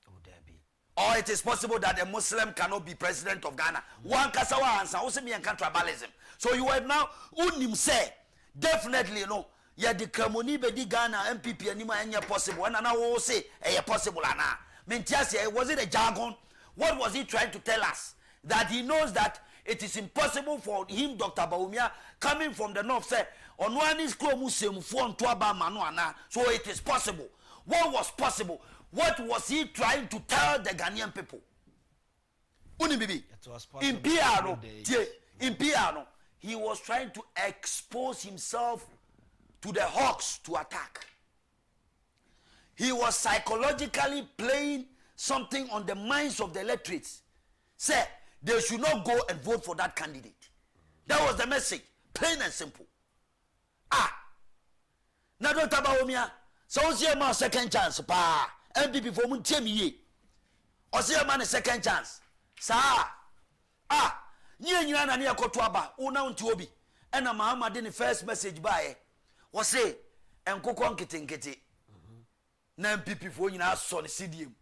Speaker 11: Oh, there be.
Speaker 1: Or it is possible that a Muslim cannot be president of Ghana. One kasawa answer. Also me and tribalism. So you have now unim say definitely Yeah, the Kramoni be di Ghana MPP anima enya possible. And now we say possible ana. Was it a jargon? What was he trying to tell us? That he knows that it is impossible for him, Dr. Bawumia, coming from the north, say, on one is so it is possible. What was possible? What was he trying to tell the Ghanaian people? In PR, he was trying to expose himself to the hawks to attack. He was psychologically playing something on the minds of the electorates. Say, they should not go and vote for that candidate. That was the message, plain and simple. na Dr. Bawumia so o see ma second chance pa MPP for mu tie me ye o see ma ne second chance sa nyina na ne yakoto aba una unti obi ena Muhammad ne first message bae wo say enkokọ nketenkete na MPP for nyina so ne CDM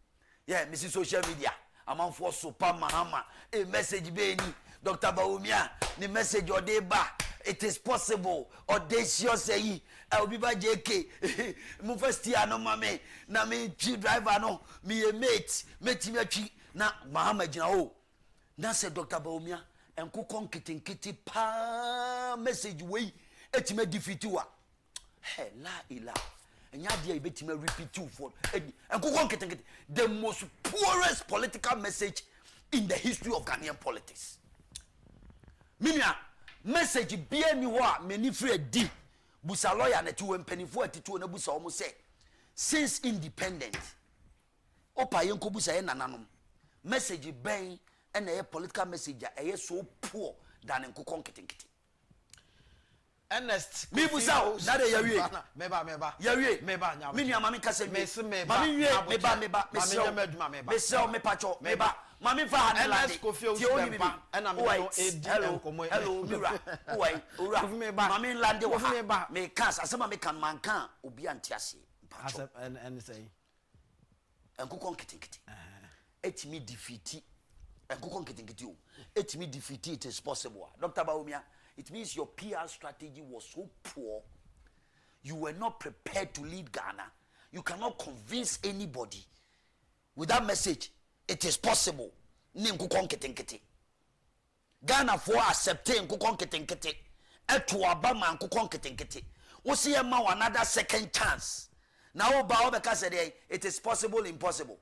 Speaker 1: yeah Mrs. Social Media amanfo so pa Mahama a message be ni Dr. Bawumia ni message odeba it is possible audacious say obi ba JK mu first year no mame na me driver no me a mate me atwi na Mahama gina o na say Dr. Bawumia enkokọ nketenkete pa message we etime defeat wa he la ila enya dia ibetima repeat you for enkokọ nketenkete the most poorest political message in the history of Ghanaian politics. Minia message bia ni ho a meni free di busa lawyer na tiwe mpanifo atito na busa omo say since independent opa yenko busa ye nananom message ben na ye political message a so poor than enkokọ nketenkete.
Speaker 11: Ernest
Speaker 1: mi busa na de yawie
Speaker 11: meba
Speaker 1: yawie
Speaker 11: meba nya
Speaker 1: mi nua mami kase
Speaker 11: meba
Speaker 1: mami wie meba mesel me pacho meba mami fa hanelande ti oni bibi
Speaker 11: na me no edi enkomo
Speaker 1: hello mira ora mami lande wo ha me kan asema me kan mankan obi antiase pacho
Speaker 11: and say
Speaker 1: enkokọ nketenkete etimi defeat enkokọ nketenkete o etimi defeat it is possible. Dr. Bawumia, it means your PR strategy was so poor. You were not prepared to lead Ghana. You cannot convince anybody with that message. It is possible. Ghana for accepting nkukon ketenkete. Etu abama nkukon ketenkete. Osi ema another second chance. Now ba obeka said it is possible impossible.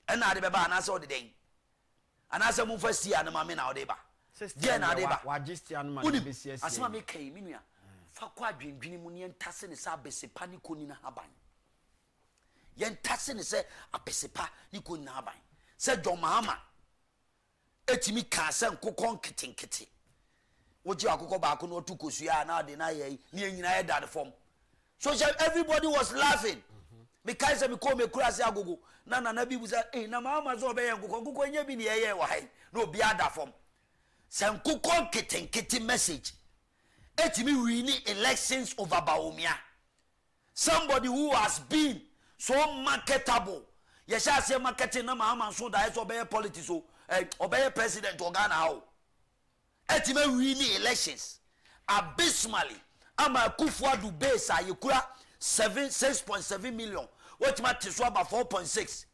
Speaker 1: And na de beba anasa odeden. Anasa mu first year na mame na odeba. Dia na deba
Speaker 11: wagistia no ma besia
Speaker 1: asema me kai minua fa kwa adwendwene mu ne entase ne sa besepa ni koni na haban ye entase ne se abesepa ni koni na haban se John Mahama etimi ka se nkokọ nketenkete woji akokọ ba ko no tukosua na de na ye ni enyina ye dad form so everybody was laughing because me ko me kura se agogo na bi buza na Mahama zo be ye nkokọ nya bi ne ye wa hai na obi ada form. Senkukon ketenkete message. Etimi winning elections over Bawumia. Somebody who has been so marketable. Yesha say marketing na Mahama so that obey politics so obey president of Ghana how. Etimi winning elections abysmally. Ama akufo-addo base ayekura 6.7 million. What ma tiso about 4.6.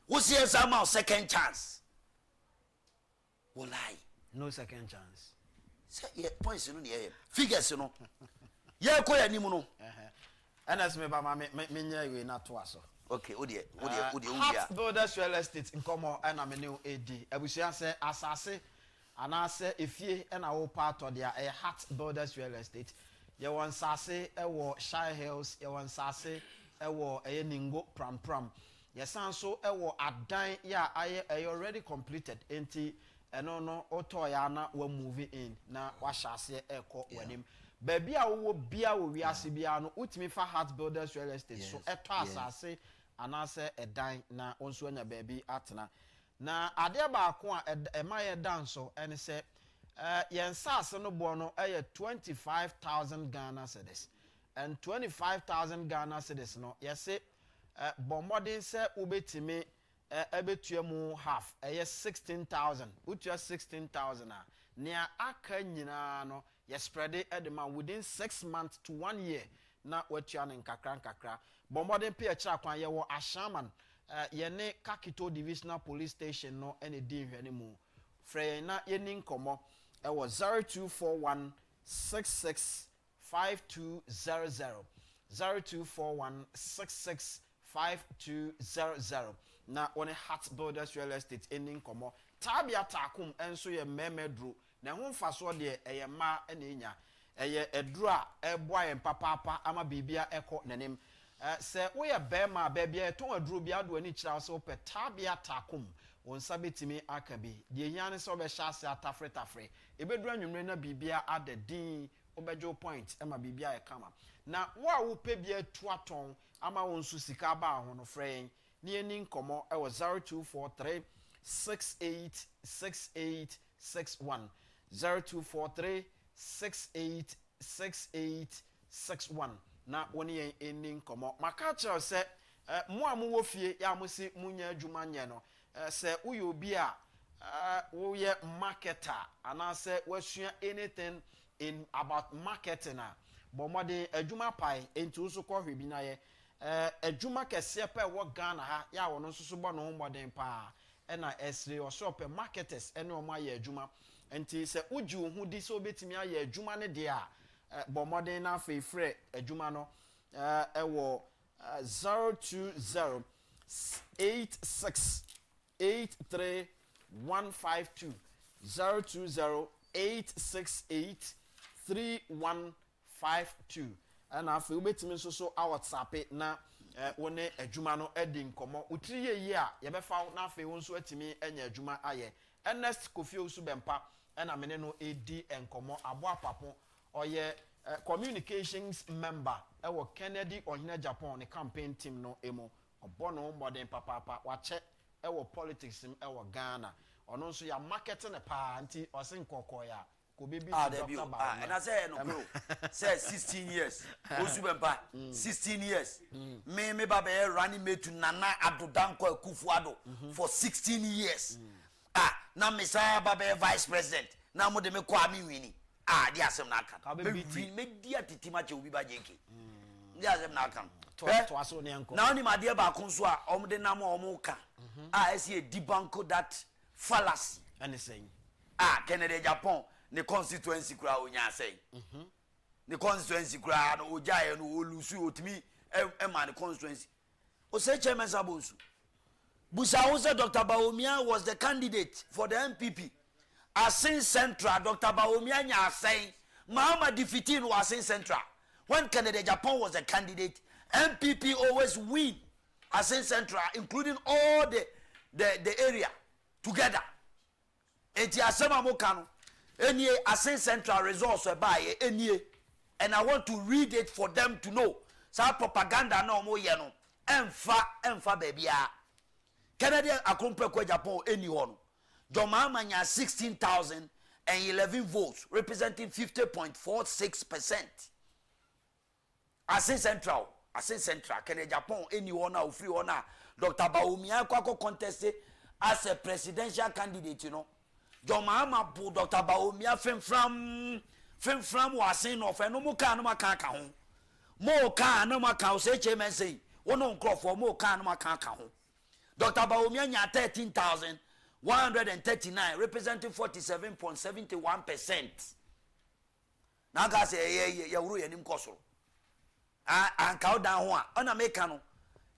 Speaker 1: Who see some second chance? Walai.
Speaker 11: No second chance.
Speaker 1: Say yeah, points no near figures no. Yeah, ko ya nimu no.
Speaker 11: Ernest me ba ma me nya we na to aso.
Speaker 1: Okay, odi
Speaker 11: Heart Builders Real Estate nkomo na me ne edi. Abusua se asase anase efie na wo part of their Heart Builders Real Estate. Ye won sase e wo Shire Hills, ye won sase e wo Ningo Pram. Ye san so e wo adan ya aye already completed enti no auto ya na we moving in na wa hyase eko wanim baby a wo bia wo wiase bia no utimi fa Heart Builders Real Estate so eto asase anase edan na onso anya baby atena na ade ba ko a emaye danso ene se yen sase no bo no 25,000 Ghana cedis and 25,000 Ghana cedis no yese bomodin se ubetimi ebetuemu half 16,000 utua 16,000 a nea aka nyina no ye spread edema within 6 months to 1 year na watua ne nkakra bomodin pe akira kwan ye wo Ashaman ye ne Kakito Divisional Police Station no ene di hwene mu frɛ na ye ni nkomo e wo 0241 66 5200 0241 66 5200 na one Heart Builders Real Estate ending komo tabia takum enso ye memedru na ho mfaso de eye ma na enya eye edru a eboa ye papa ama bibia eko nanim se wo ye bema bebia ton adru bia do ani kira so pe tabia takum won sabetimi akabi de yan se obe hya se atafre ebedru anwumre na bibia adadin obejo point ema bibia e kama na wo a wo pe bia tu aton ama won su sika ba ho no frɛn ni eni nkomo e wo 0243 686861 0243 686861 na woni yen eni nkomo maka kyerɛ sɛ mo a mo wo fie ya mo si munya adwuma nye no sɛ wo yo bi a wo ye marketer anase wasua anything in about marketing a bomode adwuma pai enti so kɔ hwe bi na ye adwuma kɛse pa wo Ghana ha ya wo no so bɔ no moden pa na esre o shop marketers ene o ma ye adwuma enti sɛ uji wo hu di so betimi aye adwuma ne de a bomode na fa frɛ adwuma no ɛwɔ 020 86 83 152 020 868 3152 and afi ubetimi so WhatsApp na wone adwuma no edi nkomo utiri ye a ye befa na afi won so atimi enya adwuma aye Ernest Kofi Owusu Bempah na mene no edi enkomo abo apapo oye communications member ewo Kennedy Agyapong ne campaign team no emo obo no modern papa wache ewo politics ewo Ghana ono nso ya marketing ne pa anti osin kokko ya ko bibi Dr. Ba
Speaker 1: and I say no bro say 16 years Owusu Bempah 16 years me baba running mate to Nana Adodanko Akufo-Addo for 16 years na me say baba vice president na mo de me kwa mi wini di asem na aka me dia titima che obi ba jeke di asem na aka
Speaker 11: to aso ne enko
Speaker 1: na oni ma de ba kon so a omde na mo omuka esi debunk that fallacy
Speaker 11: and saying
Speaker 1: Kennedy Agyapong ne constituency kura onya say ne constituency kura no ojaye no olusu otimi e ma ne constituency Osei chairman Sabosu Busa Ose Dr. Bawumia was the candidate for the MPP Asin Central. Dr. Bawumia nya saying Mahama defeating Asin Central. When Kennedy Agyapong was a candidate, MPP always win Asin Central, including all the area together. Eti asema mokano any Asin Central results by any, and I want to read it for them to know. Sa propaganda no mo ye no. Emfa baby a Kennedy Agyapong Agyapong any one. Jomama nya 16,011 votes, representing 50.46%. Asin Central, Kennedy Agyapong any one now free one. Dr. Bawumia kwako contested as a presidential candidate, you know. Jomama bu Dr. Bawumia fem from wasin of no muka no makaka ho. Mo ka no maka Osei chairman say one on crop for mo ka no makaka ho. Dr. Bawumia nya 13,139, representing 47.71%. Now guys say ya uru yenim kosoro. And cow down one on Americano.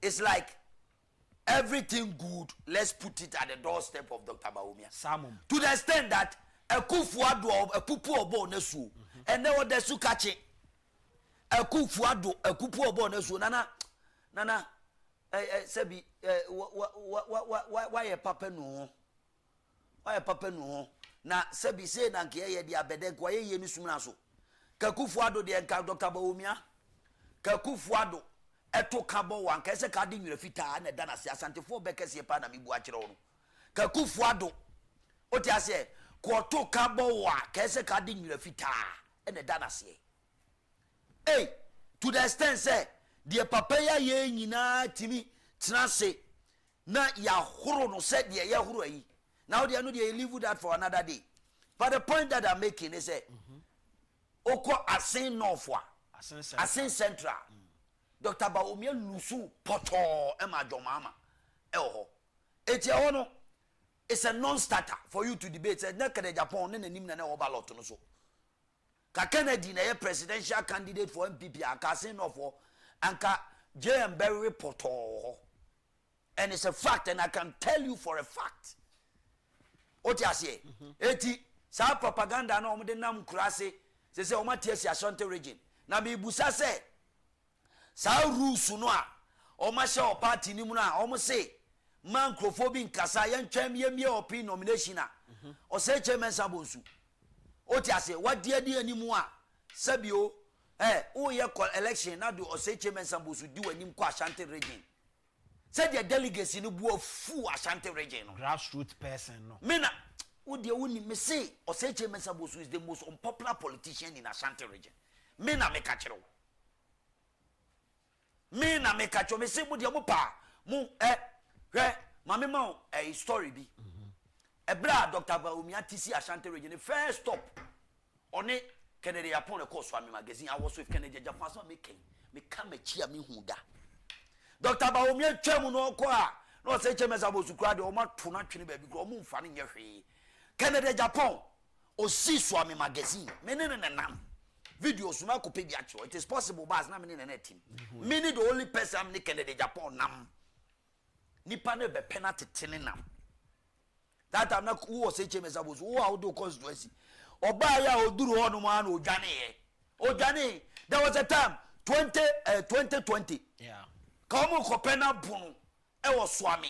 Speaker 1: It's like everything good, let's put it at the doorstep of Dr. Bawumia. To the extent that akufo-addo a pupu obo nesu and there was the sukachi akufo-addo a pupu obo nesu nana sebi why a papa no na sebi say na nke ye dia beden kwa ye ni sumna so akufo-addo de enka Dr. Bawumia akufo-addo eto kabo wan ka se ka de nwira fita na da na se asantefo bekese pa na mebu a kire wo akufo-addo oti ase ko to kabo wa ka se ka de nwira fita na da na se to the extent say the papaya ye nyina timi trase na ya horo no said ye horo yi now they know they leave that for another day. But the point that I'm making is oko Asin Northwa Asin Central Dr. Bawumia lusu poto ema jomama eho eti eho no it's a non-starter for you to debate say na Kennedy Agyapong ne nanim na na obalot no so ka Kennedy na ye presidential candidate for MPP aka Asin Northwa anka JM Berry poto. And it's a fact, and I can tell you for a fact. What you say? Eti sa propaganda na omde nam kurase se omati esi Ashanti region. Na me busa se sa rules no a omashe o party ni mu na omo say man crofobia nkasa ye ntwam ye mie opi nomination a Osei chairman Sabosu. What you say? What dia animu a Sabio, oh, yeah, election, now do Osei chairman Sambusu do an imqua Ashanti region. Said your delegates in the war full Ashanti region.
Speaker 11: Grassroot person, no.
Speaker 1: Mena, would you only me say Osei chairman Sambusu is the most unpopular politician in Ashanti region? Mena me catch you. Mena me catch you. Me say, would you pa? Mo, Mammy Mo, a story be. A bra Dr. Baumia TC Ashanti region, the first stop on it. Kennedy upon a course for me magazine. I was with Kennedy Japan, so me come a cheer me huda. Dr. Baumia Chairman no qua, no say Chairman Sabu to cry or not to not baby grow moon fanning your free. Kennedy Japan, or see Swami magazine, meaning and nam. Videos no could pay the actual. It is possible, but it's not meaning an team. Meaning the only person I'm Kennedy Japan nam. Nippane be penalty tinning nam. That I'm not who was Chairman Sabu, who I do constituency. Obaya oduru honu man ojane there was a time 2020
Speaker 11: yeah
Speaker 1: come kopena bunu e wo swami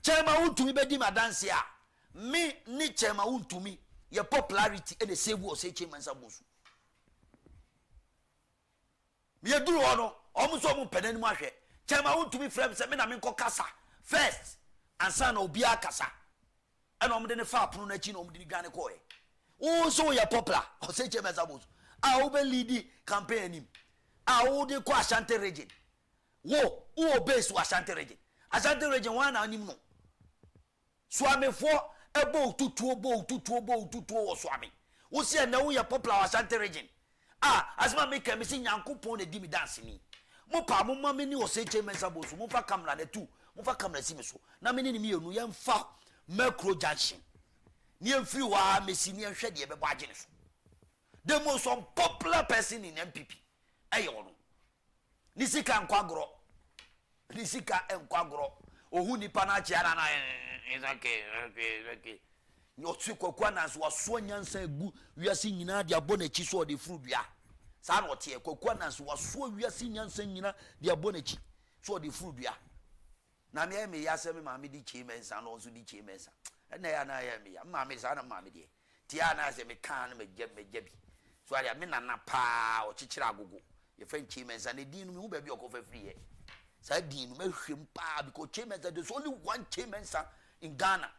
Speaker 1: Chairman Wontumi be di madanse a me ni Chairman Wontumi your popularity and the save Osei Chairman Sabusu me duru hono omuso mu penani mu ahwe Chairman Wontumi frem se me na me kasa first ansa na obi akasa e na omde ne fa apono na chi na omde ni dwane koe. Oh, so you're popular. Osei Chairman Sabusu. I will lead campaign him. I will do Ashanti region. Who base to Ashanti region? Ashanti region one animal. Swami for a bow to Swami. Who say now you're popular Ashanti region? As my make a missing Yanko Pone Dimi dancing. Mopa, Mumma, ni Osei Chairman Sabusu, Mufa Camera, the two, Mufa Camera Simiso. Now, many me, no young fa, Mercro Junction. Near free wa messini and shady a bargains. The most unpopular person in MPP. Ayon Nisika and Quagro Nisika and Quagro or Huni Panachiana is okay. Your Quanas was Swanyan said, we are seeing Nadia Bonechi so the fruit ya. Sanot here, Quanas was so we are seeing Yansena, the Bonechi, so the fruit ya. Namia me yasemi mammy di chimens and also di chimens. And I am me, mammy, son of mammy. Tiana as a mecan, me jebby. So I mean, na pa or chichirago. Your friend Chimens and a dean who baby of free. Sardine, make him pa because Chimens, there's only one Chimens in Ghana.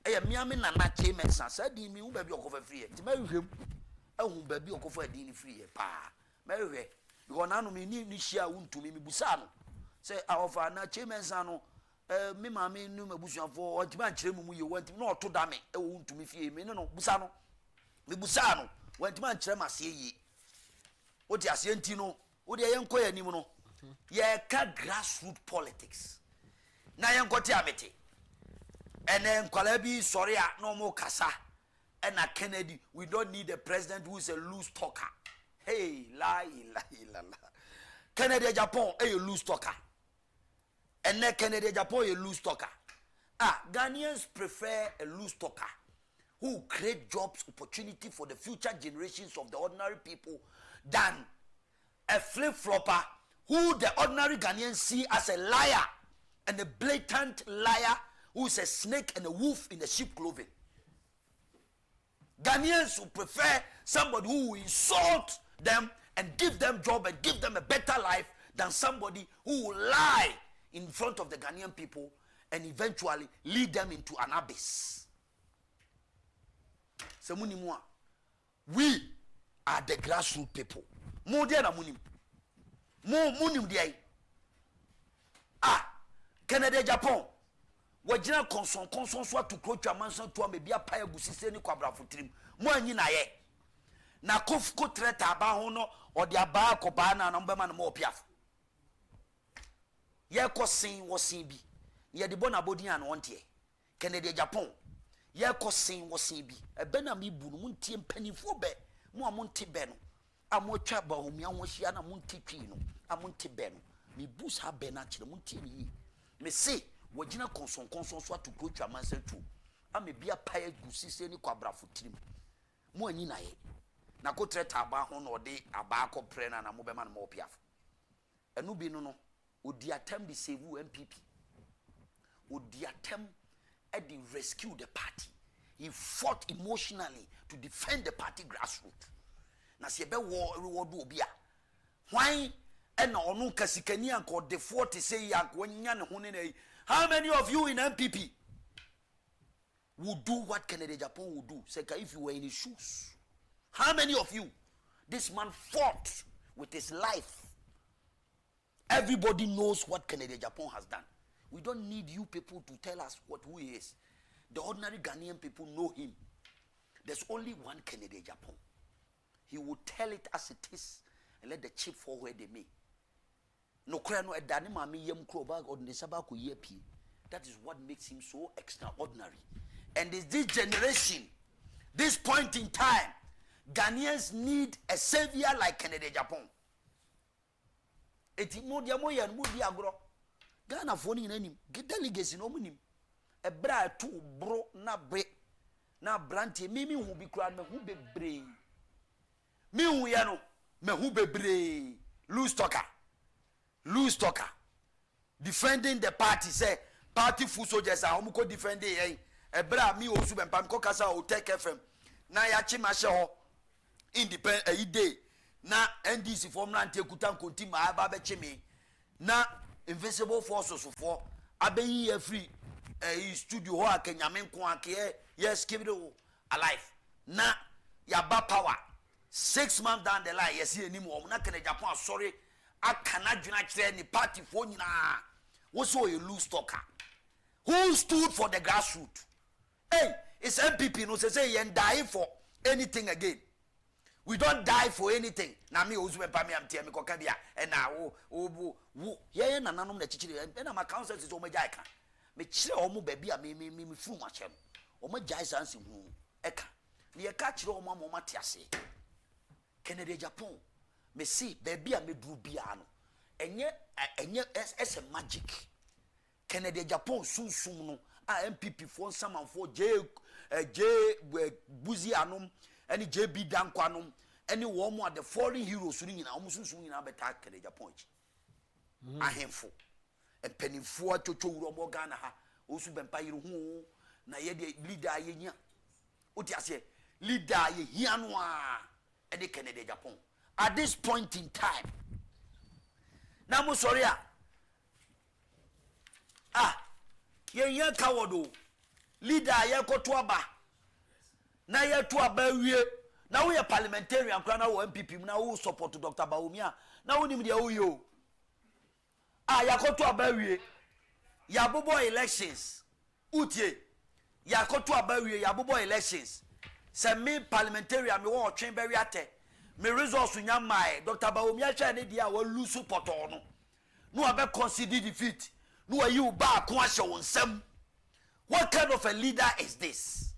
Speaker 1: I am Yamin and not Chimens, Sardine, who baby of free. To marry him, oh, baby of a dean free. Pa, marry. You are none of me, Nisha Wontumi Busano. Say, our father, Chimens, me mammy knew my bush for what you want not to damn it. I want to me fear me no Busano. Me Busano, went man trema see ye. What ya sentino, what ya young coy anymore. Ye cat grassroot politics. Na young cotiamity. And then Kwalabi, sorry, no more Kasa. And a Kennedy, we don't need a president who is a loose talker. Hey, lie. Kennedy Agyapong, a loose talker. And then Kennedy Agyapong a loose talker. Ghanaians prefer a loose talker who create jobs, opportunity for the future generations of the ordinary people than a flip-flopper who the ordinary Ghanaians see as a liar and a blatant liar who is a snake and a wolf in the sheep clothing. Ghanaians who prefer somebody who will insult them and give them job and give them a better life than somebody who will lie in front of the Ghanaian people and eventually lead them into an abyss. We are the grassroots people. More than a munim. More munim day. Kennedy Agyapong. Wajina konson swa to coach a manson to me be a pie gusisi ni kwabra futrim. Mo anyi na ye. Na kofuko treta aba hono or the aba ko ba na number man mo piaf. Ye ko sin wo sin bi ye de bona bodi an wonte Kennedy Agyapong ye ko sin wo sin bi e be na mi bu no muntie mpanifo be mo amonte be no amotwa ba omi anwohia na monte twi no amonte be no mi bu sa be na kire monte ni me se wagina konson so to go twa manse tu ame bia pae gusise ni kwabra fotirim mo anyi na ye na ko treta aba ho no de aba ko pre na mo be ma no mo piaf enu bi no Odi attempt to save MPP. Odi attempt at the rescue the party. He fought emotionally to defend the party grassroots. na se be wo reward obi a hwan e na onu kasikani anko de 40 say ya wonya ne ho ne. How many of you in MPP would do what Kennedy Agyapong would do? Say, if you were in his shoes. How many of you? This man fought with his life. Everybody knows what Kennedy Agyapong has done. We don't need you people to tell us who he is. The ordinary Ghanaian people know him. There's only one Kennedy Agyapong. He will tell it as it is and let the chip fall where they may. No krano edani mami yem kroba ordinary sabako yepi. That is what makes him so extraordinary. And it's this generation, this point in time, Ghanaians need a savior like Kennedy Agyapong. Eti mo dia mo yan mo di agro. Ghana fo ni nanim, delegacy no munim. E bra to bro na bre. Na brante mimi hu bi kura me hu bebre. Mi hu ya no, me hu bebre. Loose talker. Defending the party, say party full soldiers are home defending ebra mi Owusu Bempah ko kasa o Tech FM na ya chi ma she ho independent day na NDC form na ntekuta nkonti ma ba be chi me na invisible forces for abeyi ya free studio ho akanyame nko ake yes keep it alive na ya ba power 6 months down the line yes enim wo na Kennedy Agyapong sorry akana dwuna kire ni party fo nyina wo so you loose talker who stood for the grassroots. Hey, it's MPP no say you die for anything again. We don't die for anything. Na me Owusu Bempah me am tie me koka bia e na wo ye na nanom na chichiri e na my council is o ma jai ka. Me chire o mo ba bia me furu ma chem. O ma jai sanse hu e ka. Ne ye ka chire o ma mo mate ase. Kennedy Agyapong me see ba bia me duru bia no. Enye ese magic. Kennedy Agyapong sunsum no a MPP for samanfo J buzi anom any JB danko anom any one more the foreign heroes ni nyina omo sunsum nyina beta Kennedy Agyapong ahemfo empanifo atotwo wuro mo Ghana ha Owusu Bempah yiri hu na ye de leader ayenya oti ase leader ye hia no a any Kennedy Agyapong at this point in time. Na mo sorry ye kawodo leader ye koto aba na ye to aba wie na wo ye parliamentarian kra na wo MPP na wo support Dr. Bawumia na wo nim de wo yo ya koto aba wie ya bobo elections utie ya koto aba wie ya bobo elections se me parliamentarian me wo twen beri ate me resource nya mai Dr. Bawumia cha ne dia wo lose support no abe consider defeat. No are you back some? What kind of a leader is this?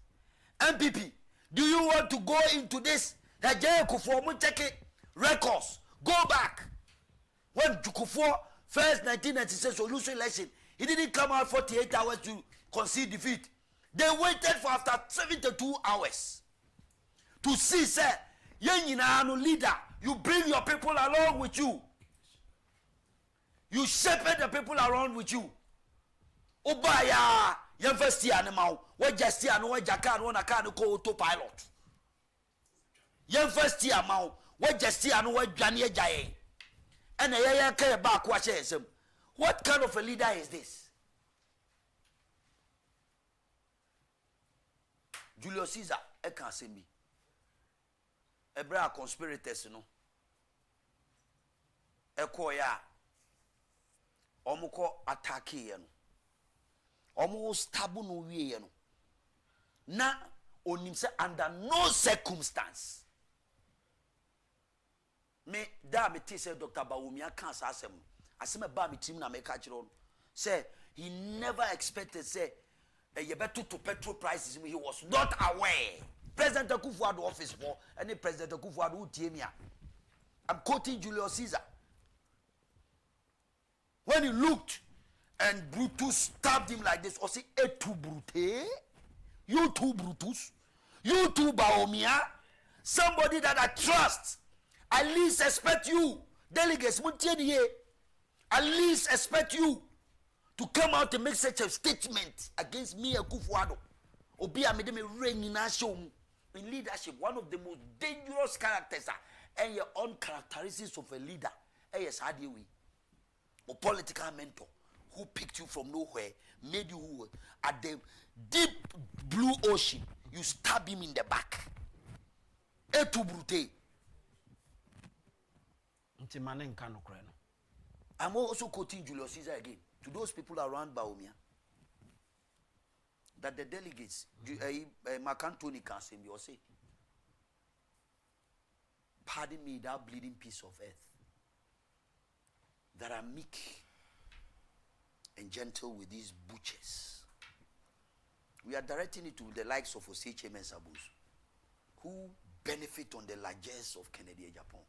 Speaker 1: MPP, do you want to go into this? Akufo-addo check records. Go back. When Akufo first 1996 solution election, he didn't come out 48 hours to concede defeat. They waited for after 72 hours to see, sir, no leader. You bring your people along with you. You shepherd the people around with you. Obaya, university animal, what just here, no, what Jacan, one can go autopilot. University amount, what just here, no, what Johnny Jay. And I care back what says him. What kind of a leader is this? Julius Caesar, I can't say me. A bra conspirators, you know. A koya. Omuko attack ye no omo stabu no wie ye no na onim se under no circumstance me da me ti say Dr. Bawumia kan sa asem ba me tim na me ka kire no say he never expected say ye better to petrol prices. He was not aware. President Akufo-Addo office for any President Akufo-Addo tie me. I'm quoting Julius Caesar. When he looked and Brutus stabbed him like this, or say, "Etu Brute, you too Brutus, you too Bawumia, somebody that I trust, at least expect you, delegates, at least expect you to come out and make such a statement against me, Akufo-Addo. Obi amede me ring na show mu, in leadership, one of the most dangerous characters and your own characteristics of a leader. Yes, how do we? A political mentor who picked you from nowhere, made you who at the deep blue ocean, you stab him in the back. Etu brute. I'm also quoting Julius Caesar again to those people around Baumia. That the delegates, Mark Antony can say, Osei, pardon me, that bleeding piece of earth, that are meek and gentle with these butchers. We are directing it to the likes of Osei and Owusu, who benefit on the largesse of Kennedy Agyapong.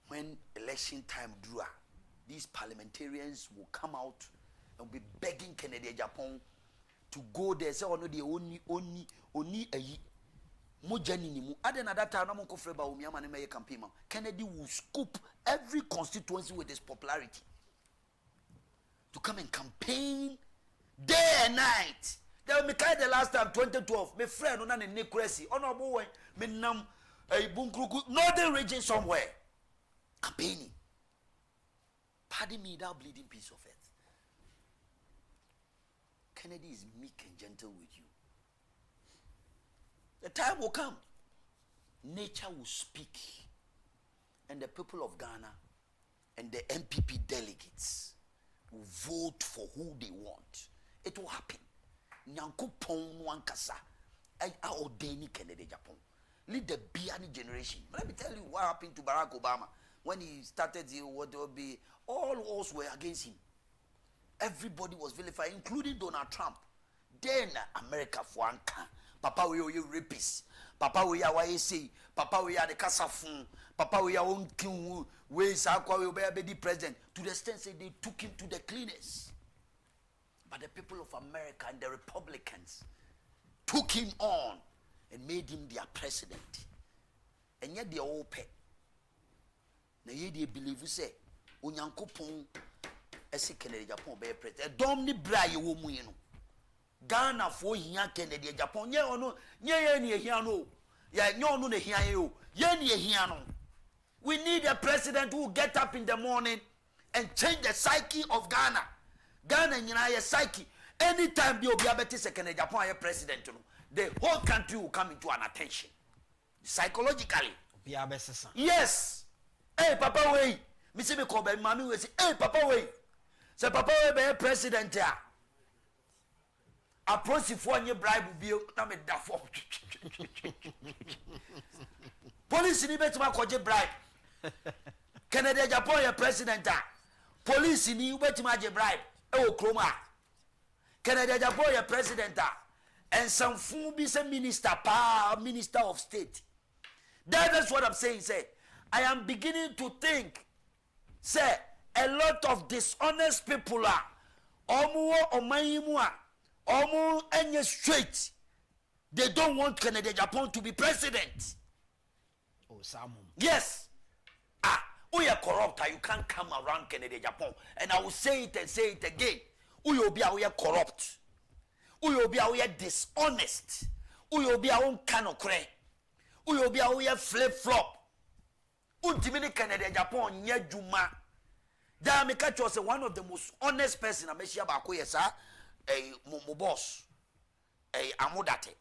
Speaker 1: When election time drew, these parliamentarians will come out and be begging Kennedy Agyapong to go there. Say, oh no, the only a mojani nimu. Aden at that time, no freba umiyama ne meye campaign. Kennedy will scoop every constituency with his popularity to come and campaign day and night. They me carry the last time 2012. My friend on an necracy. Oh no, boy, me nam a bunkruku northern region somewhere campaigning. Pardon me, that bleeding piece of earth. Kennedy is meek and gentle with you. The time will come. Nature will speak. And the people of Ghana and the MPP delegates will vote for who they want. It will happen. Nyankopon wankasa. I ordain Kennedy Agyapong. Lead the Biani generation. Let me tell you what happened to Barack Obama. When he started, what will be, all odds were against him. Everybody was vilified, including Donald Trump. Then America for anka. Papa we are rapists. Papa we are YSA. Papa we are the Kasafun. Papa we are on king. We be the president. To the extent say they took him to the cleaners. But the people of America and the Republicans took him on and made him their president. And yet they are all pet. Now ye they believe you say, Unyankopon esi Kennedy Agyapong be president. Domni bra ye wo mu no. Ghana for hia Kennedy Agyapong nye ono nye ne hia no. Ya nye ono ne hia ye o. Ye ne hia no. We need a president who will get up in the morning and change the psyche of Ghana. Ghana nyina ye psyche. Anytime the obi abeti se Kennedy Agyapong ye president no, the whole country will come into an attention. Psychologically. Yes. Hey papa wey. Me say me call by mami we say, hey papa wey. Say papa wey be president ya. Approach for any bribe bio na me da for. Police ni betima koje bribe. Kennedy Agyapong ye president a. Police ni betima je bribe. E o kroma. Kennedy Agyapong ye president a. And some fool be say minister of state. That's what I'm saying. Say, I am beginning to think, say, a lot of dishonest people are omu omayimua omu enye straight. They don't want Kennedy Agyapong to be president.
Speaker 11: Oh, Samu.
Speaker 1: Yes. We are corrupt. You can't come around Kennedy Agyapong. And I will say it and say it again. We are corrupt. We are dishonest. We are kanokre. We are flip flop. Untimini Kennedy Agyapong nye juma. Da me catch was one of the most honest person ameshia bako yesa mo boss amodate.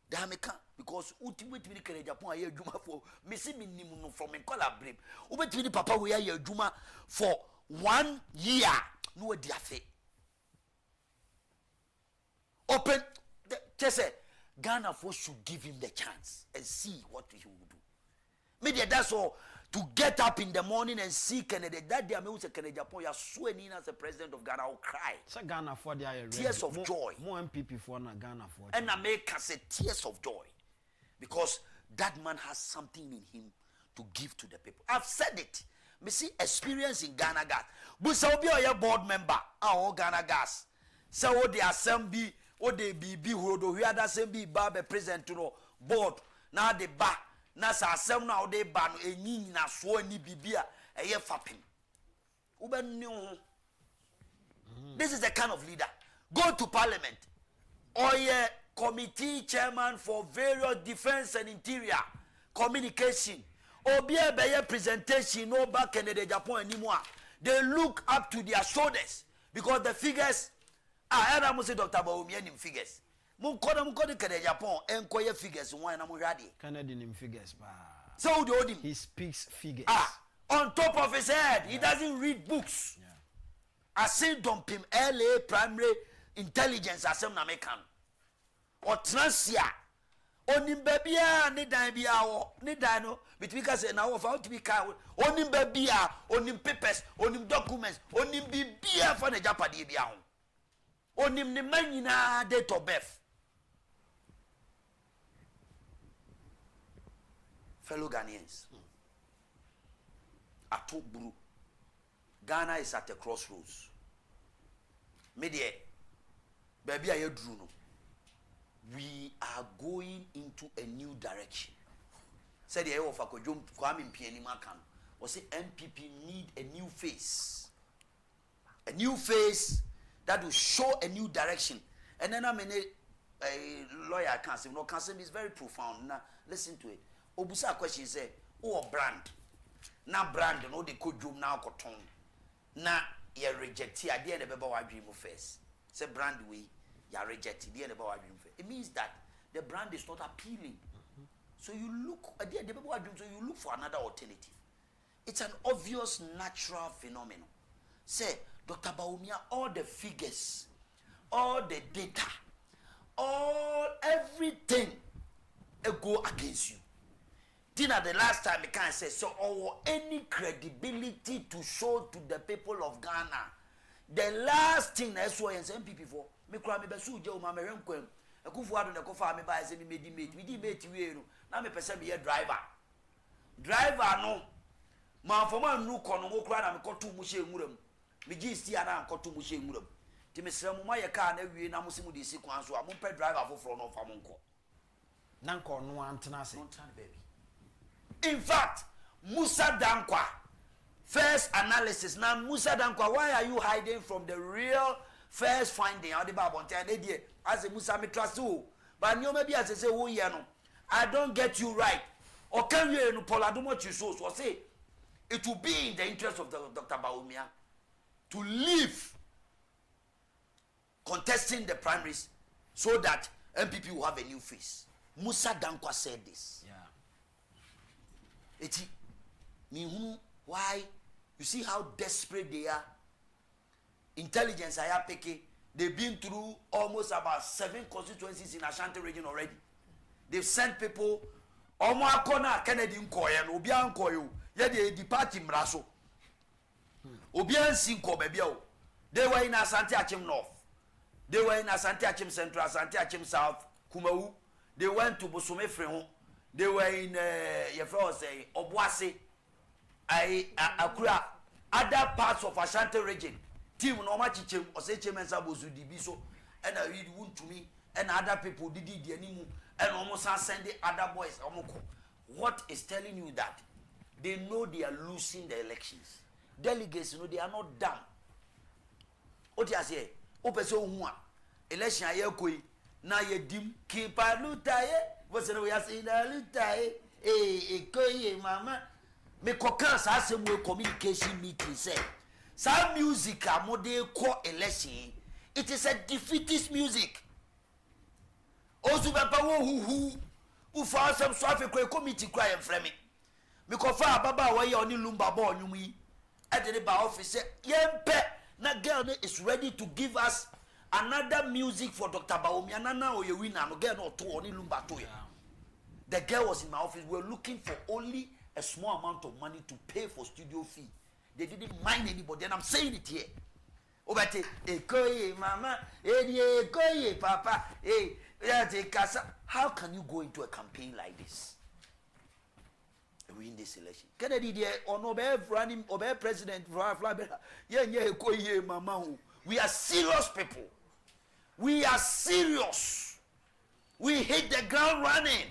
Speaker 1: Da me ka because ultimately Kennedy Agyapong aye juma for me see me nimu no from Nkola Brib. Ubetini papa we aye juma for 1 year no dia fe. Open just say Ghana for should give him the chance and see what he will do. Maybe that's all. To get up in the morning and see Kennedy. That day I mean Kennedy Agyapong, you are sworn in as the president of Ghana. I will cry.
Speaker 11: So Ghana for the
Speaker 1: tears of joy.
Speaker 11: More MPP for Ghana for.
Speaker 1: And America say tears of joy, because that man has something in him to give to the people. I've said it. Me see experience in Ghana Gas. But so be a board member. Our Ghana Gas. So what the assembly. What they be who do we other same be barbe present to no board now the ba na sa asem na they ban enyi na so ni bibia eye fapin ubenu. This is the kind of leader. Go to parliament or committee chairman for various defense and interior communication. Obia beye presentation no back in the Agyapong anymore. They look up to their shoulders because the figures I am say Dr. Bawumia nim figures. Mun koda the Agyapong enkoye figures one na mo hwade.
Speaker 11: Canada nim figures ba.
Speaker 1: So the odim.
Speaker 11: He speaks figures.
Speaker 1: On top of his head, he doesn't read books. Yeah. I see dump him LA primary intelligence asem na mekan. Or transia. Onim babia ni dan bia wo ni dan no between ka say na wo fa to be ka onim babia onim papers onim documents onim bibia for na japade bia ho onim ni manyina date of birth. Fellow Ghanaians, Atobru, Ghana is at a crossroads. Media, baby, I drew no. We are going into a new direction. Said the of Akojum Kwame Mpienimakan or say MPP need a new face. A new face that will show a new direction. And then I mean a lawyer can't say no can't say is very profound. Now listen to it. Obusa question say, oh brand. Now brand no they could do now cotton. Now you reject here, the end of our dream first. Say brand we you reject the end of our dream first. It means that the brand is not appealing. So you look at the end of our dream, so you look for another alternative. It's an obvious natural phenomenon. Say, Dr. Bawumia, all the figures, all the data, everything go against you. Dinner the last time I can say so or any credibility to show to the people of Ghana. The last thing I saw in MPP for me cry me besu je o ma me renkwam akufo-addo na kofa me ba say me di mate we no na me pese me driver no ma foma nu kono mo kura na me koto mu hye nwuram me gi sti ana koto mu hye nwuram ti me sra mu ma ye ka na wie na mo se mu di si kwan so a mo pe driver foforo no fa mo nko
Speaker 11: na nko no antena se
Speaker 1: baby. In fact, Musa Dankwa, first analysis. Now, Musa Dankwa, why are you hiding from the real first finding? As a Musa me trust you, but you maybe as I say, oh yeah, no, I don't get you right. Or can you no Paul what you so say? It will be in the interest of Dr. Bawumia to leave contesting the primaries so that MPP will have a new face. Musa Dankwa said this.
Speaker 11: Yeah.
Speaker 1: Eti, me why? You see how desperate they are. Intelligence I have taken. They've been through almost about 7 constituencies in Ashanti region already. They've sent people. Omo akona Kennedy nkoye no obi ankoye. Ye the party mraso. Obi ansi nko bebia o. They were in Asante Achim North. They were in Asante Achim Central, Asante Achim South, Kumawu. They went to Bosome Freho. They were in Osei, Obuasi, Akura, other parts of Ashanti region. Team no much Osei Chemensa Bozu Dibiso, and I read Wontumi, and other people did the animu, and almost send the other boys. What is telling you that they know they are losing the elections? Delegates, they are not dumb. What you say? Opeso Hua, election ayekoi, na ye dim, kipa lutaye. What's the way I say that? Kyei, mama. Me kokan sa asem communication meeting say. Some music a model call election. It is a defeatist music. Osu Bempah who found some swafe committee cry and frame. Me kofa baba wa ye oni lumba bo nyumi. At the bar office say, "Yempe na girl is ready to give us another music for Dr. Bawumia. Nana or you win no girl no to oni lumba to ya." The girl was in my office. We were looking for only a small amount of money to pay for studio fee. They didn't mind anybody, and I'm saying it here. Obate, Kyei, mama, Kyei, papa, how can you go into a campaign like this? Win this election. Kennedy, running, president, mama. We are serious people. We are serious. We hit the ground running.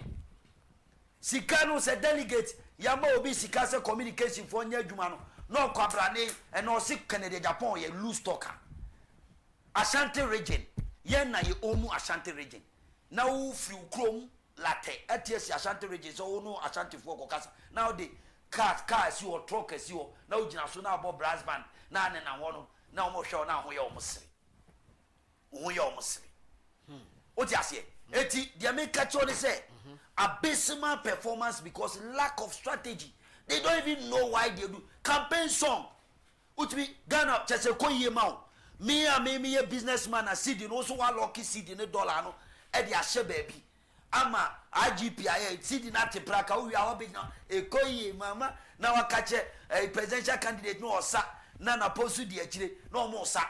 Speaker 1: Sikano se delegate yama obi sikase communication for nya adwuma no kwabrane and no sik Kennedy Agyapong ye loose talker. Ashanti region ye na ye omu Ashanti region now few chrome latte ats Ashanti region so no Ashanti for kokasa now the cars you or truckers you now jina so na about brass band na na wono na mo show na ho ye omsiri what you say eti they make catch on say abysmal performance because lack of strategy. They don't even know why they do campaign song. Utmi Ghana chese koye ma me a businessman a seed in also one lucky seed in $1 no e dey ahye baby ama IGPI seed na tepraka we are be now e koye mama na wakache presidential candidate no osa na post di akire no mo osa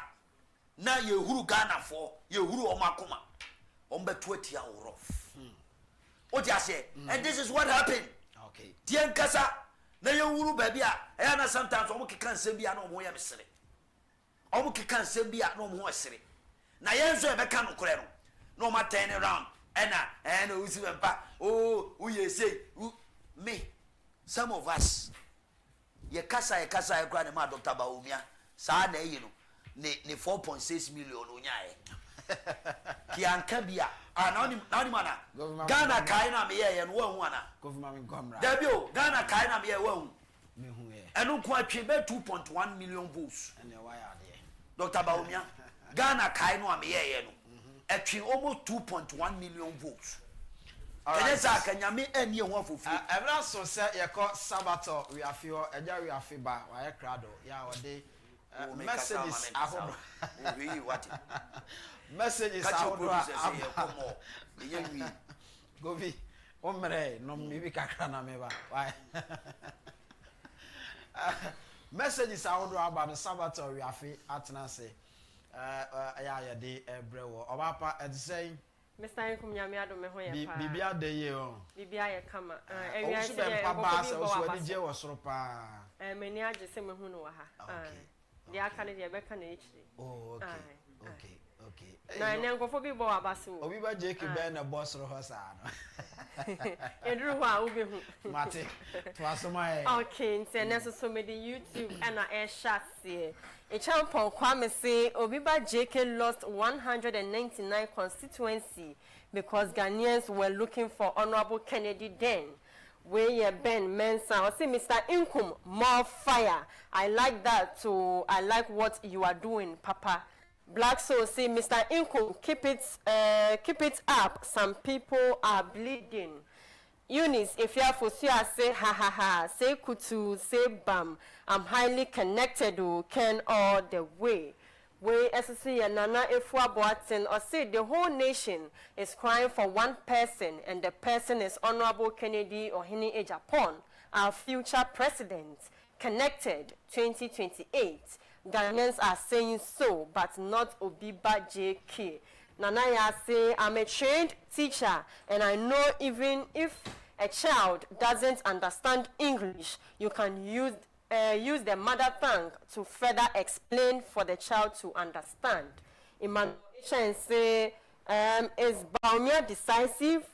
Speaker 1: na ye huru Ghana for ye huru omakoma ombeto atia rough. What you say? And this is what happened.
Speaker 11: Okay.
Speaker 1: Tien kasa na ye huru baby a e na sometimes omo keka nsem bia na omo ya mesere. Omo keka nsem bia na omo esere. Na ye nso e beka no kore no. No ma turn around. And Owusu Bempah. Oh, we say me. Some of us ye kasa e kra na ma Dr. Baumia. Sa na yi no. Ne 4.6 million onyae. Ki anka bia na ni mana Ghana kai na me ye no wan wana
Speaker 11: Government gomra
Speaker 1: Debio Ghana kai na me ye wan
Speaker 11: me hu ye
Speaker 1: enu ko atwe be 2.1 million votes
Speaker 11: ene wa ya de
Speaker 1: Dr. Baumia Ghana kai no me ye no atwe almost 2.1 million votes kene sa kanyame eni ho afofu
Speaker 11: ebra so se ye ko sabato we afio eja we afiba wa ye krado ya ode messages ahodo
Speaker 1: we what
Speaker 11: messages ahodo Govi omre no mi bi kakra na me ba why messages ahodo aba no sabato we afi atena se ya de ebrewo obapa edisei
Speaker 14: Mr. Inkum nyame adome ho ye pa
Speaker 11: bibia de ye o
Speaker 14: bibia ye kama
Speaker 11: ewia se Bempah ba se so adi je wo soro pa
Speaker 14: meni age se me hu no wa ha dia aka ne dia beka na echiri
Speaker 11: oh okay
Speaker 14: na nkofo bi bo abaso
Speaker 11: obi ba je ki be na boss ro ho sa no
Speaker 14: edru ho a ubi hu
Speaker 11: mate to asoma
Speaker 14: okay nse so me the YouTube and a shot see Agyapong Kwame say obi ba JK lost 199 constituency because Ghanaians were looking for Honorable Kennedy then. Where ye Ben Mensa or say Mr. Inkum more fire. I like that too. I like what you are doing, Papa. Black Soul say Mr. Inkum keep it up. Some people are bleeding. Eunice, if you are for sure, say ha ha ha, say kutu, say bam. I'm highly connected to Ken all the way. We SSC and Nana Efua Boatin or say the whole nation is crying for one person and the person is Honorable Kennedy or Hini Agyapong, our future president. Connected 2028. Ghanaians are saying so, but not Obiba JK. Nanaya say, I'm a trained teacher and I know even if a child doesn't understand English, you can use the mother tongue to further explain for the child to understand. Emmanuel say, is Baumia decisive?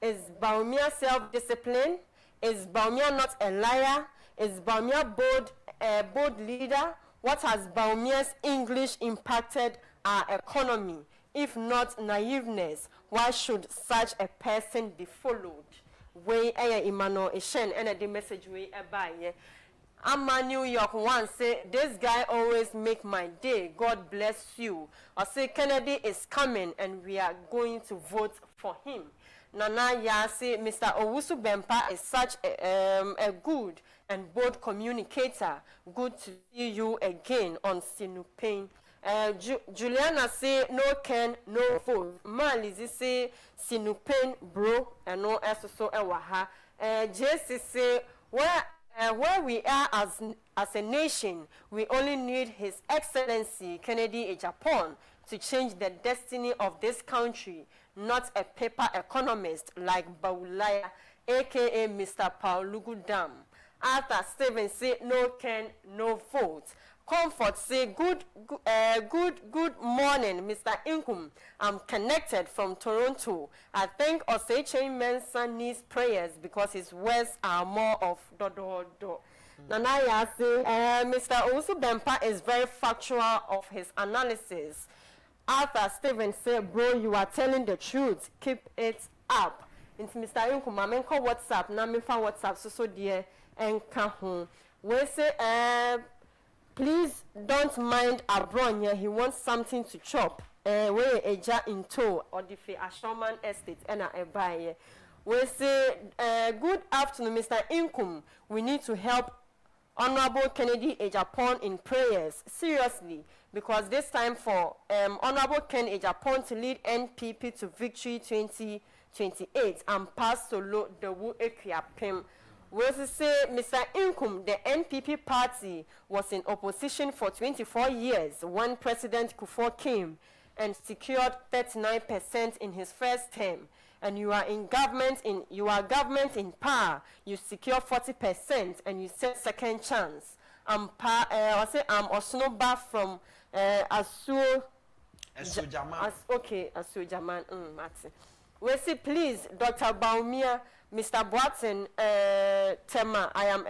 Speaker 14: Is Baumia self-disciplined? Is Baumia not a liar? Is Baumia bold leader? What has Baumia's English impacted our economy? If not naiveness, why should such a person be followed? Way Emmanuel Ishen and the message way abaye. Amma New York one say this guy always make my day. God bless you. Or say Kennedy is coming and we are going to vote for him. Nana ya say Mr. Owusu Bempah is such a good and bold communicator. Good to see you again on Sinupain. Juliana say no Ken, no vote. Malizi say Sinupain bro and no so ewaha. JC say where we are as a nation, we only need His Excellency Kennedy Agyapong to change the destiny of this country, not a paper economist like Baulaya, aka Mr. Paul Lugudam. Arthur Stevens say no Ken, no vote. Comfort say good morning, Mr. Inkum. I'm connected from Toronto. I think Osei Mensa needs prayers because his words are more of do. Nanaya say Mr. Owusu Bempah is very factual of his analysis. Arthur Stevens said, bro, you are telling the truth. Keep it up. Into Mr. Inkum, I call WhatsApp. Now me find WhatsApp so dear and come. We say, please don't mind Abronye. He wants something to chop. We eja in tow or the Ashoman Estate and a buy. We say, good afternoon, Mr. Inkum. We need to help Honorable Kennedy Agyapong in prayers, seriously, because this time for Honorable Ken Agyapong to lead NPP to victory 2028 and pass solo the Wu Ekiapim. We say, Mr. Inkum, the NPP party was in opposition for 24 years when President Kufuor came and secured 39% in his first term. And you are in government in power, you secure 40% and you said second chance. I'm Osnoba from Asu Jaman. Okay, Asu Jaman. We say, please, Dr. Baumia, Mr. Boatin, Tema, I am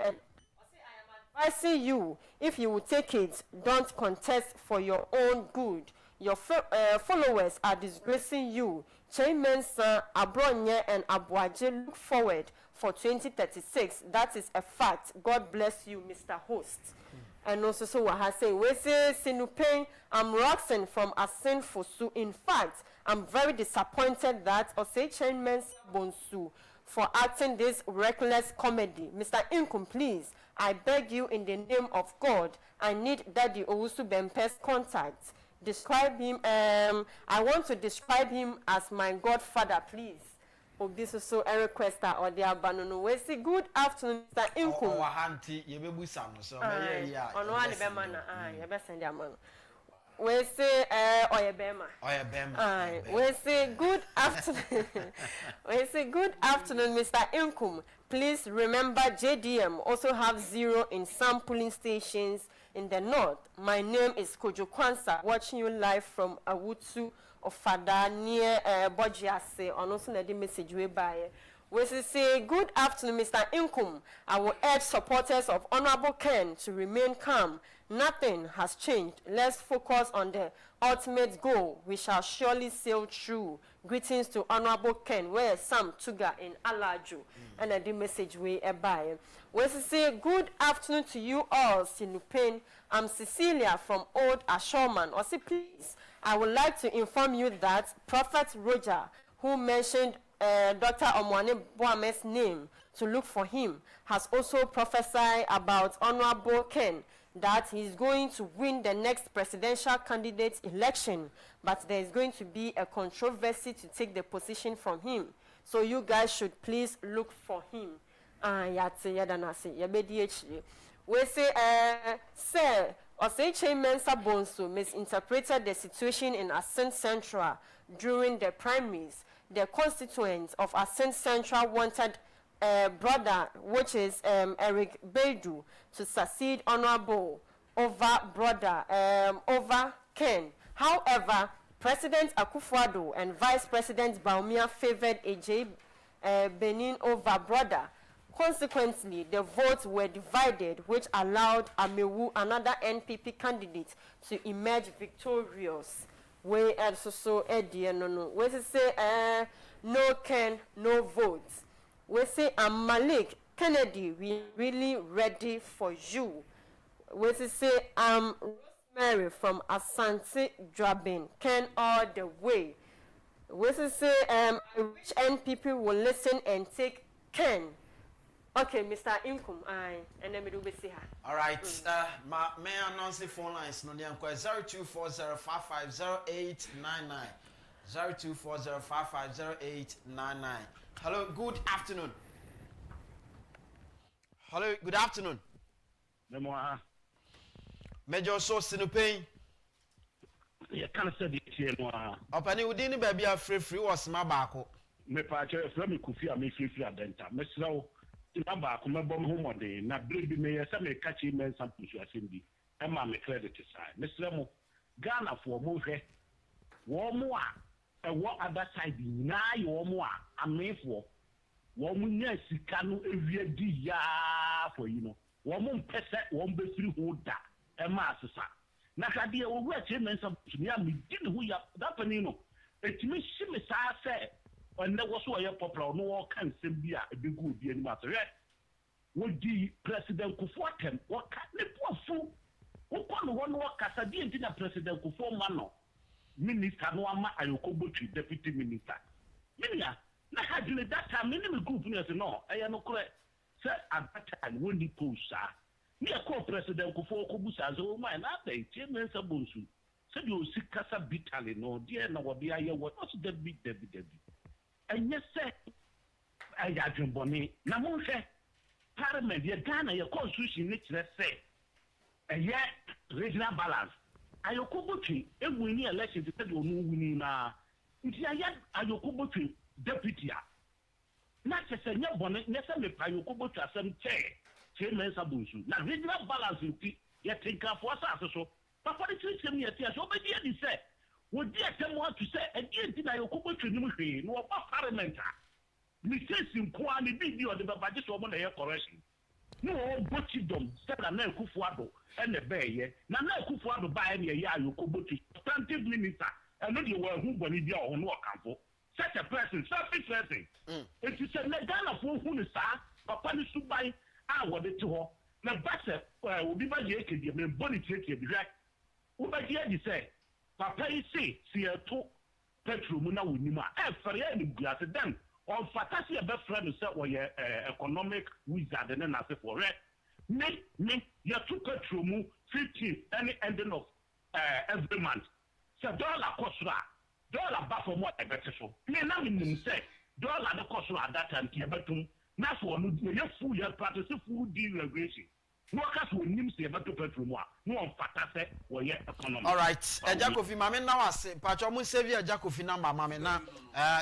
Speaker 14: advising you, if you will take it, don't contest for your own good. Your followers are disgracing you. Chairman Abronye and Abuaje look forward for 2036. That is a fact. God bless you, Mr. Host. And also, so what I say, we say, Sinupen, I'm Roxanne from Asin Fosu. In fact, I'm very disappointed that Osei Chairman Bonsu for acting this reckless comedy. Mr. Inkum, please, I beg you in the name of God, I need Daddy Owusu Bempah's contact. Describe him. I want to describe him as my godfather, please. Oh, this is so a requester or the abandon. We say good afternoon, Mr. Inkum.
Speaker 11: Oh, auntie, you be some so. Yeah.
Speaker 14: On one Bemana. You best send your man. We say Bema. We say good afternoon. We say good afternoon, Mr. Inkum. Please remember JDM also have 0 in some polling stations in the north. My name is Kojo Kwansa, watching you live from Owusu of Fada near Bojiase. On also the message we buy. We say good afternoon, Mr. Inkum. I will urge supporters of Honorable Ken to remain calm. Nothing has changed. Let's focus on the ultimate goal. We shall surely sail through. Greetings to Honorable Ken. Where Sam Tuga in Alaju. And the message we buy. We say good afternoon to you all, Sinupen. I'm Cecilia from Old Ashoman. Or say please, I would like to inform you that Prophet Roger, who mentioned Dr. Omwane Boame's name to look for him, has also prophesied about Honorable Ken that he's going to win the next presidential candidate election, but there is going to be a controversy to take the position from him. So you guys should please look for him. We say, sir, Osei Chairman Sabonso misinterpreted the situation in Ascent Central during the primaries. The constituents of Ascent Central wanted brother, which is Eric Beidou, to succeed Honorable over brother, over Ken. However, President Akufo-addo and Vice President Baumia favored AJ Benin over brother. Consequently, the votes were divided, which allowed Amewu, another NPP candidate, to emerge victorious. We also no. We say no Ken, no votes. We say Malik Kennedy, we really ready for you. We say Rosemary from Asante Drabin, Ken all the way. We say I wish NPP will listen and take Ken. Okay, Mr. Inkum, and then we do see her.
Speaker 11: All right, may I announce the phone lines? No, the inquiry 0240550899. 0240550899. Hello, good afternoon. Hello, good afternoon. Major Source in the pain.
Speaker 15: You can't say this here.
Speaker 11: Opening within the baby are free was my backo.
Speaker 15: Me patcher, if me could fear me free denta. Mr. Number, come bomb home one day. Now, believe me, some may catch him and something to assembly. And my credit side. Mr. Mo, Ghana for move here. One more. And what other side? Now, you more. I mean for. One more, you can every day for you know. One more person, one be free holder. And master. na kade o wu ache men some me am di ne hu ya that pani no etimi shi me sa se onne wo so ye popular no wo kan sem bi a ebegu obi ani ma so wodi president Kufuor waka ne pofu ukonu wono wakasa di ntina president Kufuor mano minister no ama ayokobotri deputy minister minia na hadile that time me group no say no eya no kore say at that time when the post me call president Kufuor kobusa so my na dey chairman sabonsu say the osikasa bitally no there na wo be aye what also debi and yes say Agyapong boni na mo hwe Parliament, ye Ghana, your constitution, nature say, a yet regional balance. Ayokubuchi, if we need election to tell you no winning now, it's a yet Ayokubuchi deputy. Not just a young bonnet, necessarily Ayokubuchi as some chairman Sabusu. Now, regional balance in P, yet think of what's so. But for the system, yet, so many years say, would dear tell what to say, and yet did Ayokubuchi no about Parliament. Mistakes in Kwani video the Babajis woman here correction. No botchidom, said a na akufo-addo and the bay, na akufo-addo by any year you could butch substantive minister, and not you were who when you are on work campo. Such a person, selfish person. If you said, let Ghana for who is Papa is to buy our the two. Now, Bassett will be by the AKD, and body take your direct. What by the end, you say, Papa is see a two petrol muna with Nima, and for the end, glass at them. On fantasy a best friend say or your economic wizard and then I say for it. Me, you took a true 15 any ending of every month. So dollar cost dollar back from what I better so. Me now in say dollar the cost at that time to betum. Now for no you full your practice full deal regulation. Workers will nim say about petrol more. No on fantasy or your economy.
Speaker 11: All right. Jacofi mame na wase pacho mu save Jacofi number mame na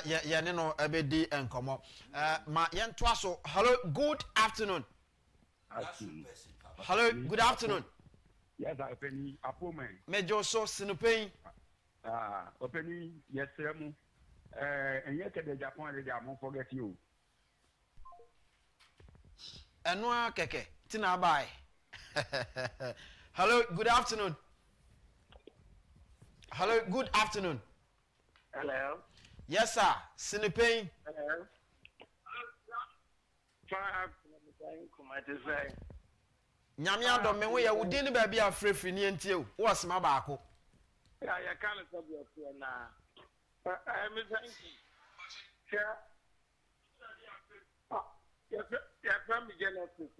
Speaker 11: ye ne no ebedi enkomo. Ma yento aso. Hello, good afternoon. Hello, good afternoon.
Speaker 16: Yes, Openi Apome.
Speaker 11: Mejo so sinupen.
Speaker 16: Openi yesremu. Enye ke de Japan de amon forget you.
Speaker 11: Enwa keke tina bai. Hello, good afternoon. Hello, good afternoon.
Speaker 16: Hello.
Speaker 11: Yes, sir. Sinupen.
Speaker 16: Hello.
Speaker 11: Nyame adom me we ya wudi ni ba bia afrefri ni entie o. Wo asema baako.
Speaker 16: Ya kan so bi o na. Me thank you. Yeah, from Genesis,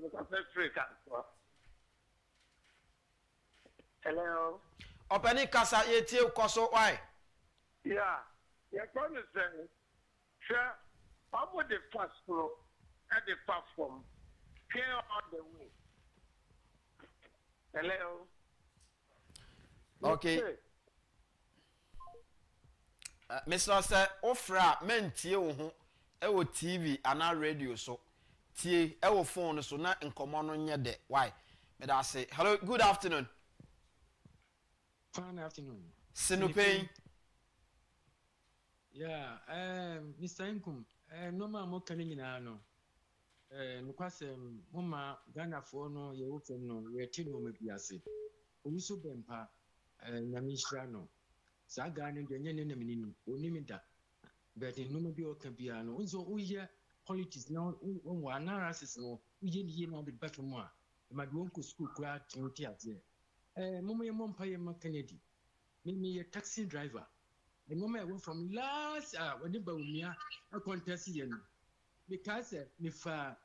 Speaker 16: hello.
Speaker 11: Openi kasa yetie koso why?
Speaker 16: Yeah, from the saying, sure, I'm with the first floor at the platform, clear on the way. Hello.
Speaker 11: Okay. Mr. Sir, ofra mentie wo ho e wo TV ana radio so. Tie e phone so na nkomo no nye de why me da say hello good afternoon.
Speaker 17: Fine afternoon.
Speaker 11: Sinupen.
Speaker 17: Yeah, Mr. Inkum, no ma mo kan nyina no. No kwasem mo ma Ghana fo no ye wo fem no we ti no ma biase. Owusu Bempah nyamishra no. Sa Ghana de nye ne menini onimida. But no ma bi o kan bia no. Unzo uye politics now one analysis no uye na be back mo a. Ma bi won ko school kura tinti ate. Momo ye mom paye ma Kennedy. Me a taxi driver. The moment I went from last when the Baumia a contest yen because me fa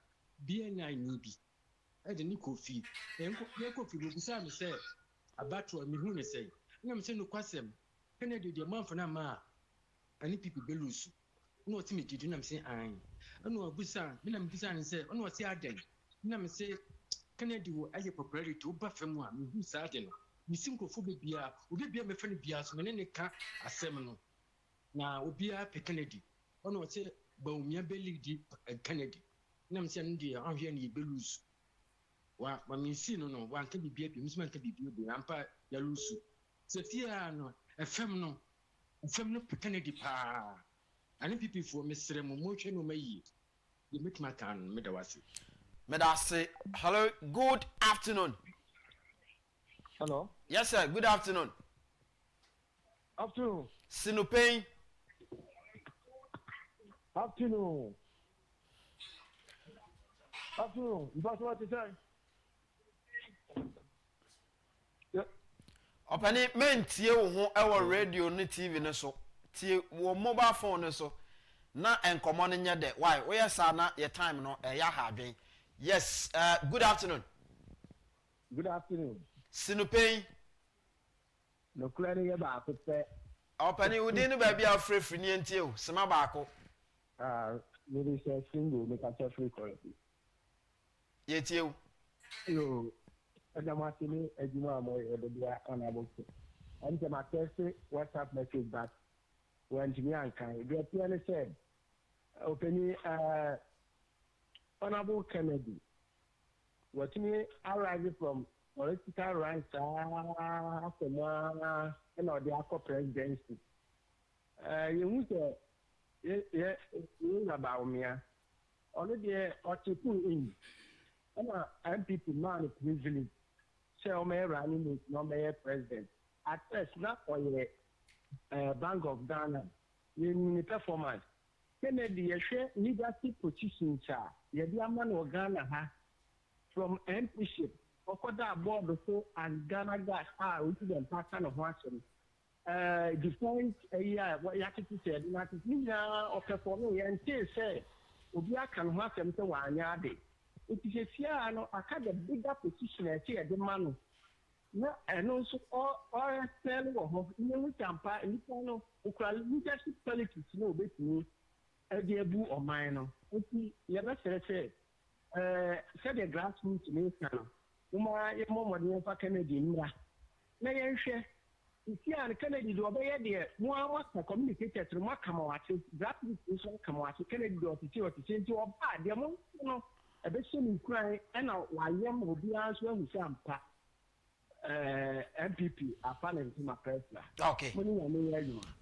Speaker 17: BNI nibi. I didn't coffee. And coffee will be some say about what me who say. I'm saying no question. Kennedy the month for ma and people belus. No timid did not say I. No busan, Minam Bisan and say, oh no, say I then. Nam say Kennedy will as a property to buffet one who certain. We seem to be a me friend bias when any car a seminal. Now, be a Kennedy. Oh no, say Baumia belly deep and Kennedy. Nam saying, dear, I'm here near Belus. Well, when you see no, one can be a businessman can be beauty, Ampa Yalusu. Sophia, a feminine Kennedy pa. And people for Mr. Momochen may you make my can, Medawasi.
Speaker 11: Medasi, hello, good afternoon.
Speaker 18: Hello.
Speaker 11: Yes, sir. Good afternoon.
Speaker 18: Afternoon.
Speaker 11: Sinupay.
Speaker 18: Afternoon. Afternoon. That's what you say.
Speaker 11: Opani men tie wo ho e radio ne TV ne so. Tie wo mobile phone ne so. Na enkomo ne nye de. Why? We yes na your time no ya ha adwen. Yes, good afternoon.
Speaker 18: Good afternoon.
Speaker 11: Sinupay.
Speaker 18: No clearing about it.
Speaker 11: Opani udi ne ba bia frefri ni entie o. Sema ba ko.
Speaker 18: Maybe say single make a free correctly.
Speaker 11: Ye tie o.
Speaker 18: Yo. Adamatini ejuma mo edebia honorable. And the matter WhatsApp message back when to me and can you clearly said opening honorable Kennedy. What me arriving from political ranks after and or the aqua presidency. You say about me. Already or to put in. And MPP man privilege. Say me running with no mayor president. At first, not for the Bank of Ghana. In the performance. Kennedy, you share leadership position, sir. You be a man of Ghana, from MPship. Okoda board so and Ghana gas which is the pattern of action. Defense what you have to say, not of performing and say, Obia can have them to 1 yard. It is a fear and I had a bigger position as here the man. No, and also all selling of no campa and you leadership politics no bit me a dear boo or minor. You ever said the grassroot nation. Uma ye mo de fa Kennedy nra na ye hwe isi an Kennedy do obey de mo wa communicator through ma kama wa che Grassroot nation kama wa che Kennedy do ti nti oba de mo no e be so ni kran e na wa ye mo obi anso ahu se ampa MPP apana nti ma presla
Speaker 11: okay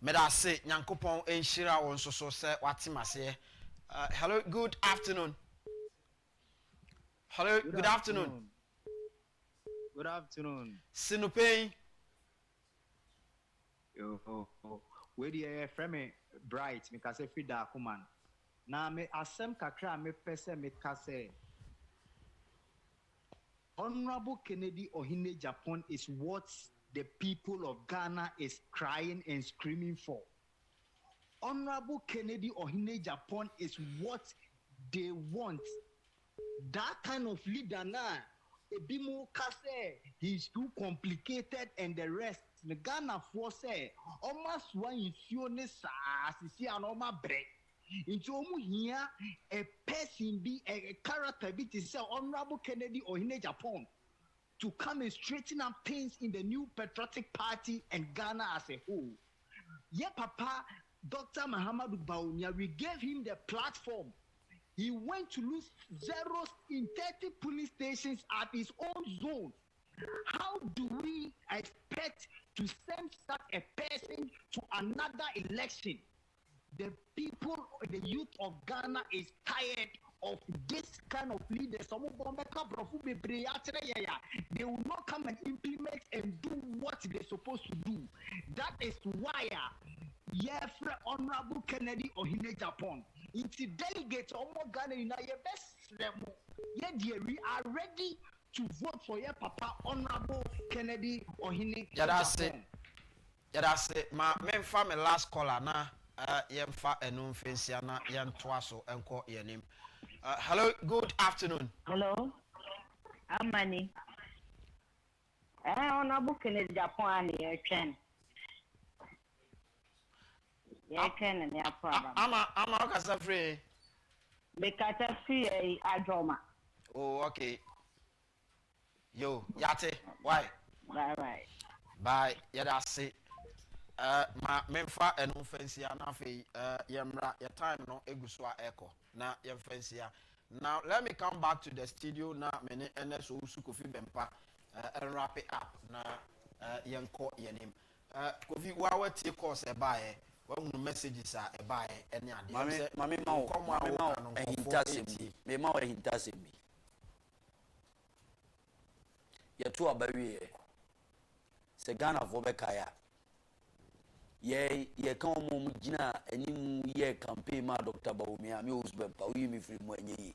Speaker 11: me da say nyankopon enhira won so se watimase. Hello, good afternoon. Hello, good afternoon.
Speaker 19: Good afternoon.
Speaker 11: Sinupay.
Speaker 19: Where do you from me bright? Me kase frida kuman. Na me asem kakra me pese me kase. Honorable Kennedy Ohine Agyapong is what the people of Ghana is crying and screaming for. Honorable Kennedy Ohine Agyapong is what they want. That kind of leader now. Ebimo kase he's too complicated and the rest the Ghana force almost one insuone sa sisi anoma break into omu here a person be a character be to say Honorable Kennedy Ohine Agyapong to come and straighten up things in the new patriotic party and Ghana as a whole. Yeah, Papa Dr. Mahamudu Bawumia, we gave him the platform. He went to lose zeros in 30 police stations at his own zone. How do we expect to send such a person to another election? The people, the youth of Ghana is tired of this kind of leaders. They will not come and implement and do what they're supposed to do. That is why, Honorable Kennedy Ohine Agyapong. It's delegates almost Ghana in your best level. We are ready to vote for your Papa Honorable Kennedy Ohine Agyapong.
Speaker 11: That's it. My family last caller na yemfa enum fensia na yentwaso enko yenim. Hello, good afternoon.
Speaker 20: Hello. Amani. Honorable Kennedy Agyapong ani etwen.
Speaker 11: I'm okasa free.
Speaker 20: Bekata free adroma.
Speaker 11: Oh, okay. Yo, yate. Why?
Speaker 20: Bye.
Speaker 11: Bye. Yeah, that's it. Ma memfa enu fancy na fe yemra your time no eguswa echo na yem fancy. Now let me come back to the studio na mene ns Owusu Kofi Bempah and wrap it up na yenko yenim. Kofi wa wati course e bae. When messages are a buy any idea.
Speaker 21: Mammy, and he doesn't me. Me, ma, he doesn't me. You're too a barrier.
Speaker 1: se Ghana for Bekaya. Ye come Mujina and ye campaign ma Dr. Baumia, me Bempah, we me free money.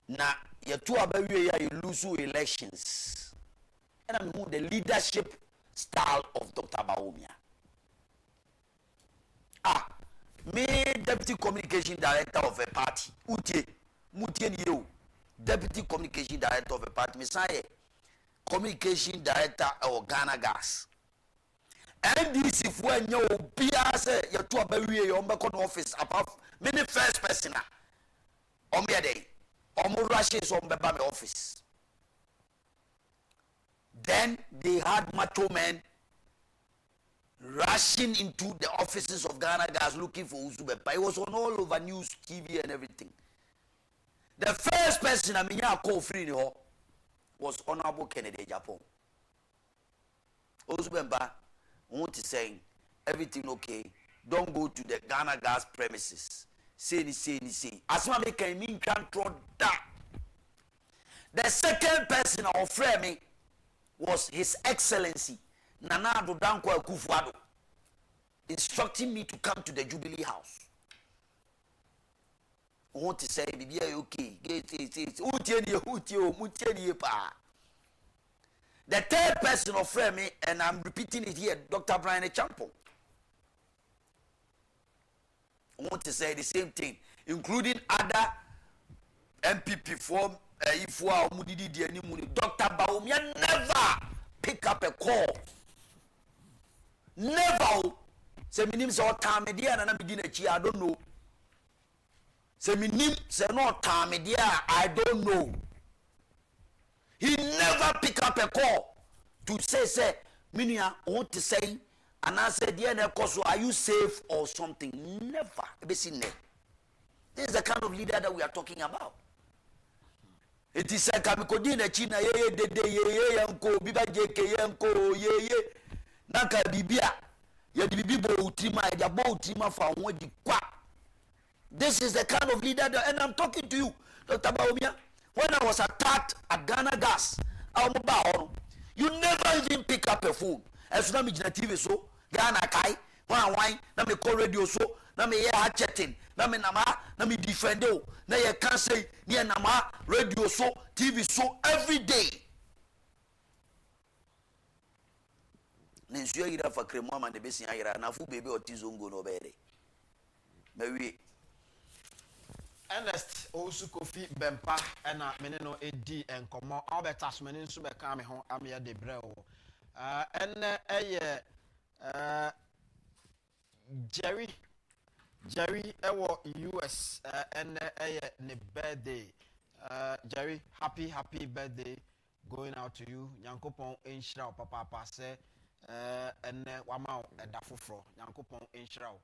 Speaker 1: Now, ye two abawi ya Owusu elections. And I'm the leadership style of Dr. Baumia. Me deputy communication director of a party. Mutie you. Deputy communication director of a party. Me say communication director of Ghana Gas. And this if when you be say you to abawi you on office apart many first person on me day. Omo rushes on Bempah office. Then they had macho men rushing into the offices of Ghana Gas looking for Owusu Bempah. It was on all over news, TV, and everything. The first person I mean call free was Honorable Kennedy Agyapong. Owusu Bempah, I want to say everything okay. Don't go to the Ghana Gas premises. Say. As my came in control that. The second person of framing was His Excellency Nana akufo-addo, instructing me to come to the Jubilee House. I want to say, "Bibi, okay." The third person of framing, and I'm repeating it here, Dr. Agyapong. I want to say the same thing, including other MPP form. Dr. Baumia never pick up a call. Never. Say my name is Otamedia and I'm beginning I don't know. Say my name say no Otamedia, I don't know. He never pick up a call to say Minia, I want to say, and I said, yeah, are you safe or something? Never. This is the kind of leader that we are talking about. It is like Kamikodi China, ye yanko, Biba JK yanko, ye Naka Bibia, ye Bibo Utrima, Yabo Utrima for one di qua. This is the kind of leader that, and I'm talking to you, Dr. Baumia. When I was attacked at Ghana Gas, you never even pick up a phone. As soon as I'm TV so, Ghana Kai, wine, na me call radio so, na me hear chatting, na me nama, na me defend you, na ye can't say, near nama, radio so, TV so, every day. Nensua yira fa kremo ma de besia yira na fu bebe otizongo no bere. Mewi
Speaker 11: Ernest Owusu Kofi Bempah ena mene no edi enkomo Albert Asmani nso be ka me ho am ye de bre o. Enne eye Jerry ewo US enne eye ne birthday. Jerry, happy birthday going out to you. Nyankopon enhira papa se enne wama eda foforo. Nyankopon enhira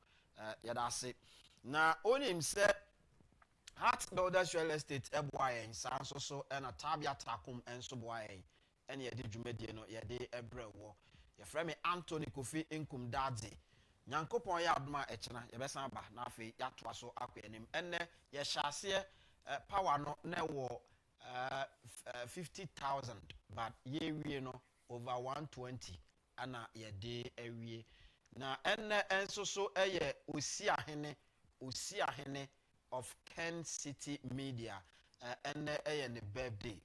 Speaker 11: yada se. Na onim se Heart Builders Real Estate Ebwayen Sanso so and a Tabia Takum and Subwayen and ye did Jumediano ye de Ebrewo. Ye frame Anthony Kofi Inkum Dadzi. Nyankopon Yadma Echna, ye besamba, Nafi Yatwaso Aquanim, and ye shall see power no newo 50,000, but ye we no over 120 and ye de ewie. Na and so ye Usia Hene of Kencity Media and the birthday.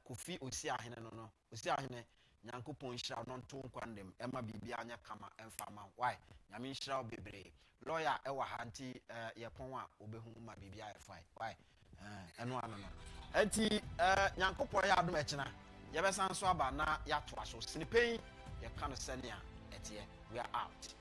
Speaker 11: Kofi Osei no. Osei Nyankopon shall not to quandem. Emma Bibianya Kama and Fama. Why? Yamin shall be brave. Lawyer Ewa Hanti Yaponwa Obehuma Bibia fight. Why? And one. Eti Nyankopon ya Dumechina. Yabesan Swaba na Yatwaso. Snipay, ya kind of senia. We are out.